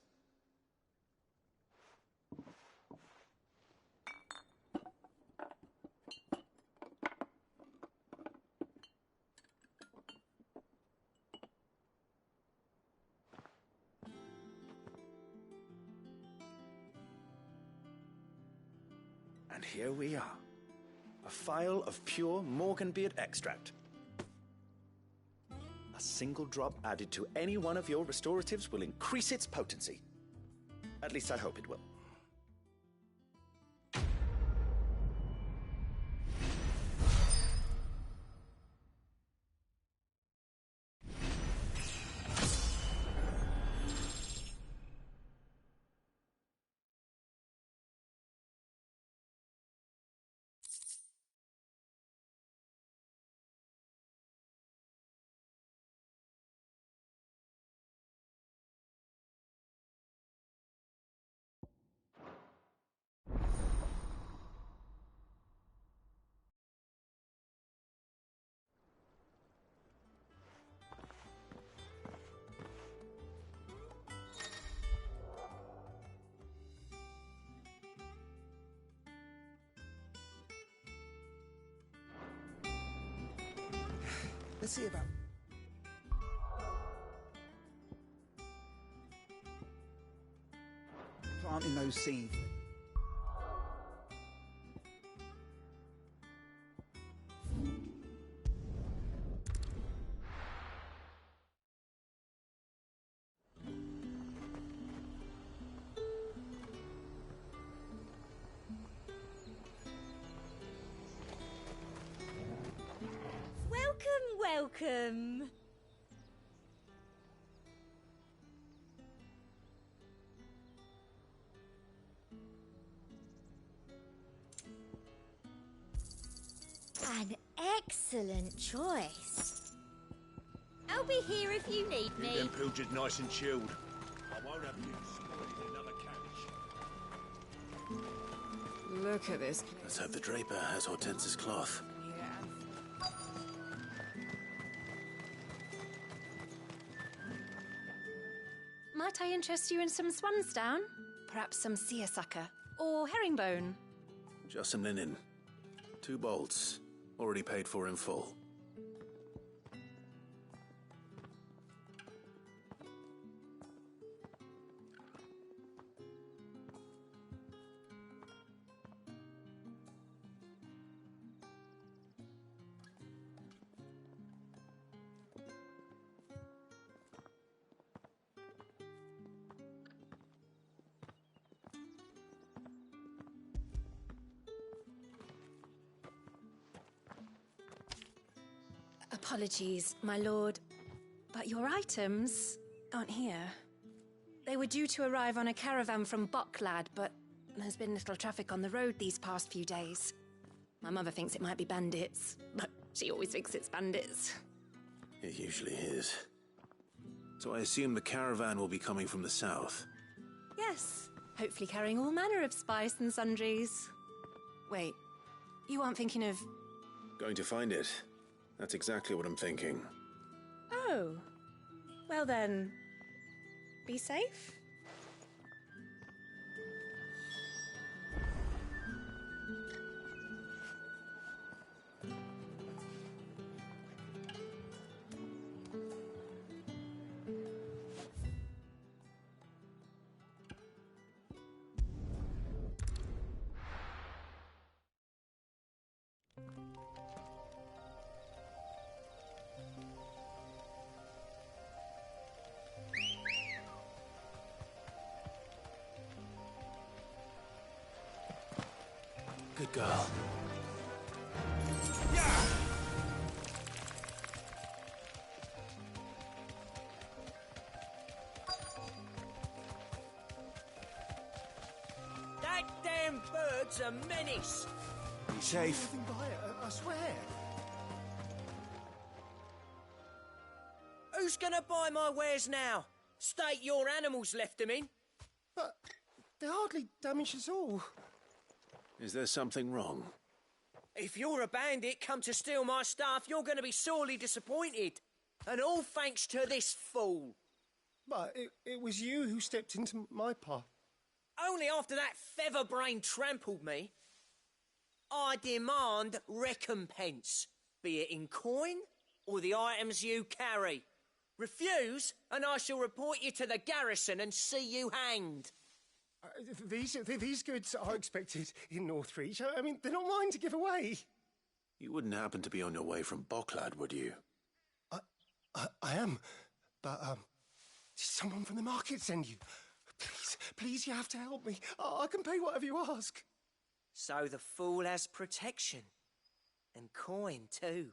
And here we are. A phial of pure Morganbeard extract. A single drop added to any one of your restoratives will increase its potency. At least I hope it will. Let's see about... planting those seeds. Welcome. An excellent choice. I'll be here if you need me. Keep them pilgers nice and chilled. I won't have you spoiling another cabbage. Look at this. Let's hope the draper has Hortense's cloth. Might I interest you in some swansdown? Perhaps some seersucker or herringbone? Just some linen. 2 bolts. Already paid for in full. Apologies, my lord, but your items aren't here. They were due to arrive on a caravan from Bucklad, but there's been little traffic on the road these past few days. My mother thinks it might be bandits, but she always thinks it's bandits. It usually is. So I assume the caravan will be coming from the south. Yes, hopefully carrying all manner of spice and sundries. Wait, you aren't thinking of... Going to find it. That's exactly what I'm thinking. Oh. Well then, be safe. Good girl. That damn bird's a menace. Safe. Moving by it, I swear. gonna buy my wares now? State your animals left them in? But they hardly damaged us all. Is there something wrong? If you're a bandit come to steal my stuff, you're gonna be sorely disappointed. And all thanks to this fool. But it was you who stepped into my path. Only after that feather-brain trampled me. I demand recompense, be it in coin or the items you carry. Refuse, and I shall report you to the garrison and see you hanged. These goods are expected in Northreach. I mean, they're not mine to give away. You wouldn't happen to be on your way from Bocklad, would you? I am, but did someone from the market send you? Please, you have to help me. I can pay whatever you ask. So the fool has protection. And coin, too.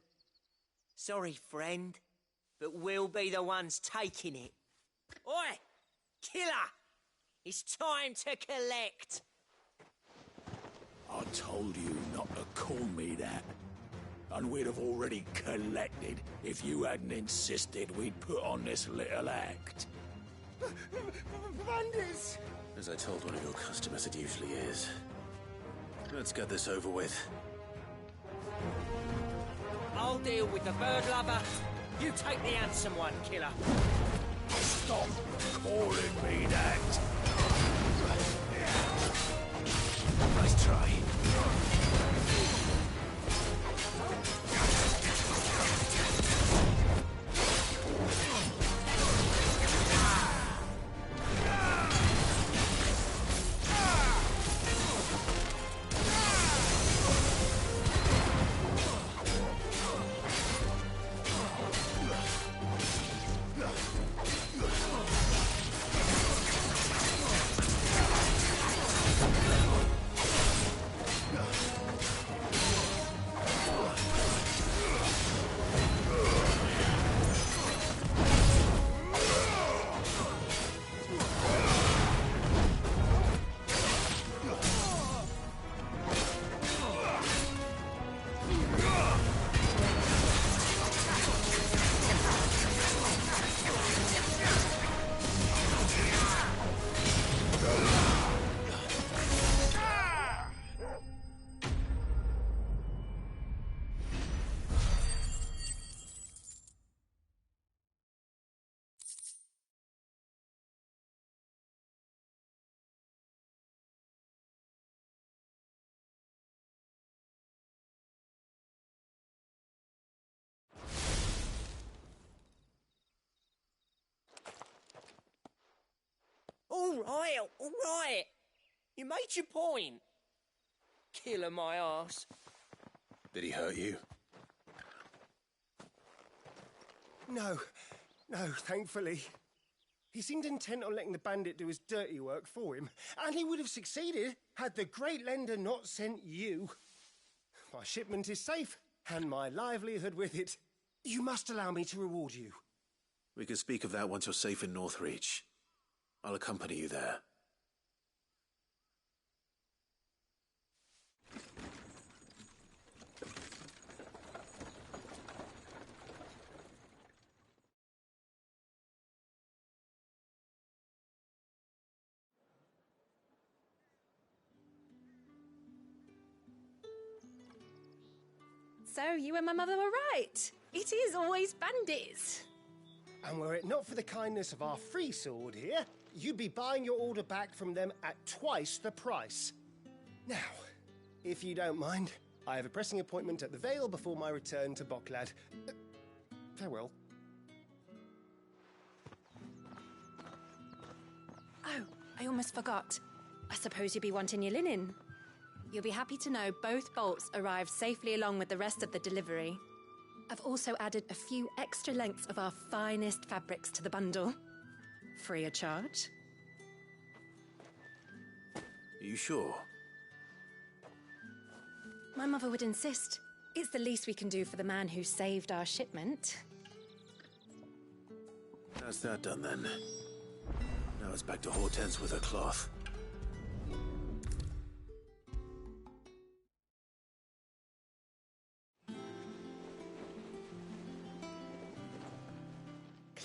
Sorry, friend, but we'll be the ones taking it. Oi! Killer! It's time to collect! I told you not to call me that. And we'd have already collected if you hadn't insisted we'd put on this little act. Bandits! As I told one of your customers, it usually is. Let's get this over with. I'll deal with the bird lover. You take the handsome one, killer. Stop calling me that! Nice try. All right. You made your point. Killer my ass. Did he hurt you? No, thankfully. He seemed intent on letting the bandit do his dirty work for him, and he would have succeeded had the Great Lender not sent you. My shipment is safe, and my livelihood with it. You must allow me to reward you. We can speak of that once you're safe in Northreach. I'll accompany you there. So, you and my mother were right. It is always bandits. And were it not for the kindness of our free sword here, you'd be buying your order back from them at twice the price. Now, if you don't mind, I have a pressing appointment at the Vale before my return to Bocklad. Farewell. Oh, I almost forgot. I suppose you'll be wanting your linen. You'll be happy to know both bolts arrived safely along with the rest of the delivery. I've also added a few extra lengths of our finest fabrics to the bundle. Free of charge. Are you sure? My mother would insist. It's the least we can do for the man who saved our shipment. That's that done then. Now it's back to Hortense with her cloth.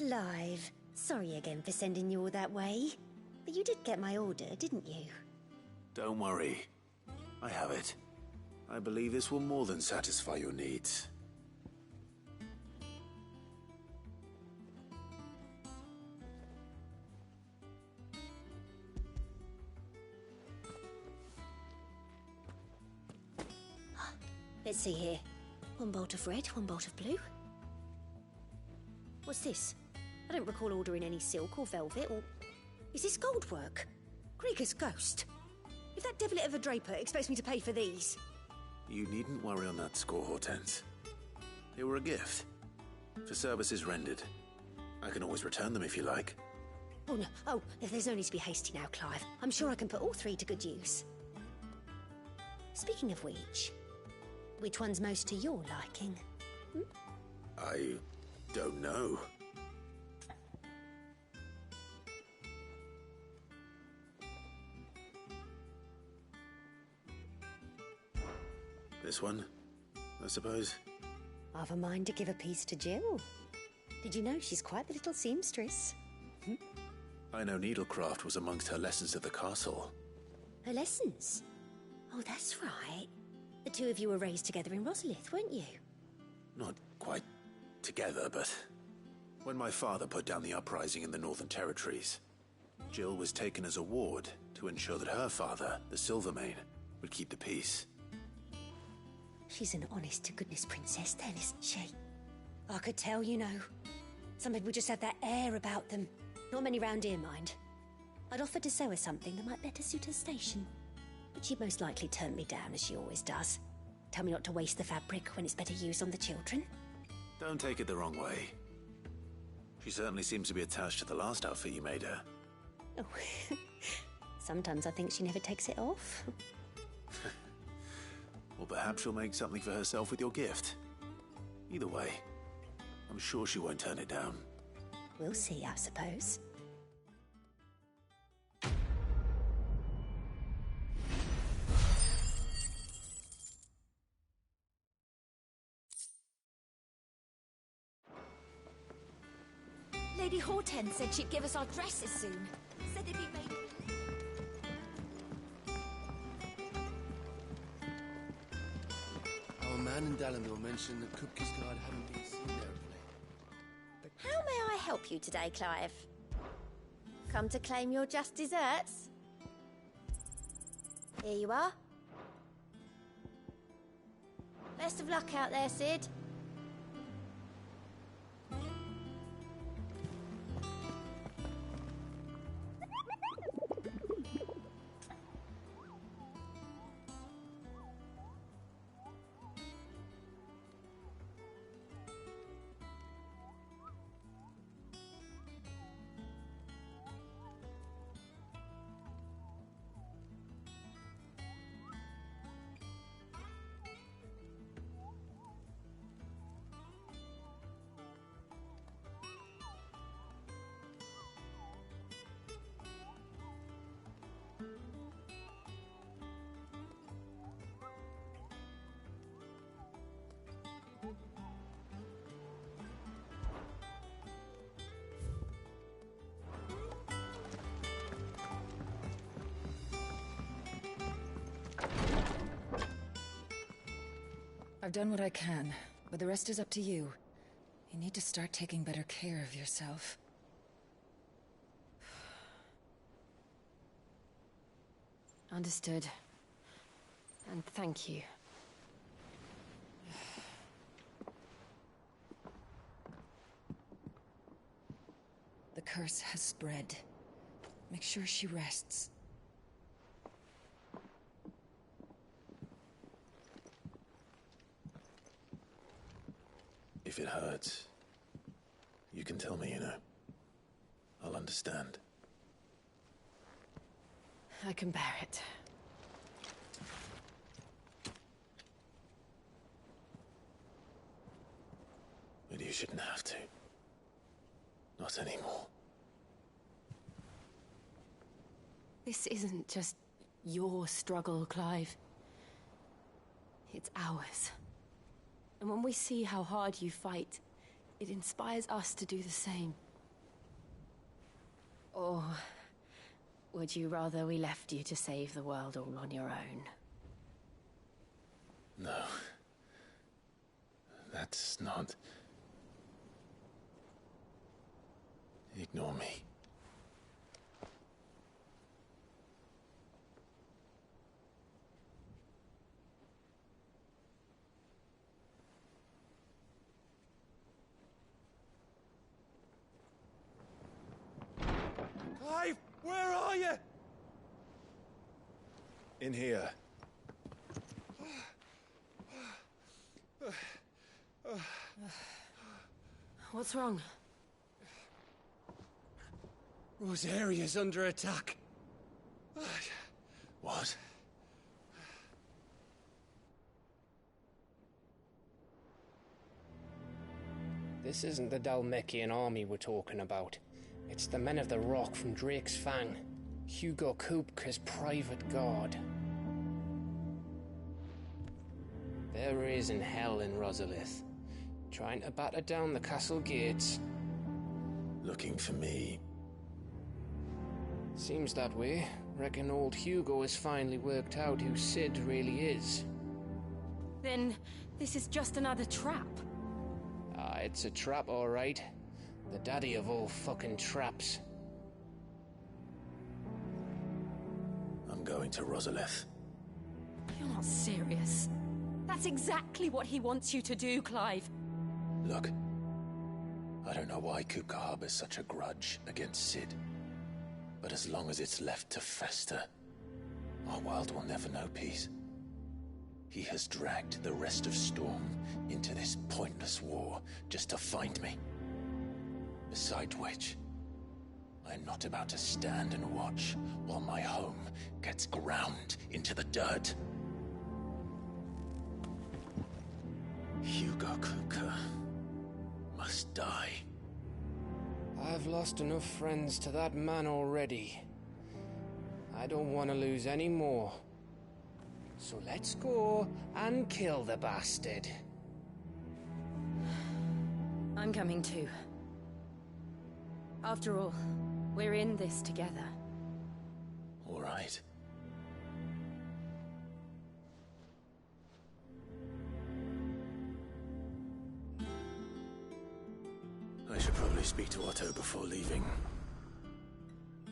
Clive, sorry again for sending you all that way. But you did get my order, didn't you? Don't worry. I have it. I believe this will more than satisfy your needs. Let's see here. One bolt of red, one bolt of blue. What's this? I don't recall ordering any silk or velvet or... Is this gold work? Krieger's ghost. If that devilet of a draper expects me to pay for these... You needn't worry on that score, Hortense. They were a gift. For services rendered. I can always return them if you like. Oh, no. Oh, there's no need to be hasty now, Clive. I'm sure I can put all three to good use. Speaking of which one's most to your liking? I don't know. This one, I suppose. I've a mind to give a piece to Jill. Did you know she's quite the little seamstress? I know needlecraft was amongst her lessons at the castle. Her lessons? Oh, that's right. The two of you were raised together in Rosaria, weren't you? Not quite together, but when my father put down the uprising in the Northern Territories, Jill was taken as a ward to ensure that her father, the Silvermane, would keep the peace. She's an honest-to-goodness princess then, isn't she? I could tell, you know. Some people just have that air about them. Not many round here, mind. I'd offered to sew her something that might better suit her station. But she'd most likely turn me down, as she always does. Tell me not to waste the fabric when it's better used on the children. Don't take it the wrong way. She certainly seems to be attached to the last outfit you made her. Oh, sometimes I think she never takes it off. Or perhaps she'll make something for herself with your gift. Either way, I'm sure she won't turn it down. We'll see, I suppose. Lady Hortense said she'd give us our dresses soon. Said they'd be made... Our man in Dalamil mentioned that Kupka's guard hadn't been seen there of late. How may I help you today, Clive? Come to claim your just desserts? Here you are. Best of luck out there, Sid. I've done what I can, but the rest is up to you. You need to start taking better care of yourself. Understood. And thank you. The curse has spread. Make sure she rests. If it hurts, you can tell me, you know. I'll understand. I can bear it. But you shouldn't have to. Not anymore. This isn't just your struggle, Clive. It's ours. And when we see how hard you fight, it inspires us to do the same. Or would you rather we left you to save the world all on your own? No. That's not... Ignore me. Clive, where are you? In here. What's wrong? Rosaria's under attack. What? This isn't the Dalmekian army we're talking about. It's the men of the Rock from Drake's Fang. Hugo Kupka's private guard. They're raising hell in Rosalith, trying to batter down the castle gates. Looking for me. Seems that way. Reckon old Hugo has finally worked out who Sid really is. Then this is just another trap. Ah, it's a trap, all right. The daddy of all fucking traps. I'm going to Rosalith. You're not serious. That's exactly what he wants you to do, Clive. Look, I don't know why Kupka harbors such a grudge against Sid. But as long as it's left to fester, our world will never know peace. He has dragged the rest of Storm into this pointless war just to find me. Besides which, I'm not about to stand and watch while my home gets ground into the dirt. Hugo Kupka must die. I've lost enough friends to that man already. I don't want to lose any more. So let's go and kill the bastard. I'm coming too. After all, we're in this together. All right. I should probably speak to Otto before leaving.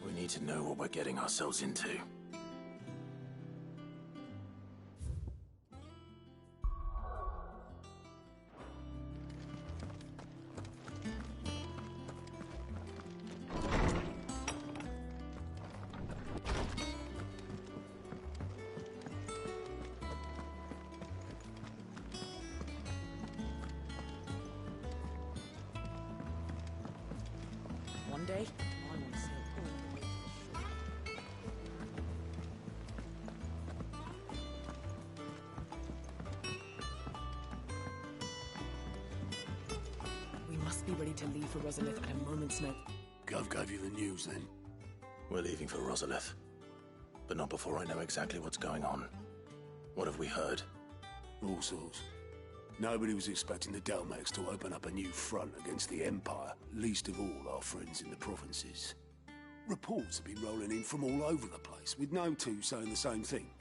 We need to know what we're getting ourselves into. One day, I want to sail all the way to the shore. We must be ready to leave for Rosalith at a moment's notice. Gov gave you the news, then? We're leaving for Rosalith. But not before I know exactly what's going on. What have we heard? All sorts. Nobody was expecting the Dalmeks to open up a new front against the Empire, least of all our friends in the provinces. Reports have been rolling in from all over the place, with no two saying the same thing.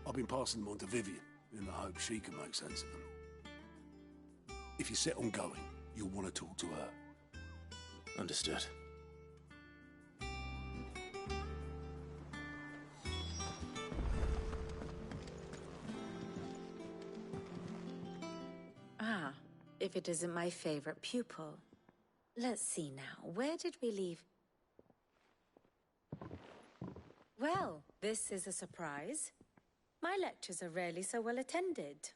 I've been passing them on to Vivian, in the hope she can make sense of them. If you're set on going, you'll want to talk to her. Understood. Ah, if it isn't my favorite pupil. Let's see now, where did we leave? Well, this is a surprise. My lectures are rarely so well attended.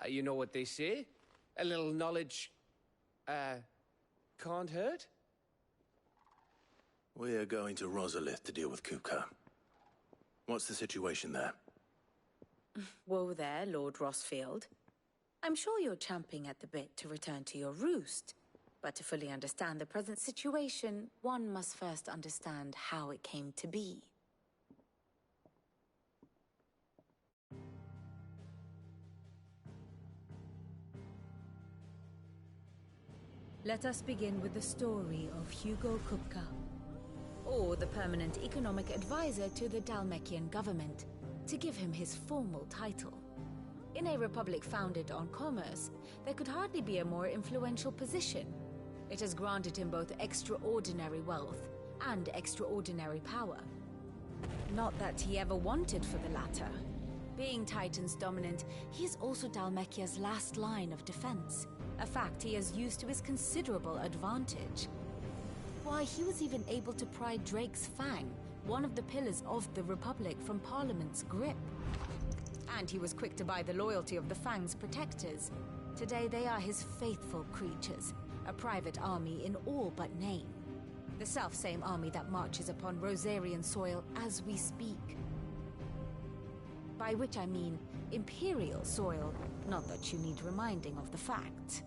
You know what they say? A little knowledge, can't hurt? We're going to Rosalith to deal with Kupka. What's the situation there? Whoa there, Lord Rossfield. I'm sure you're champing at the bit to return to your roost. But to fully understand the present situation, one must first understand how it came to be. Let us begin with the story of Hugo Kupka. or the permanent economic advisor to the Dhalmekian government, to give him his formal title. In a republic founded on commerce, there could hardly be a more influential position. It has granted him both extraordinary wealth and extraordinary power. Not that he ever wanted for the latter. Being Titan's dominant, he is also Dhalmekia's last line of defense, a fact he has used to his considerable advantage. Why, he was even able to pry Drake's Fang, one of the pillars of the Republic, from Parliament's grip. And he was quick to buy the loyalty of the Fang's protectors. Today they are his faithful creatures, a private army in all but name. The self-same army that marches upon Rosarian soil as we speak. By which I mean Imperial soil, not that you need reminding of the fact.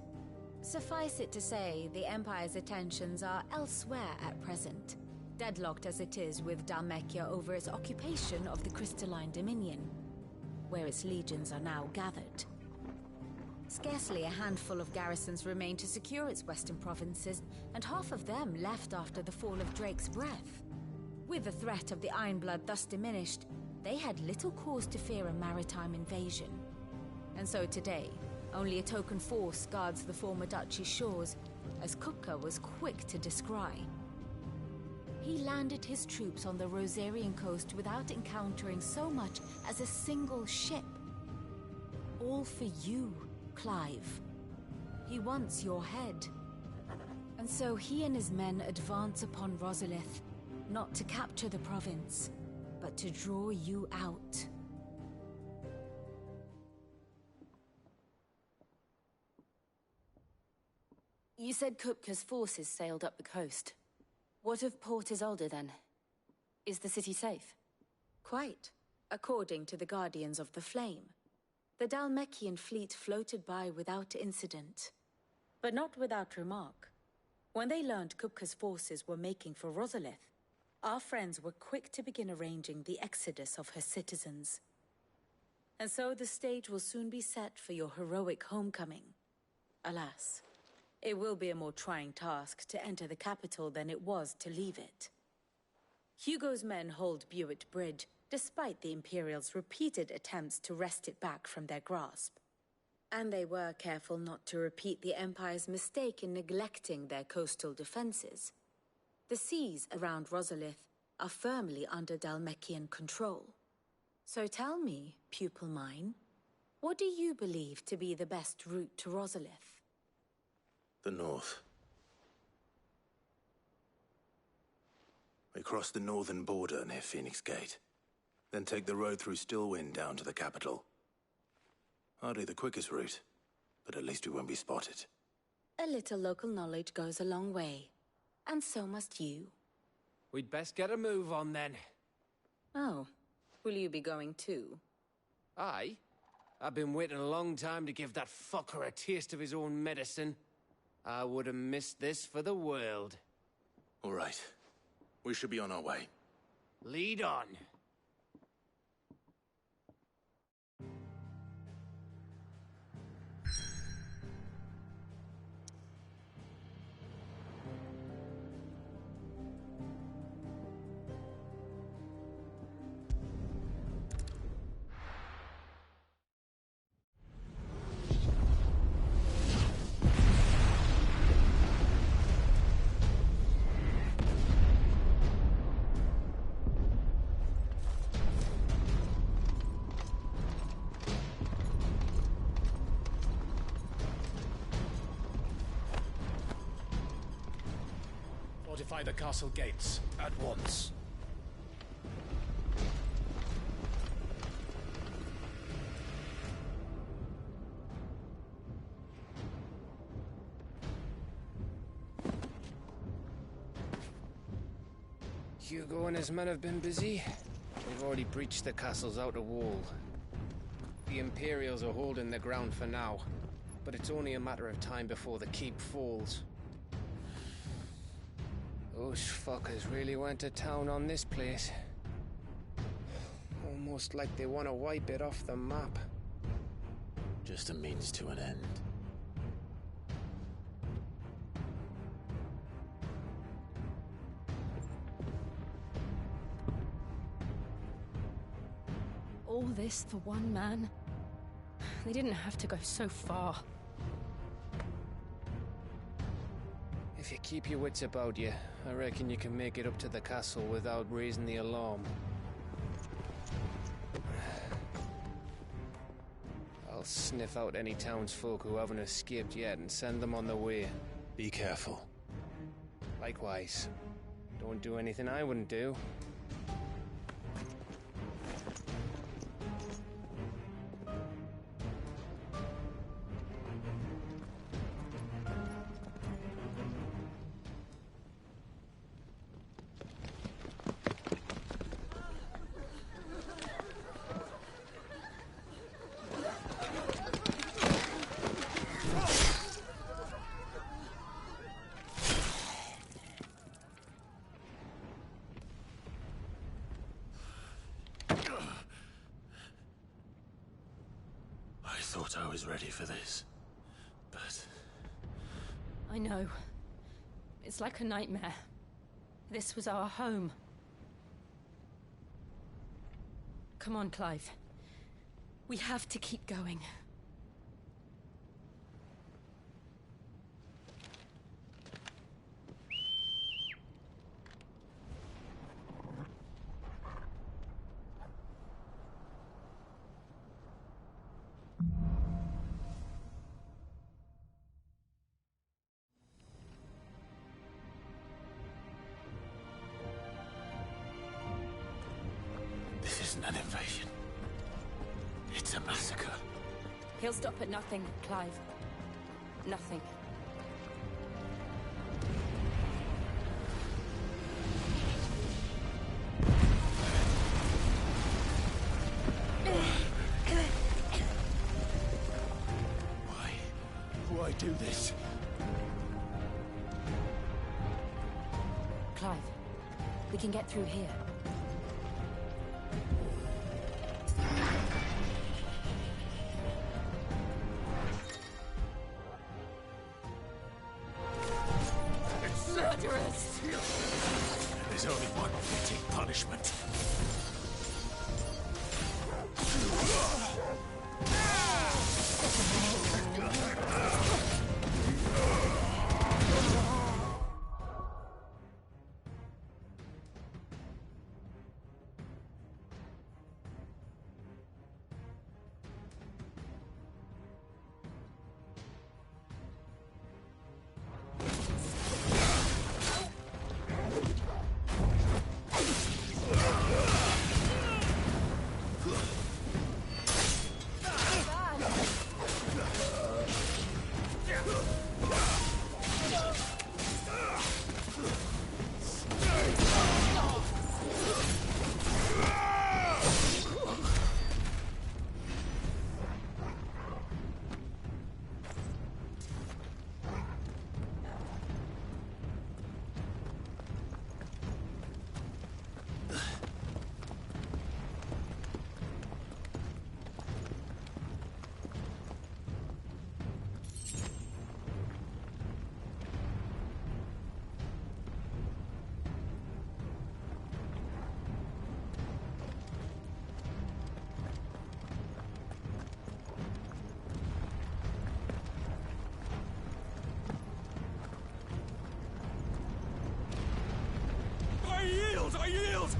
Suffice it to say, the Empire's attentions are elsewhere at present, deadlocked as it is with Dhalmekia over its occupation of the Crystalline Dominion, where its legions are now gathered. Scarcely a handful of garrisons remain to secure its western provinces, and half of them left after the fall of Drake's Breath. With the threat of the Ironblood thus diminished, they had little cause to fear a maritime invasion. And so today, only a token force guards the former duchy's shores, as Kupka was quick to descry. He landed his troops on the Rosarian coast without encountering so much as a single ship. All for you, Clive. He wants your head. And so he and his men advance upon Rosalith, not to capture the province, but to draw you out. You said Kupka's forces sailed up the coast. What of Port Isolde, then? Is the city safe? Quite, according to the Guardians of the Flame. The Dhalmekian fleet floated by without incident. But not without remark. When they learned Kupka's forces were making for Rosalith, our friends were quick to begin arranging the exodus of her citizens. And so the stage will soon be set for your heroic homecoming. Alas, it will be a more trying task to enter the capital than it was to leave it. Hugo's men hold Buett Bridge, despite the Imperials' repeated attempts to wrest it back from their grasp. And they were careful not to repeat the Empire's mistake in neglecting their coastal defenses. The seas around Rosalith are firmly under Dhalmekian control. So tell me, pupil mine, what do you believe to be the best route to Rosalith? The north. We cross the northern border near Phoenix Gate, then take the road through Stillwind down to the capital. Hardly the quickest route, but at least we won't be spotted. A little local knowledge goes a long way, and so must you. We'd best get a move on then. Oh, will you be going too? Aye. I've been waiting a long time to give that fucker a taste of his own medicine. I would have missed this for the world. All right. We should be on our way. Lead on. Fortify the castle gates at once. Hugo and his men have been busy. They've already breached the castle's outer wall. The Imperials are holding the ground for now, but it's only a matter of time before the keep falls. Those fuckers really went to town on this place. Almost like they want to wipe it off the map. Just a means to an end. All this for one man? They didn't have to go so far. If you keep your wits about you, I reckon you can make it up to the castle without raising the alarm. I'll sniff out any townsfolk who haven't escaped yet and send them on their way. Be careful. Likewise. Don't do anything I wouldn't do. I thought I was ready for this, but... I know. It's like a nightmare. This was our home. Come on, Clive. We have to keep going. This isn't an invasion. It's a massacre. He'll stop at nothing, Clive. Nothing. Why do this? Clive, we can get through here. Murderers! There's only one fitting punishment. I yield!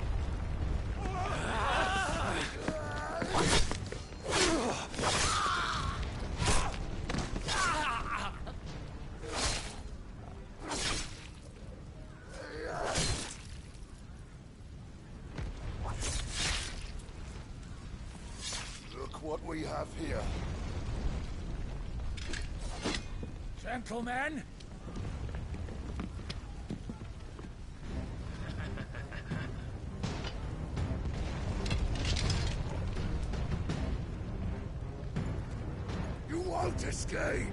Look what we have here. Gentlemen! You won't escape!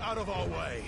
Out of our way!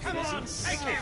Come on, take him!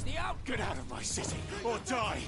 the out. Get out of my city, or die!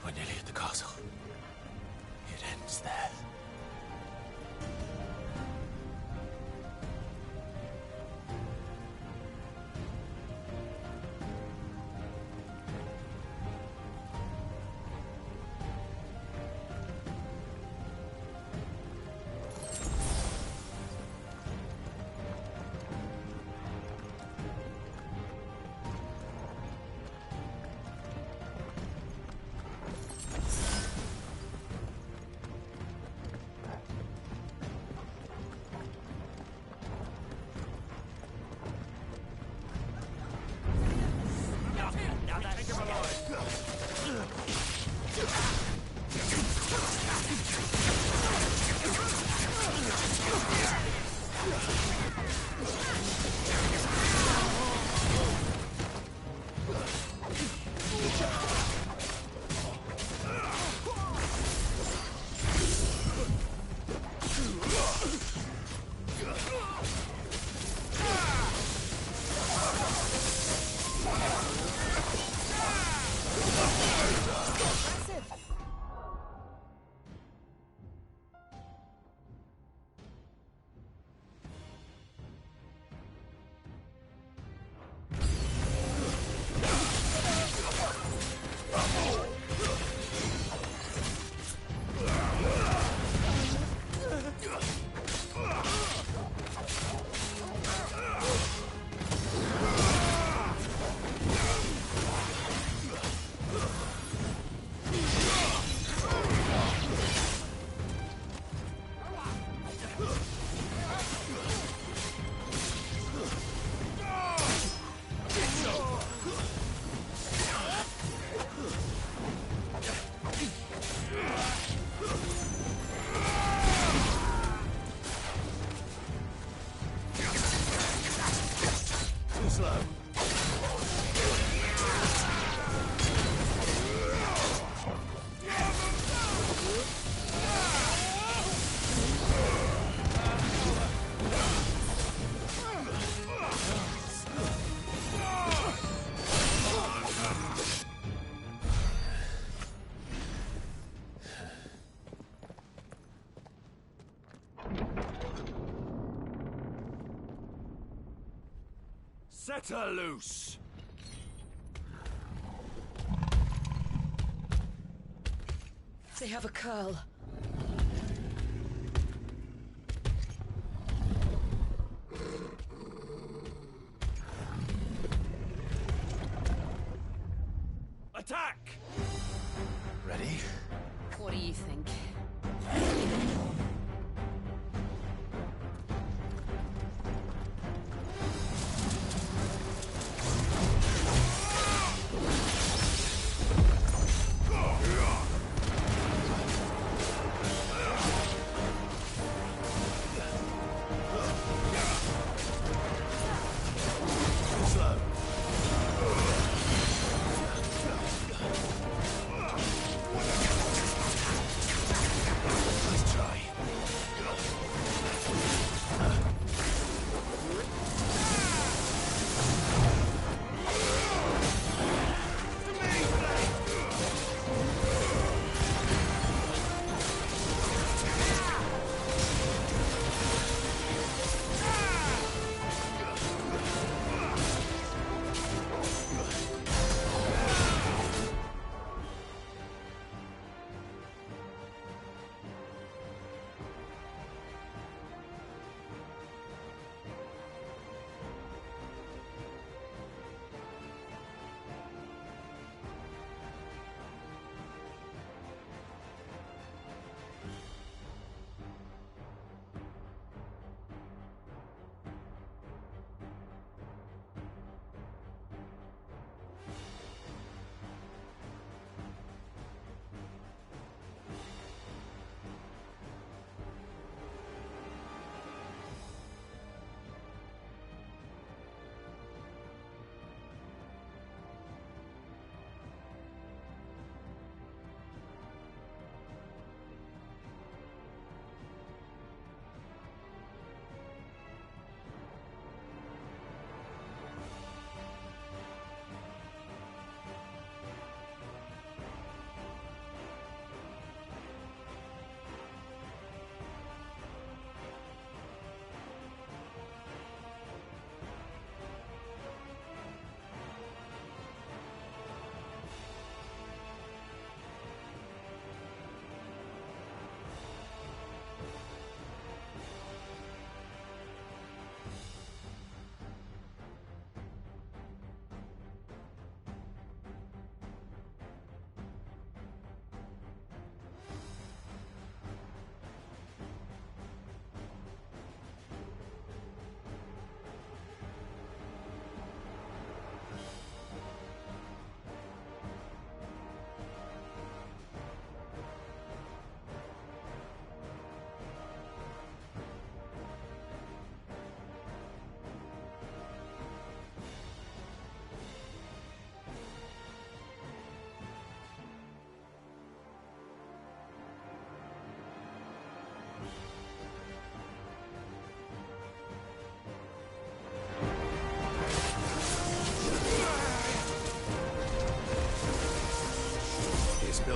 We're nearly at the castle. It ends there. Set her loose! They have a curl. Attack! Ready? What do you think?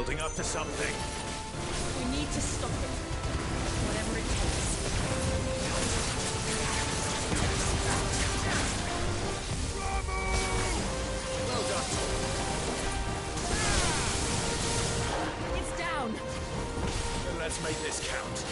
building up to something. We need to stop it. Whatever it takes. Well done. It's down. Then let's make this count.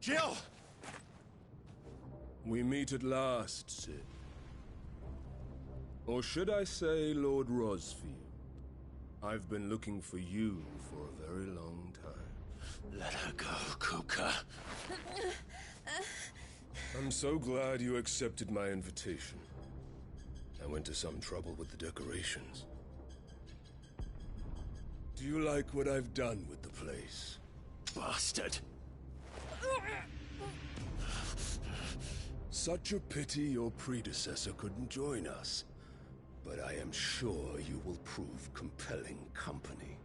Jill! We meet at last, Sid. Or should I say, Lord Rosfield? I've been looking for you for a very long time. Let her go, Kuka. I'm so glad you accepted my invitation. I went to some trouble with the decorations. Do you like what I've done with the place? Bastard. Such a pity your predecessor couldn't join us. But I am sure you will prove compelling company.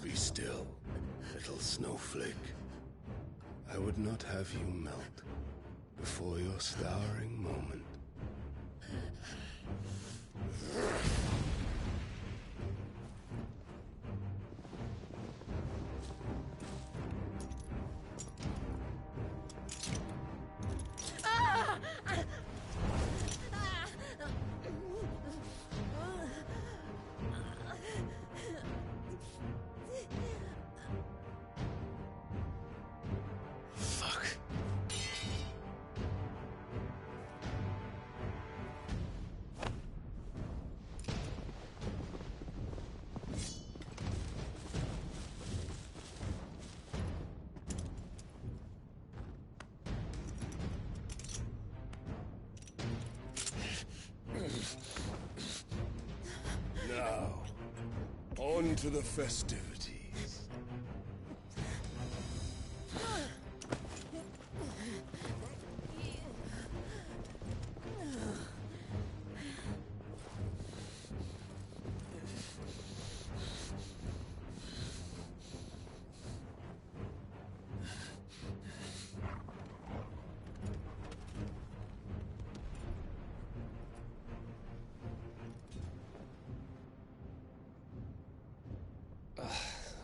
Be still, little snowflake. I would not have you melt before your starring moment. on to the festivities.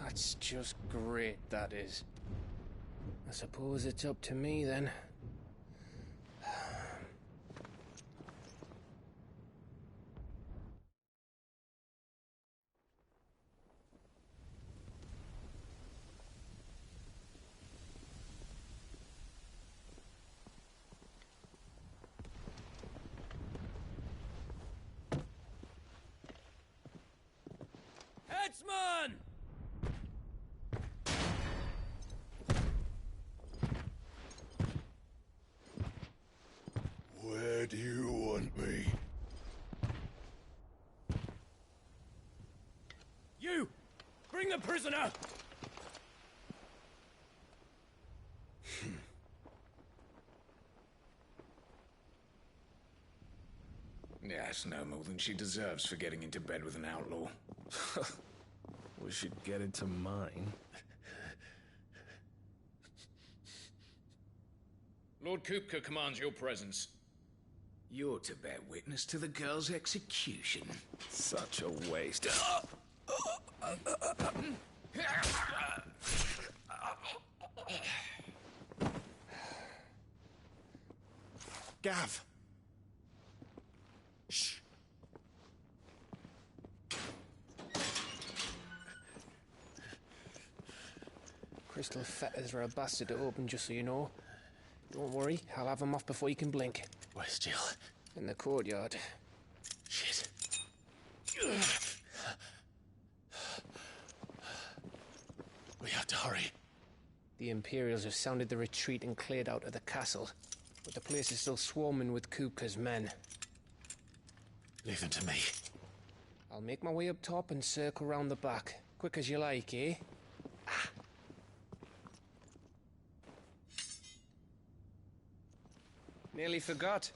That's just great, that is. I suppose it's up to me then. Headsman! Where do you want me? You! Bring the prisoner! Yes, no more than she deserves for getting into bed with an outlaw. We should get into mine. Lord Kupka commands your presence. You're to bear witness to the girl's execution. Such a waste. Gav! Shh. Crystal fetters are a bastard to open, just so you know. Don't worry, I'll have them off before you can blink. Where's Jill? In the courtyard. Shit. We have to hurry. The Imperials have sounded the retreat and cleared out of the castle, but the place is still swarming with Kupka's men. Leave them to me. I'll make my way up top and circle round the back. Quick as you like, eh? Nearly forgot.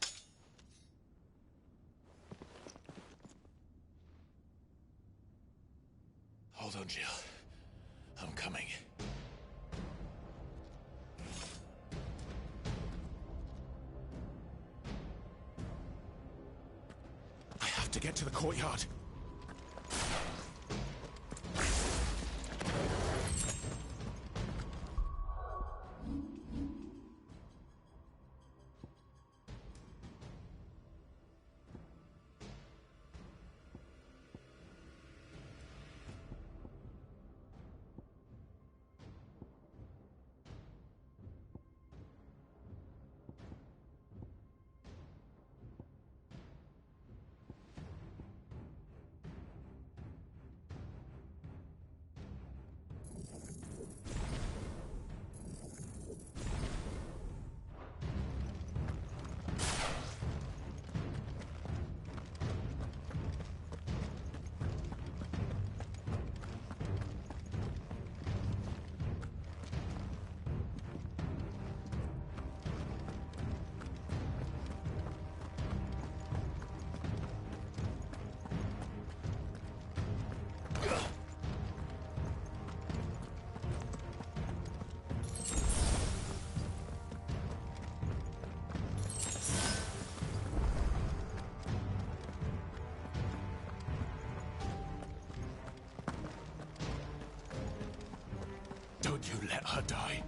Hold on, Jill. I'm coming. I have to get to the courtyard. Don't you let her die.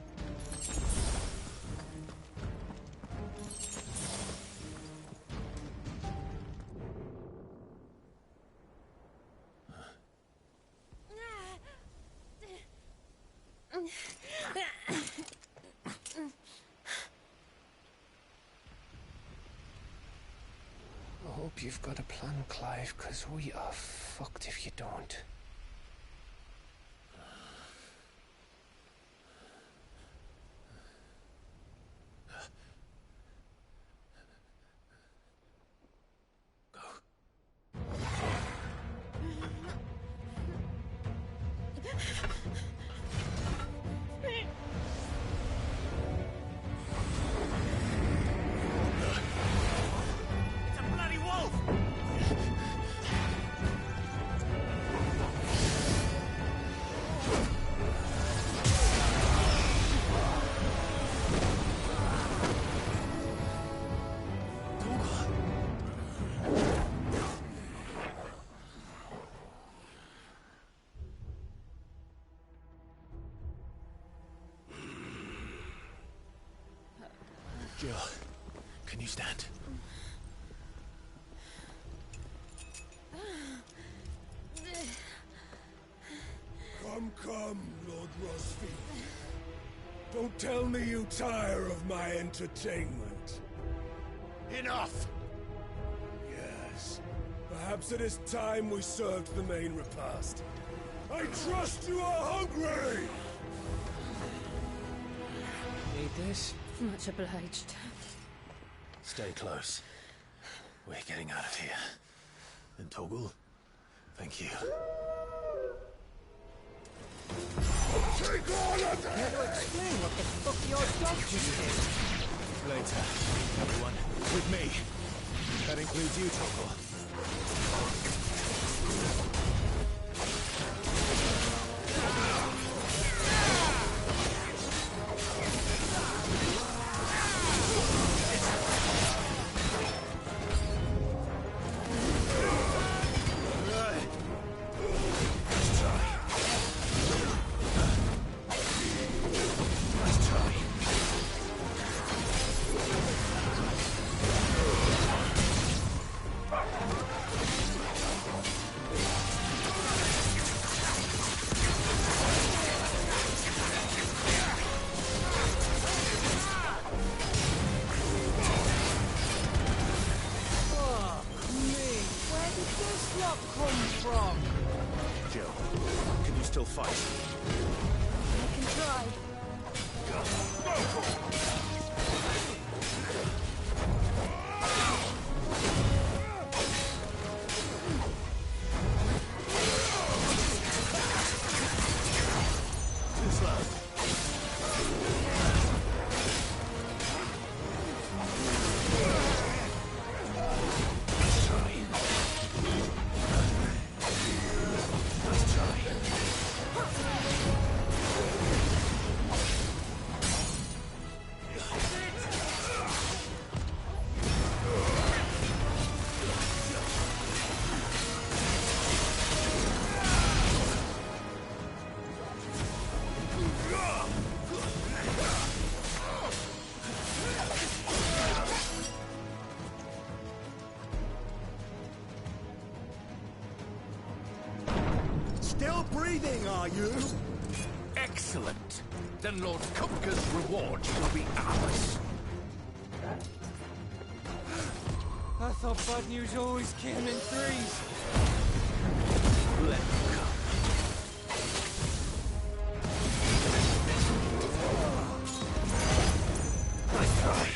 I hope you've got a plan, Clive, because we are fucked if you don't. Can you stand? Come, Lord Rosfield. Don't tell me you tire of my entertainment. Enough! Yes. Perhaps it is time we served the main repast. I trust you are hungry! Need this? Much obliged. Stay close. We're getting out of here. And Toggle, thank you. Take all of them! Care to explain what the fuck your dog just did? Later, everyone. With me. That includes you, Toggle. Can you still fight? I can try. Too slow. Still breathing, are you? Excellent. Then Lord Kupka's reward will be ours. I thought bad news always came in threes. Let them come. Nice try.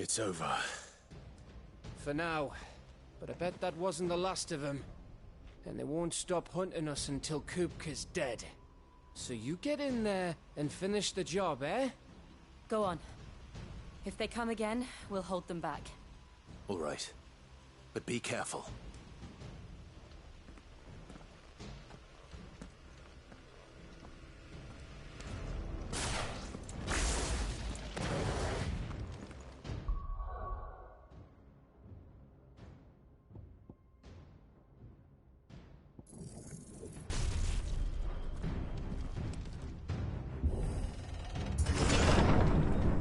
It's over. For now. But I bet that wasn't the last of them. And they won't stop hunting us until Kupka's dead. So you get in there and finish the job, eh? Go on. If they come again, we'll hold them back. All right. But be careful.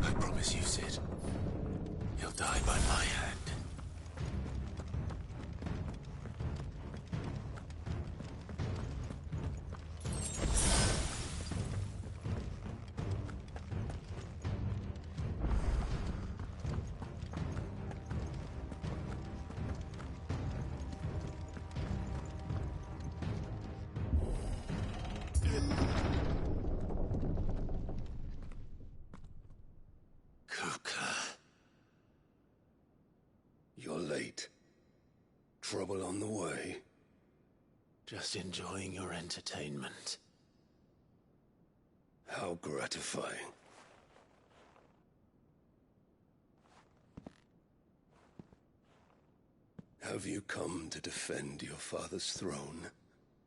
I promise you, Sid. He'll die by my hand. You're late. Trouble on the way? Just enjoying your entertainment. How gratifying. Have you come to defend your father's throne,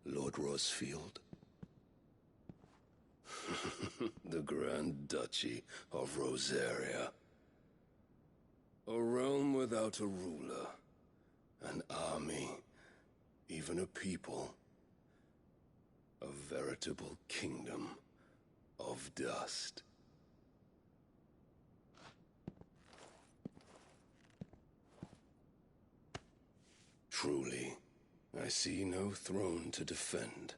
Lord Rosfield? The Grand Duchy of Rosaria. A realm without a ruler, an army, even a people. A veritable kingdom of dust. Truly, I see no throne to defend.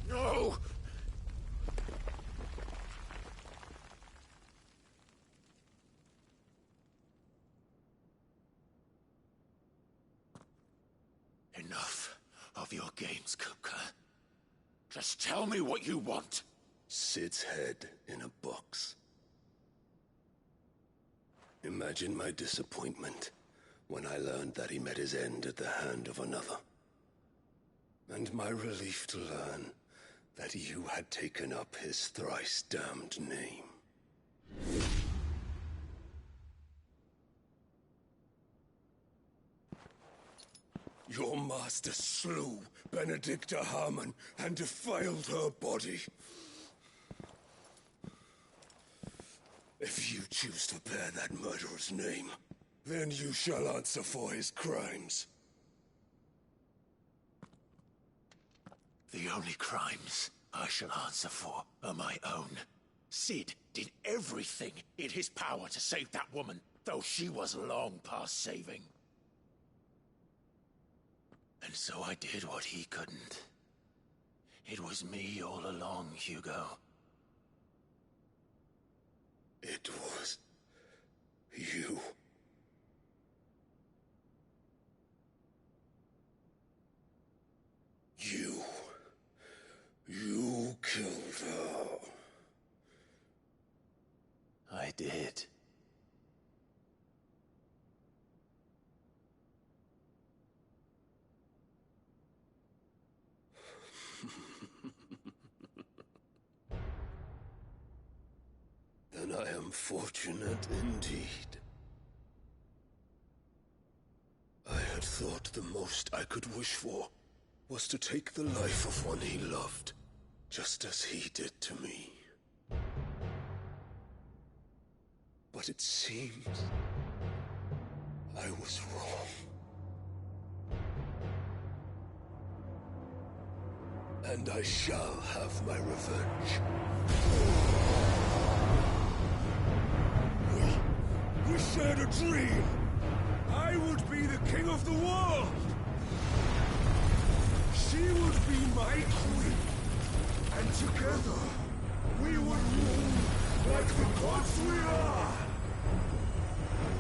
No! Enough of your games, Kupka. Just tell me what you want. Sid's head in a box. Imagine my disappointment when I learned that he met his end at the hand of another. And my relief to learn that you had taken up his thrice-damned name. Your master slew Benedicta Harmon and defiled her body. If you choose to bear that murderer's name, then you shall answer for his crimes. The only crimes I shall answer for are my own. Sid did everything in his power to save that woman, though she was long past saving. And so I did what he couldn't. It was me all along, Hugo. It was you. You killed her. I did. Then I am fortunate indeed. I had thought the most I could wish for was to take the life of one he loved, just as he did to me. But it seems I was wrong. And I shall have my revenge. We shared a dream. I would be the king of the world. She would be my queen. And together, we would rule like the gods we are.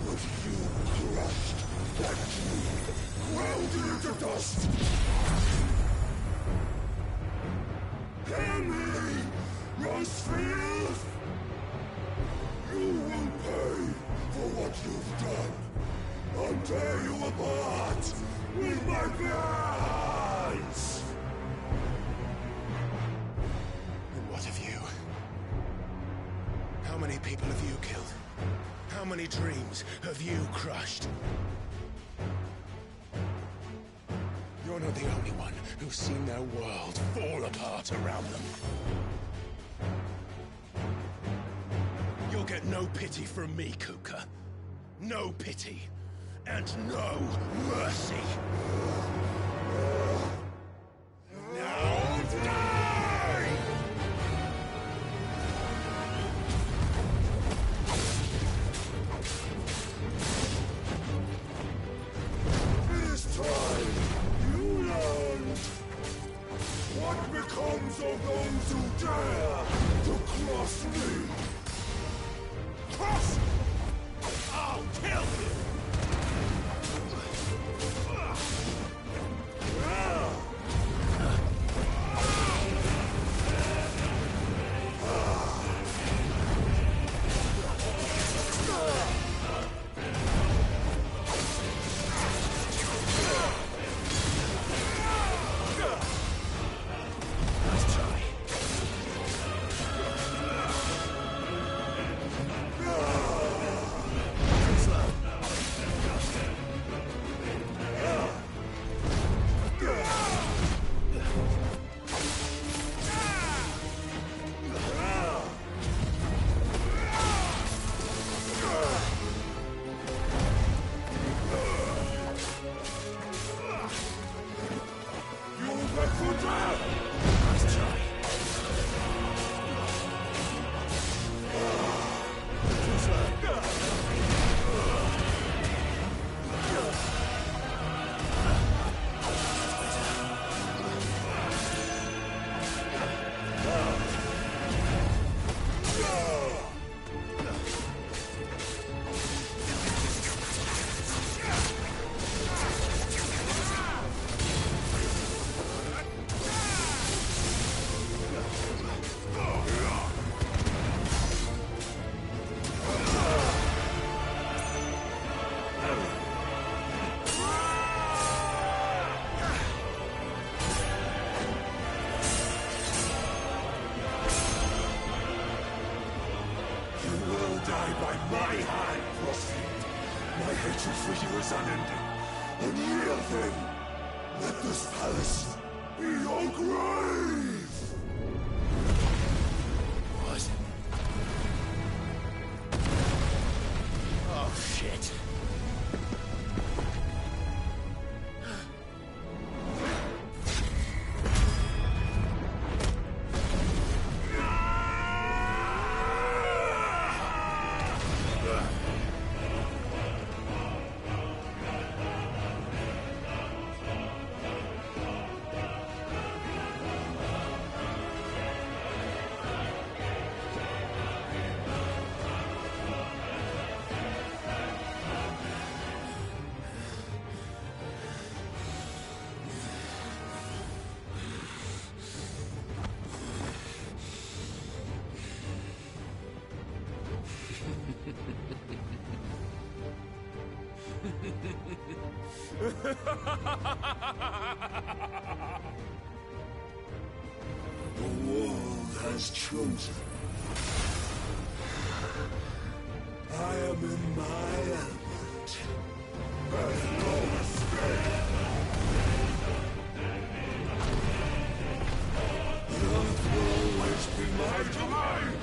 But you crushed that dream, ground it into dust. Hear me, Rosaria! many people have you killed? How many dreams have you crushed? You're not the only one who's seen their world fall apart around them. You'll get no pity from me, Kuka. No pity. And no mercy. Now die! This time, you learned what becomes of those who dare to cross me. Cross! I'll kill you! The world has chosen. I am in my element. There's no escape. The earth will always be my domain.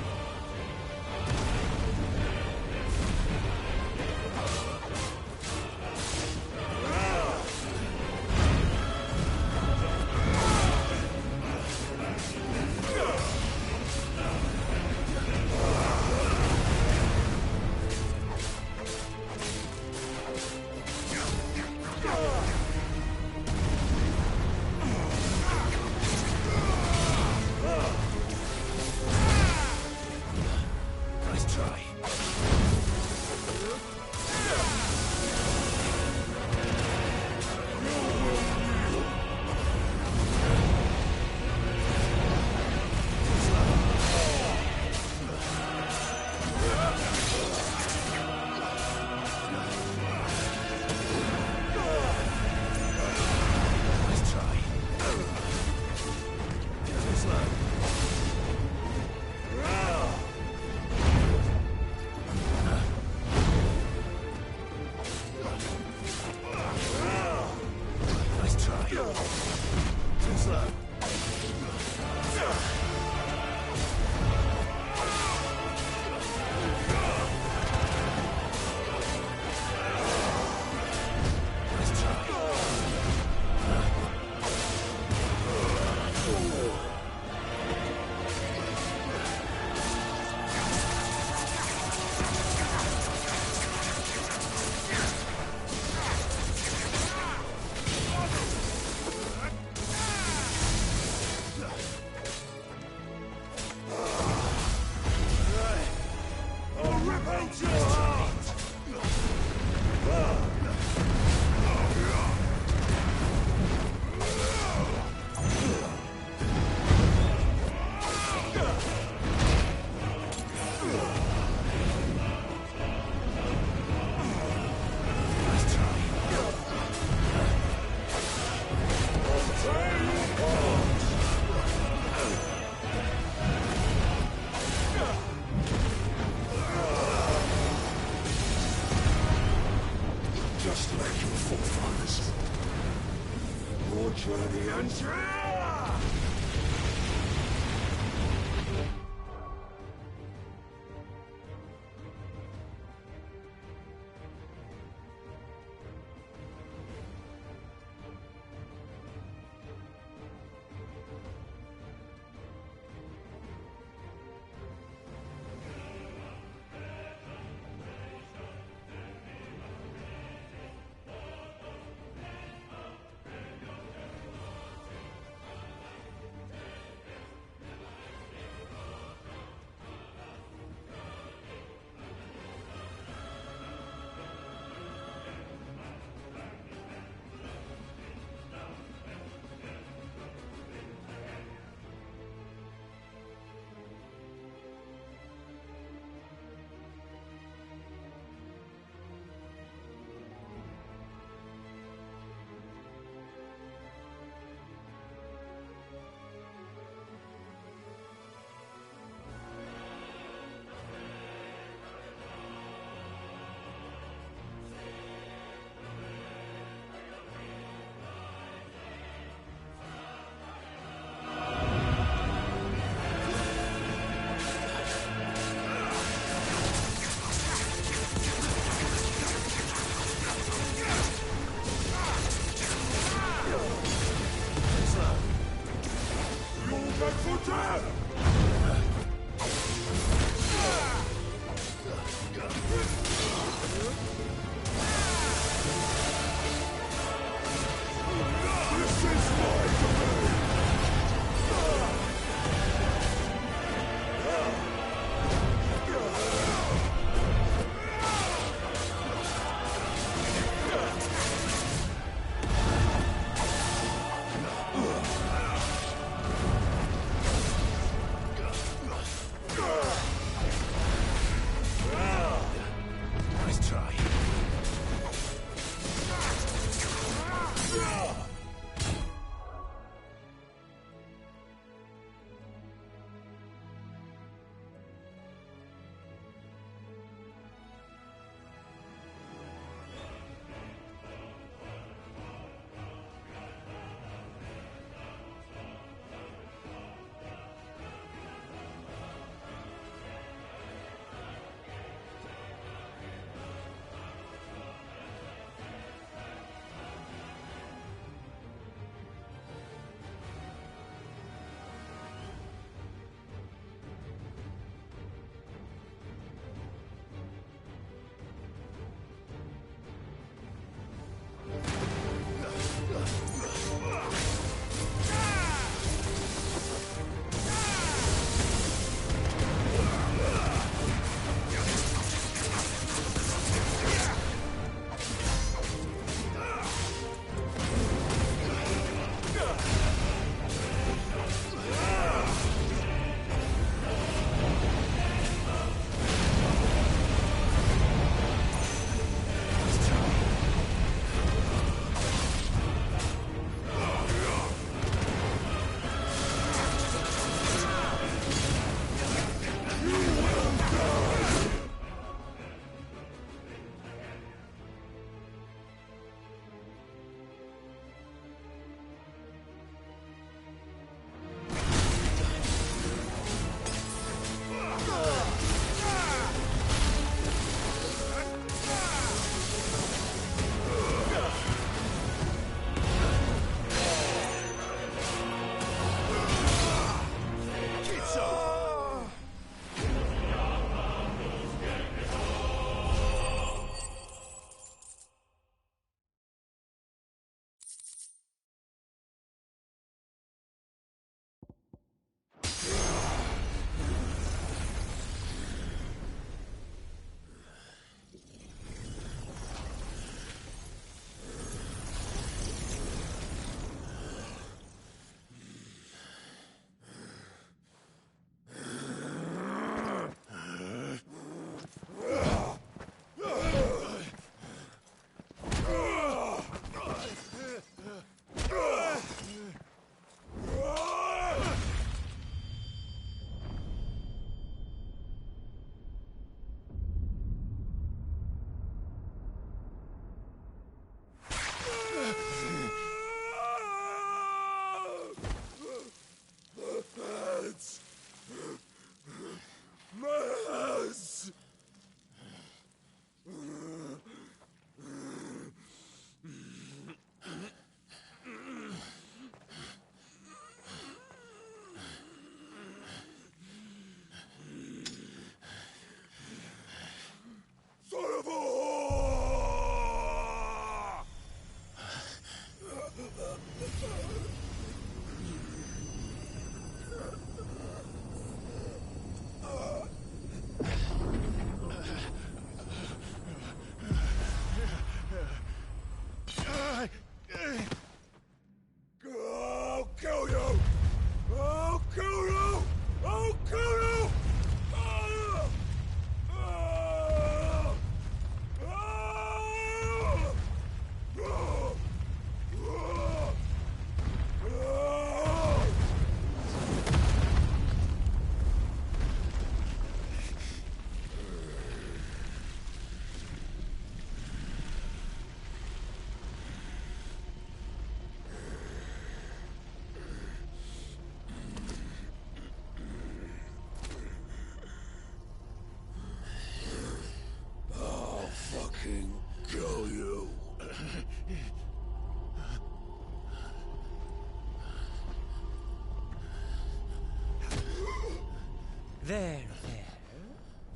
There.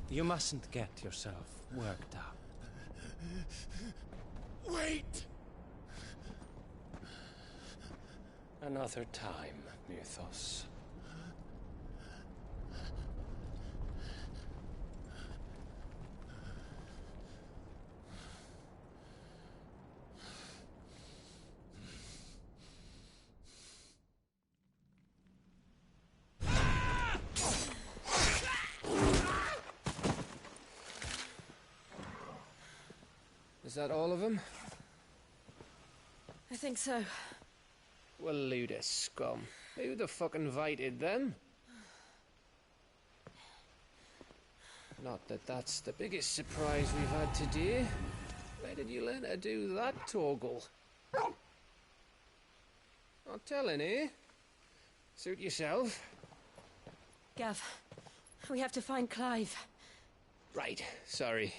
You mustn't get yourself worked up. Wait! Another time, Mythos. Is that all of them? I think so. Well, load of scum. Who the fuck invited them? Not that that's the biggest surprise we've had today. Where did you learn to do that, Torgal? Not telling, eh? Suit yourself. Gav, we have to find Clive. Right, sorry.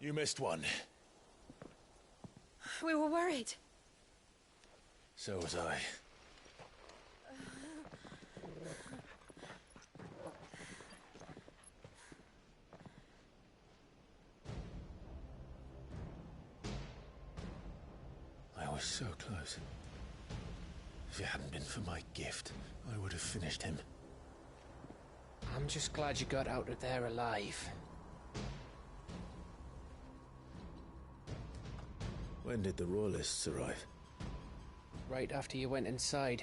You missed one. We were worried. So was I. I was so close. If it hadn't been for my gift, I would have finished him. I'm just glad you got out of there alive. When did the Royalists arrive? Right after you went inside.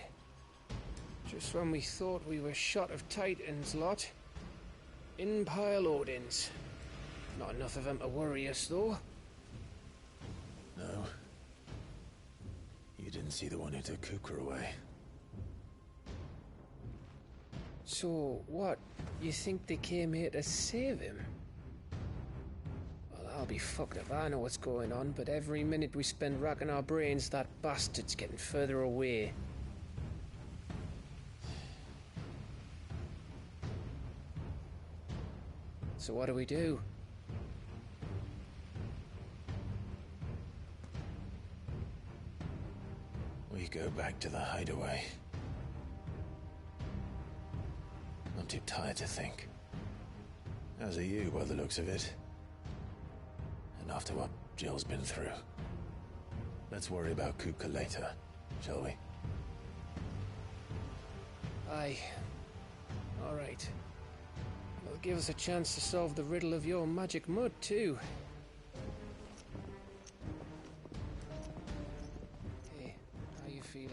Just when we thought we were shot of Titans, lot. In pile Odins. Not enough of them to worry us, though. No. You didn't see the one who took Kupka away. So, what? You think they came here to save him? Well, I'll be fucked if I know what's going on, but every minute we spend racking our brains, that bastard's getting further away. So what do we do? We go back to the hideaway. I'm too tired to think. As are you, by the looks of it. And after what Jill's been through. Let's worry about Kupka later, shall we? Aye. All right. It'll give us a chance to solve the riddle of your magic mud, too. Hey, how you feeling?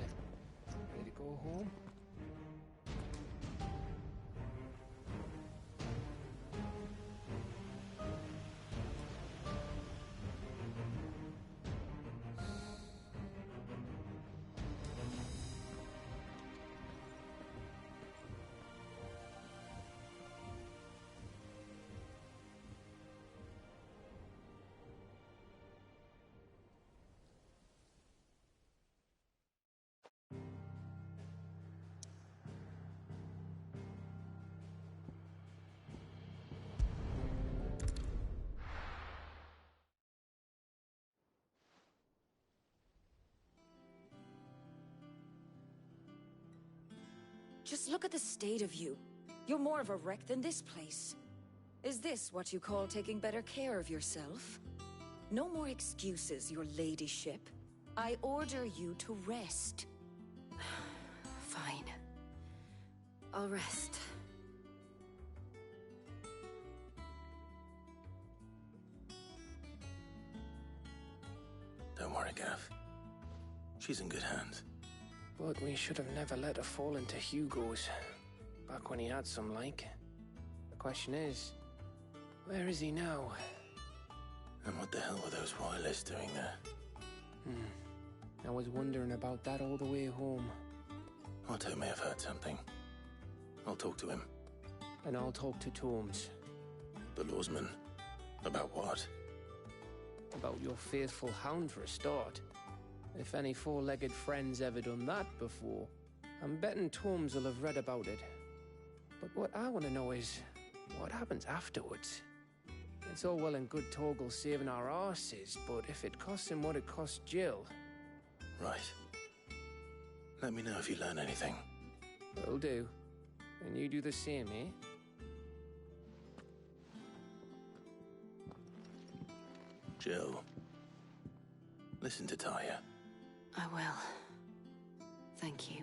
Ready to go home? Just look at the state of you. You're more of a wreck than this place. Is this what you call taking better care of yourself? No more excuses, your ladyship. I order you to rest. Fine. I'll rest. Don't worry, Gav. She's in good hands. But we should have never let her fall into Hugo's. Back when he had some like. The question is, where is he now? And what the hell were those royalists doing there? I was wondering about that all the way home. Otto may have heard something. I'll talk to him. And I'll talk to Torms. The lawsman? About what? About your faithful hound for a start. If any four-legged friend's ever done that before, I'm betting Torms will have read about it. But what I want to know is, what happens afterwards? It's all well and good Torgal saving our arses, but if it costs him what it cost Jill... Right. Let me know if you learn anything. Will do. And you do the same, eh? Jill, listen to Taya. I will. Thank you.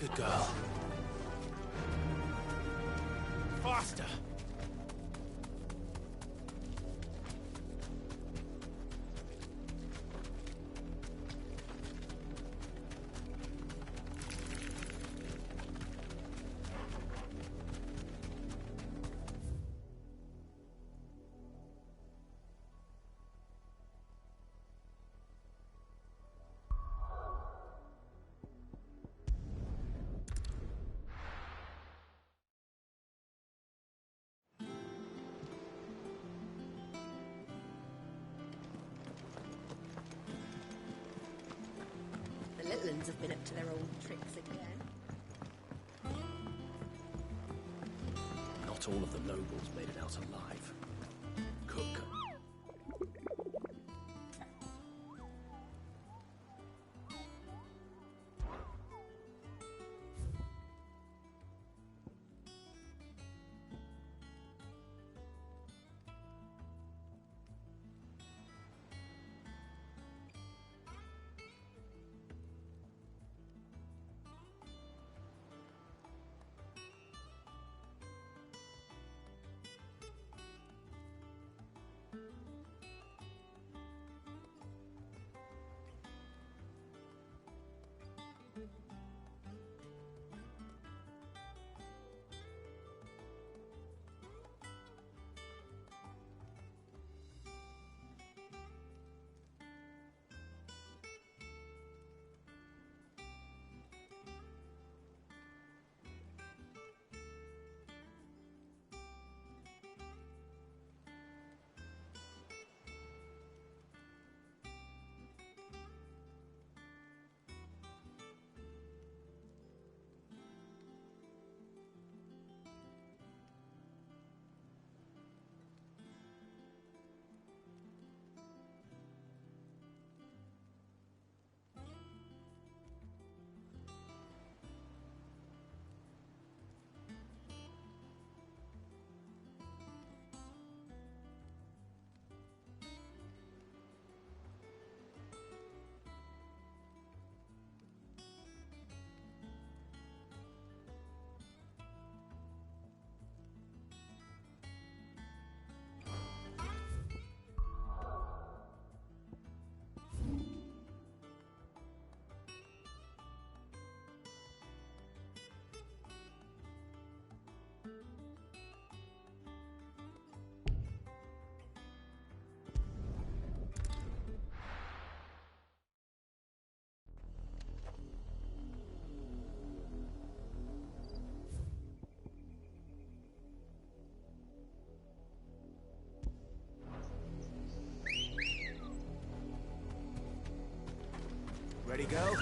Good girl. Faster! The little uns have been up to their old tricks again. Not all of the nobles made it out alive. Cook. Ready, go?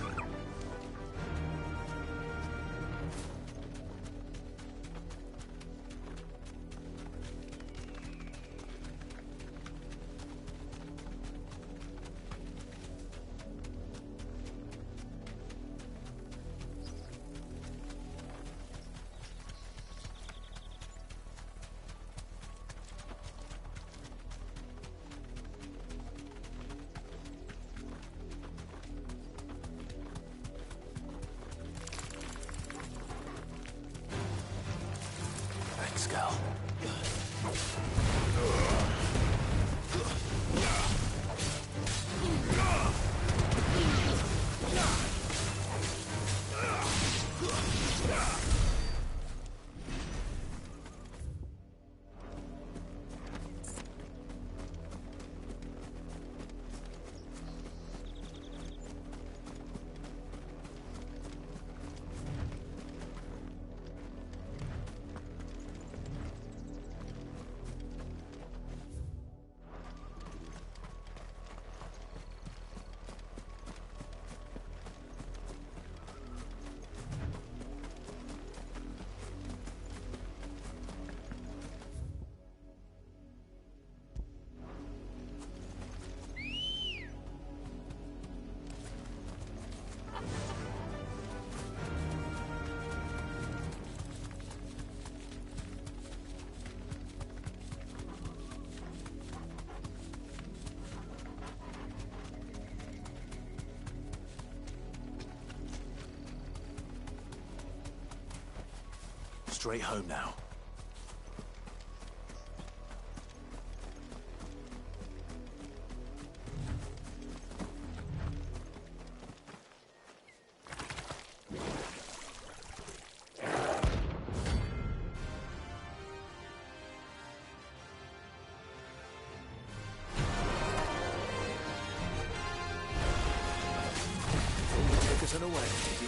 straight home now. Take us unaware, did you?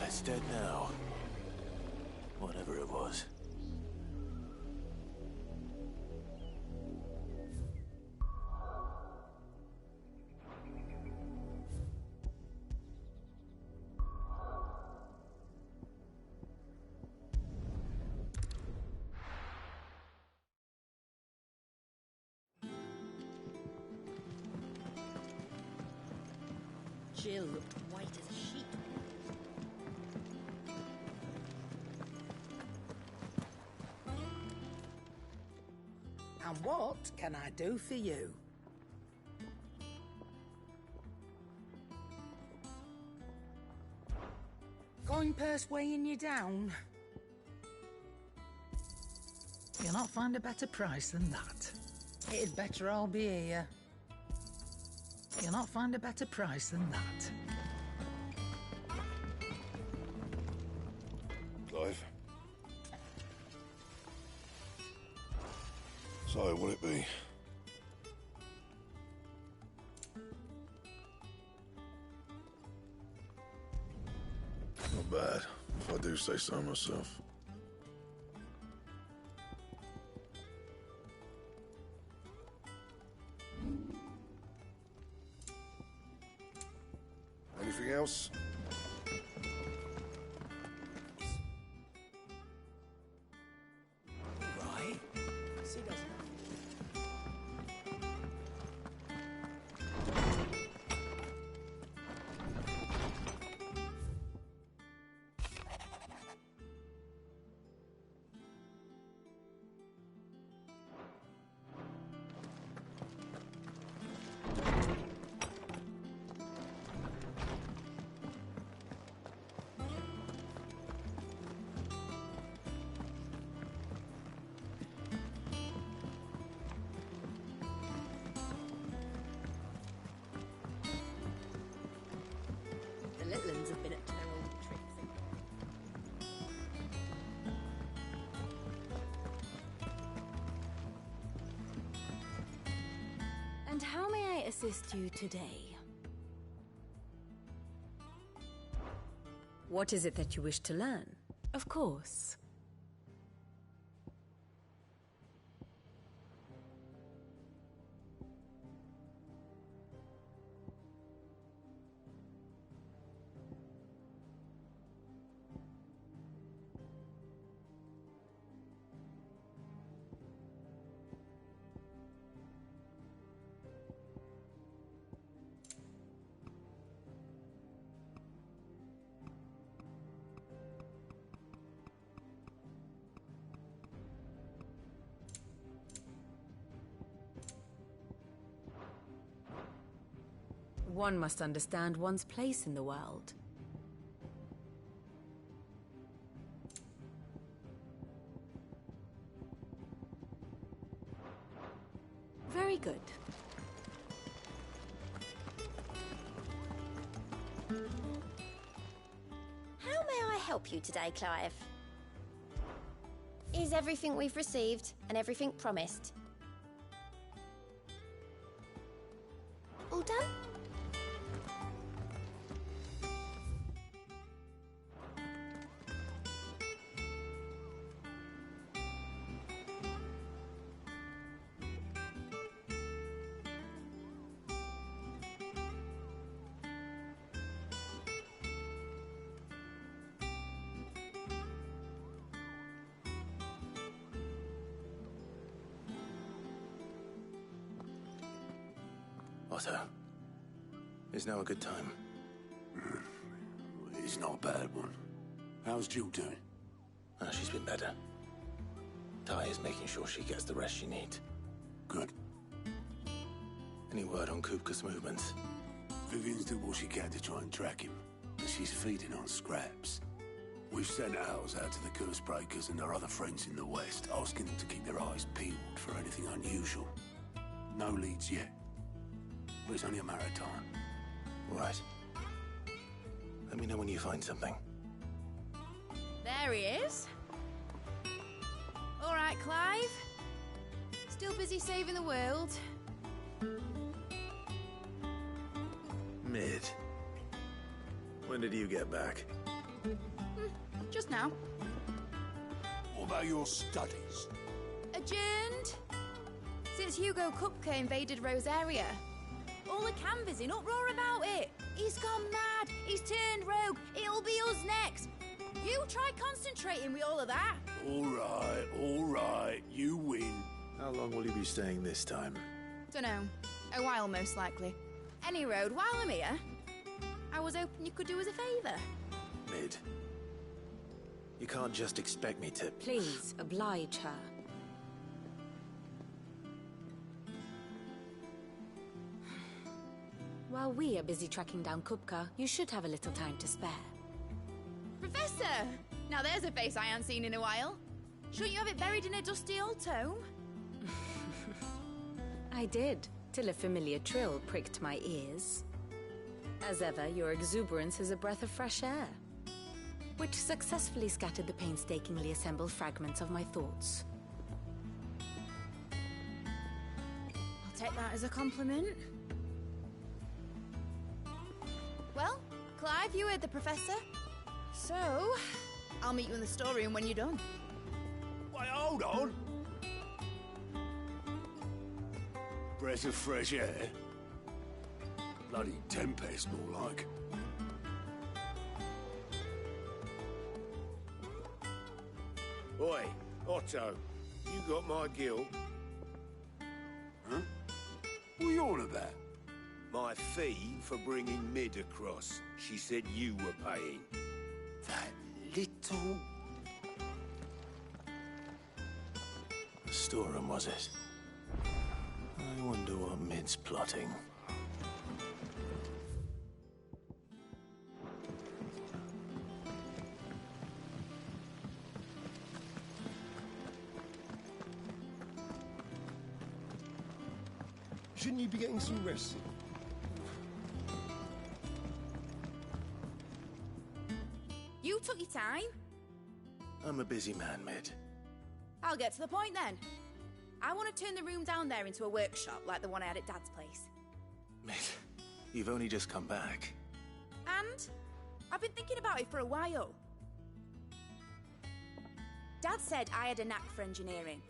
It's dead now. Whatever it was. Jill looked white as a sheet. And what can I do for you? coin purse weighing you down? You'll not find a better price than that. It'd better all be here. You'll not find a better price than that. Clive. So, what'll it be? Not bad, if I do say so myself. Anything else? Right. See, doesn't The little ones have been up to their old tricks again. And how may I assist you today? What is it that you wish to learn? Of course. One must understand one's place in the world. Very good. How may I help you today, Clive? Is everything we've received and everything promised? All done? Otto, is now a good time? It's not a bad one. How's Jill doing? She's been better. Ty is making sure she gets the rest she needs. Good. Any word on Kupka's movements? Vivian's did what she can to try and track him, but she's feeding on scraps. We've sent ours out to the Curse Breakers and our other friends in the West, asking them to keep their eyes peeled for anything unusual. No leads yet. But it's only a matter of time. Right. Let me know when you find something. There he is. All right, Clive. Still busy saving the world. Mid. When did you get back? Just now. What about your studies? Adjourned. Since Hugo Kupka invaded Rosaria. All the canvass in uproar about it. He's gone mad. He's turned rogue. It'll be us next. You try concentrating with all of that. All right. You win. How long will you be staying this time? Dunno. A while, most likely. Any road, while I'm here, I was hoping you could do us a favour. Mid. You can't just expect me to... Please, oblige her. While we are busy tracking down Kupka, you should have a little time to spare. Professor! Now there's a face I haven't seen in a while. Shouldn't you have it buried in a dusty old tome? I did, till a familiar trill pricked my ears. As ever, your exuberance is a breath of fresh air, which successfully scattered the painstakingly assembled fragments of my thoughts. I'll take that as a compliment. Well, Clive, you heard the Professor. So, I'll meet you in the storeroom when you're done. Wait, hold on! Breath of fresh air? Bloody tempest, more like. Oi, Otto, you got my guilt? Huh? What are you on about? My fee for bringing Mid across. She said you were paying. That little... The storeroom, was it? I wonder what Mid's plotting. Shouldn't you be getting some rest? You took your time. I'm a busy man, Mid. I'll get to the point then. I want to turn the room down there into a workshop like the one I had at Dad's place. Mid, you've only just come back. And I've been thinking about it for a while. Dad said I had a knack for engineering.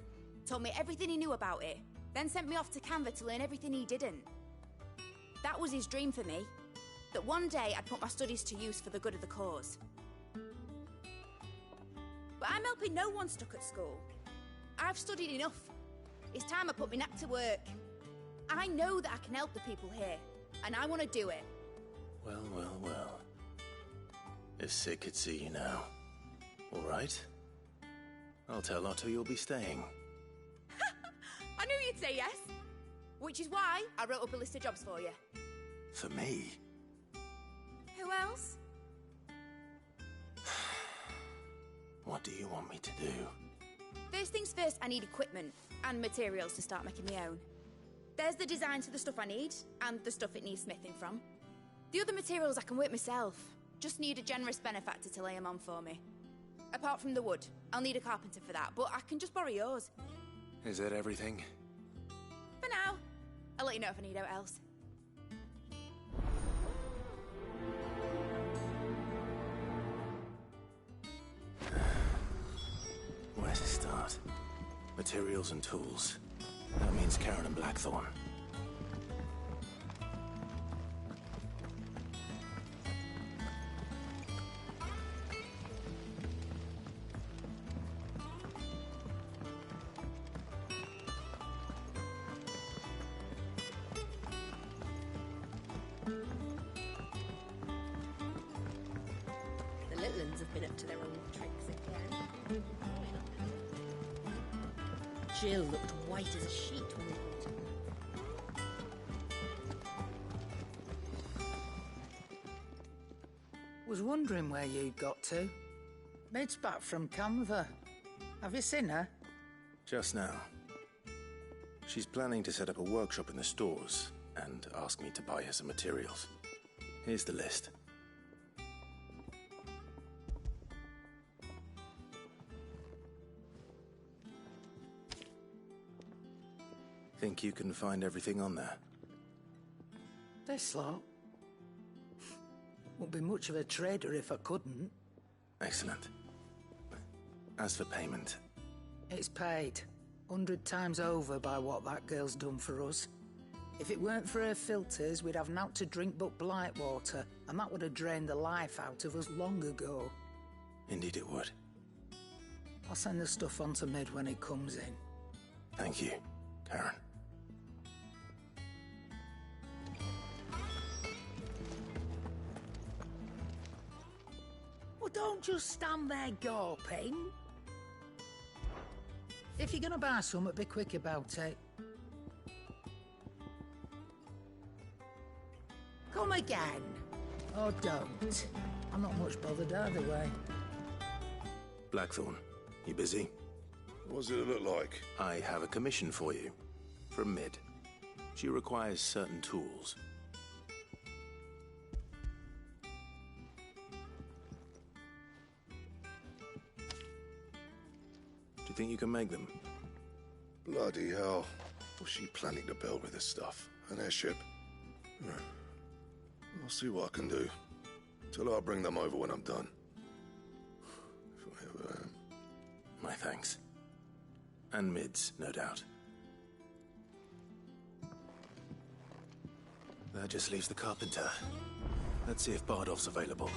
Told me everything he knew about it. Then sent me off to Canva to learn everything he didn't. That was his dream for me. That one day I'd put my studies to use for the good of the cause. But I'm helping no one stuck at school. I've studied enough. It's time I put my knack to work. I know that I can help the people here, and I want to do it. Well, well, well. If Sid could see you now. All right. I'll tell Otto you'll be staying. I knew you'd say yes. Which is why I wrote up a list of jobs for you. For me? Who else? What do you want me to do? First things first, I need equipment and materials to start making my own. There's the designs for the stuff I need, and the stuff it needs smithing from. The other materials I can work myself. Just need a generous benefactor to lay them on for me. Apart from the wood, I'll need a carpenter for that, but I can just borrow yours. Is that everything? For now. I'll let you know if I need out else. Where to start? Materials and tools. That means Karen and Blackthorn. The little uns have been up to their old tricks again. Jill looked white as a sheet when they brought her. Was wondering where you got to. Mid's back from Canva. Have you seen her? Just now. She's planning to set up a workshop in the stores and ask me to buy her some materials. Here's the list. Think you can find everything on there? This lot. Wouldn't be much of a trader if I couldn't. Excellent. As for payment... It's paid. 100 times over by what that girl's done for us. If it weren't for her filters, we'd have naught to drink but blight water, and that would have drained the life out of us long ago. Indeed it would. I'll send the stuff on to Mid when it comes in. Thank you, Karen. Well, don't just stand there gawping. If you're gonna buy something, be quick about it. Come again. Or don't. I'm not much bothered either way. Blackthorn, you busy? What does it look like? I have a commission for you. From Mid. She requires certain tools. Do you think you can make them? Bloody hell. What's she planning to build with this stuff? An airship? I'll see what I can do. Tell her I'll bring them over when I'm done. If I ever am. My thanks. And Mid's, no doubt. That just leaves the carpenter. Let's see if Bardolph's available.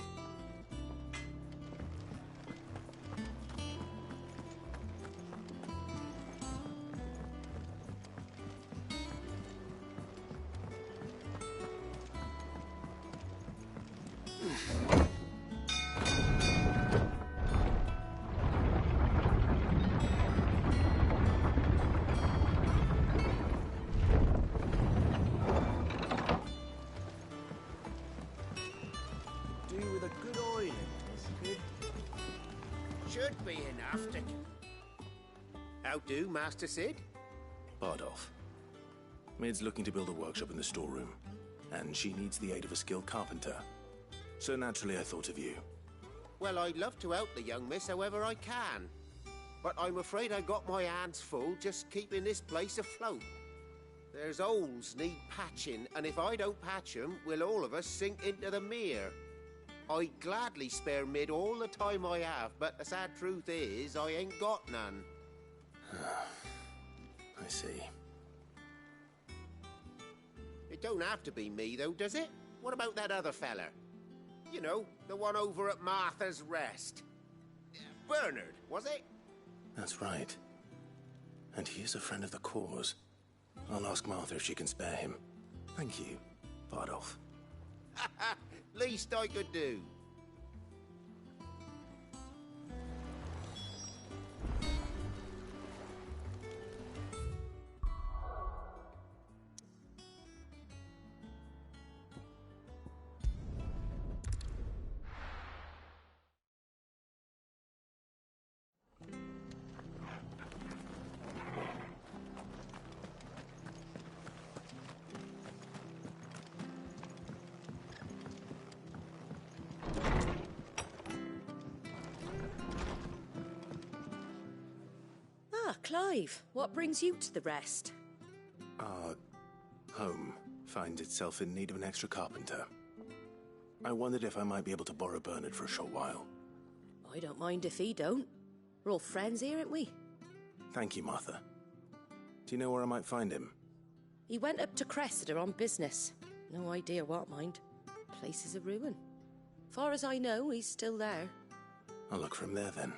Should be enough to... How do, Master Sid? Bardolph. Mid's looking to build a workshop in the storeroom, and she needs the aid of a skilled carpenter. So naturally I thought of you. Well, I'd love to help the young miss however I can. But I'm afraid I got my hands full just keeping this place afloat. There's holes need patching, and if I don't patch them, we'll all of us sink into the mere. I'd gladly spare Mid all the time I have, but the sad truth is, I ain't got none. I see. It don't have to be me, though, does it? What about that other fella? You know, the one over at Martha's Rest. Bernard, was it? That's right. And he is a friend of the cause. I'll ask Martha if she can spare him. Thank you, Bardolph. Least I could do. Clive, what brings you to the Rest? Our home finds itself in need of an extra carpenter. I wondered if I might be able to borrow Bernard for a short while. I don't mind if he don't. We're all friends here, aren't we? Thank you, Martha. Do you know where I might find him? He went up to Cressida on business. No idea what, mind. Place is a ruin. Far as I know, he's still there. I'll look from there then.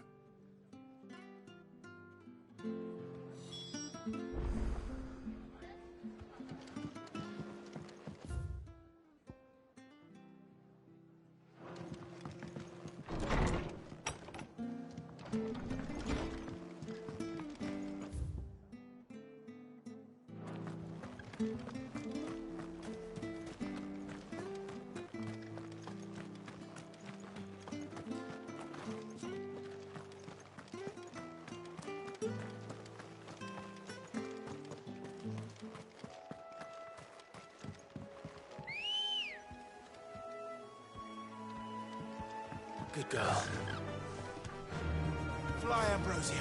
Good girl. Fly, Ambrosia.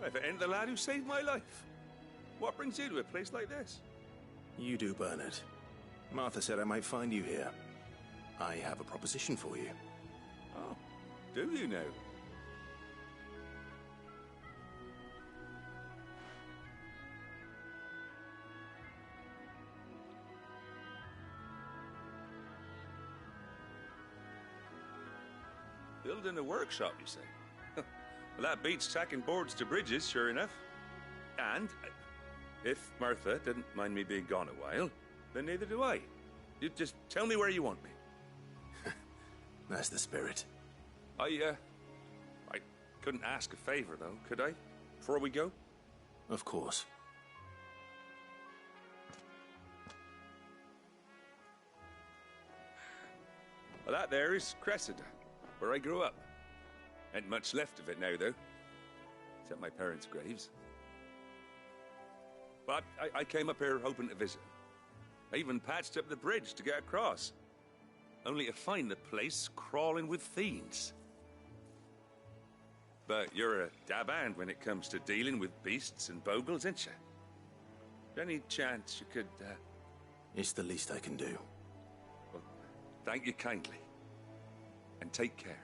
If it ain't the lad who saved my life. What brings you to a place like this? You do, Bernard. Martha said I might find you here. I have a proposition for you. Oh, do you now? Building a workshop, you say? Well, that beats tacking boards to bridges, sure enough. And if Martha didn't mind me being gone a while, then neither do I. You just tell me where you want me. That's the spirit. I couldn't ask a favor, though, could I? Before we go? Of course. Well, that there is Cressida, where I grew up. Ain't much left of it now, though. Except my parents' graves. But I came up here hoping to visit. I even patched up the bridge to get across. Only to find the place crawling with fiends. But you're a dab hand when it comes to dealing with beasts and bogles, ain't you? Any chance you could, It's the least I can do. Well, thank you kindly. And take care.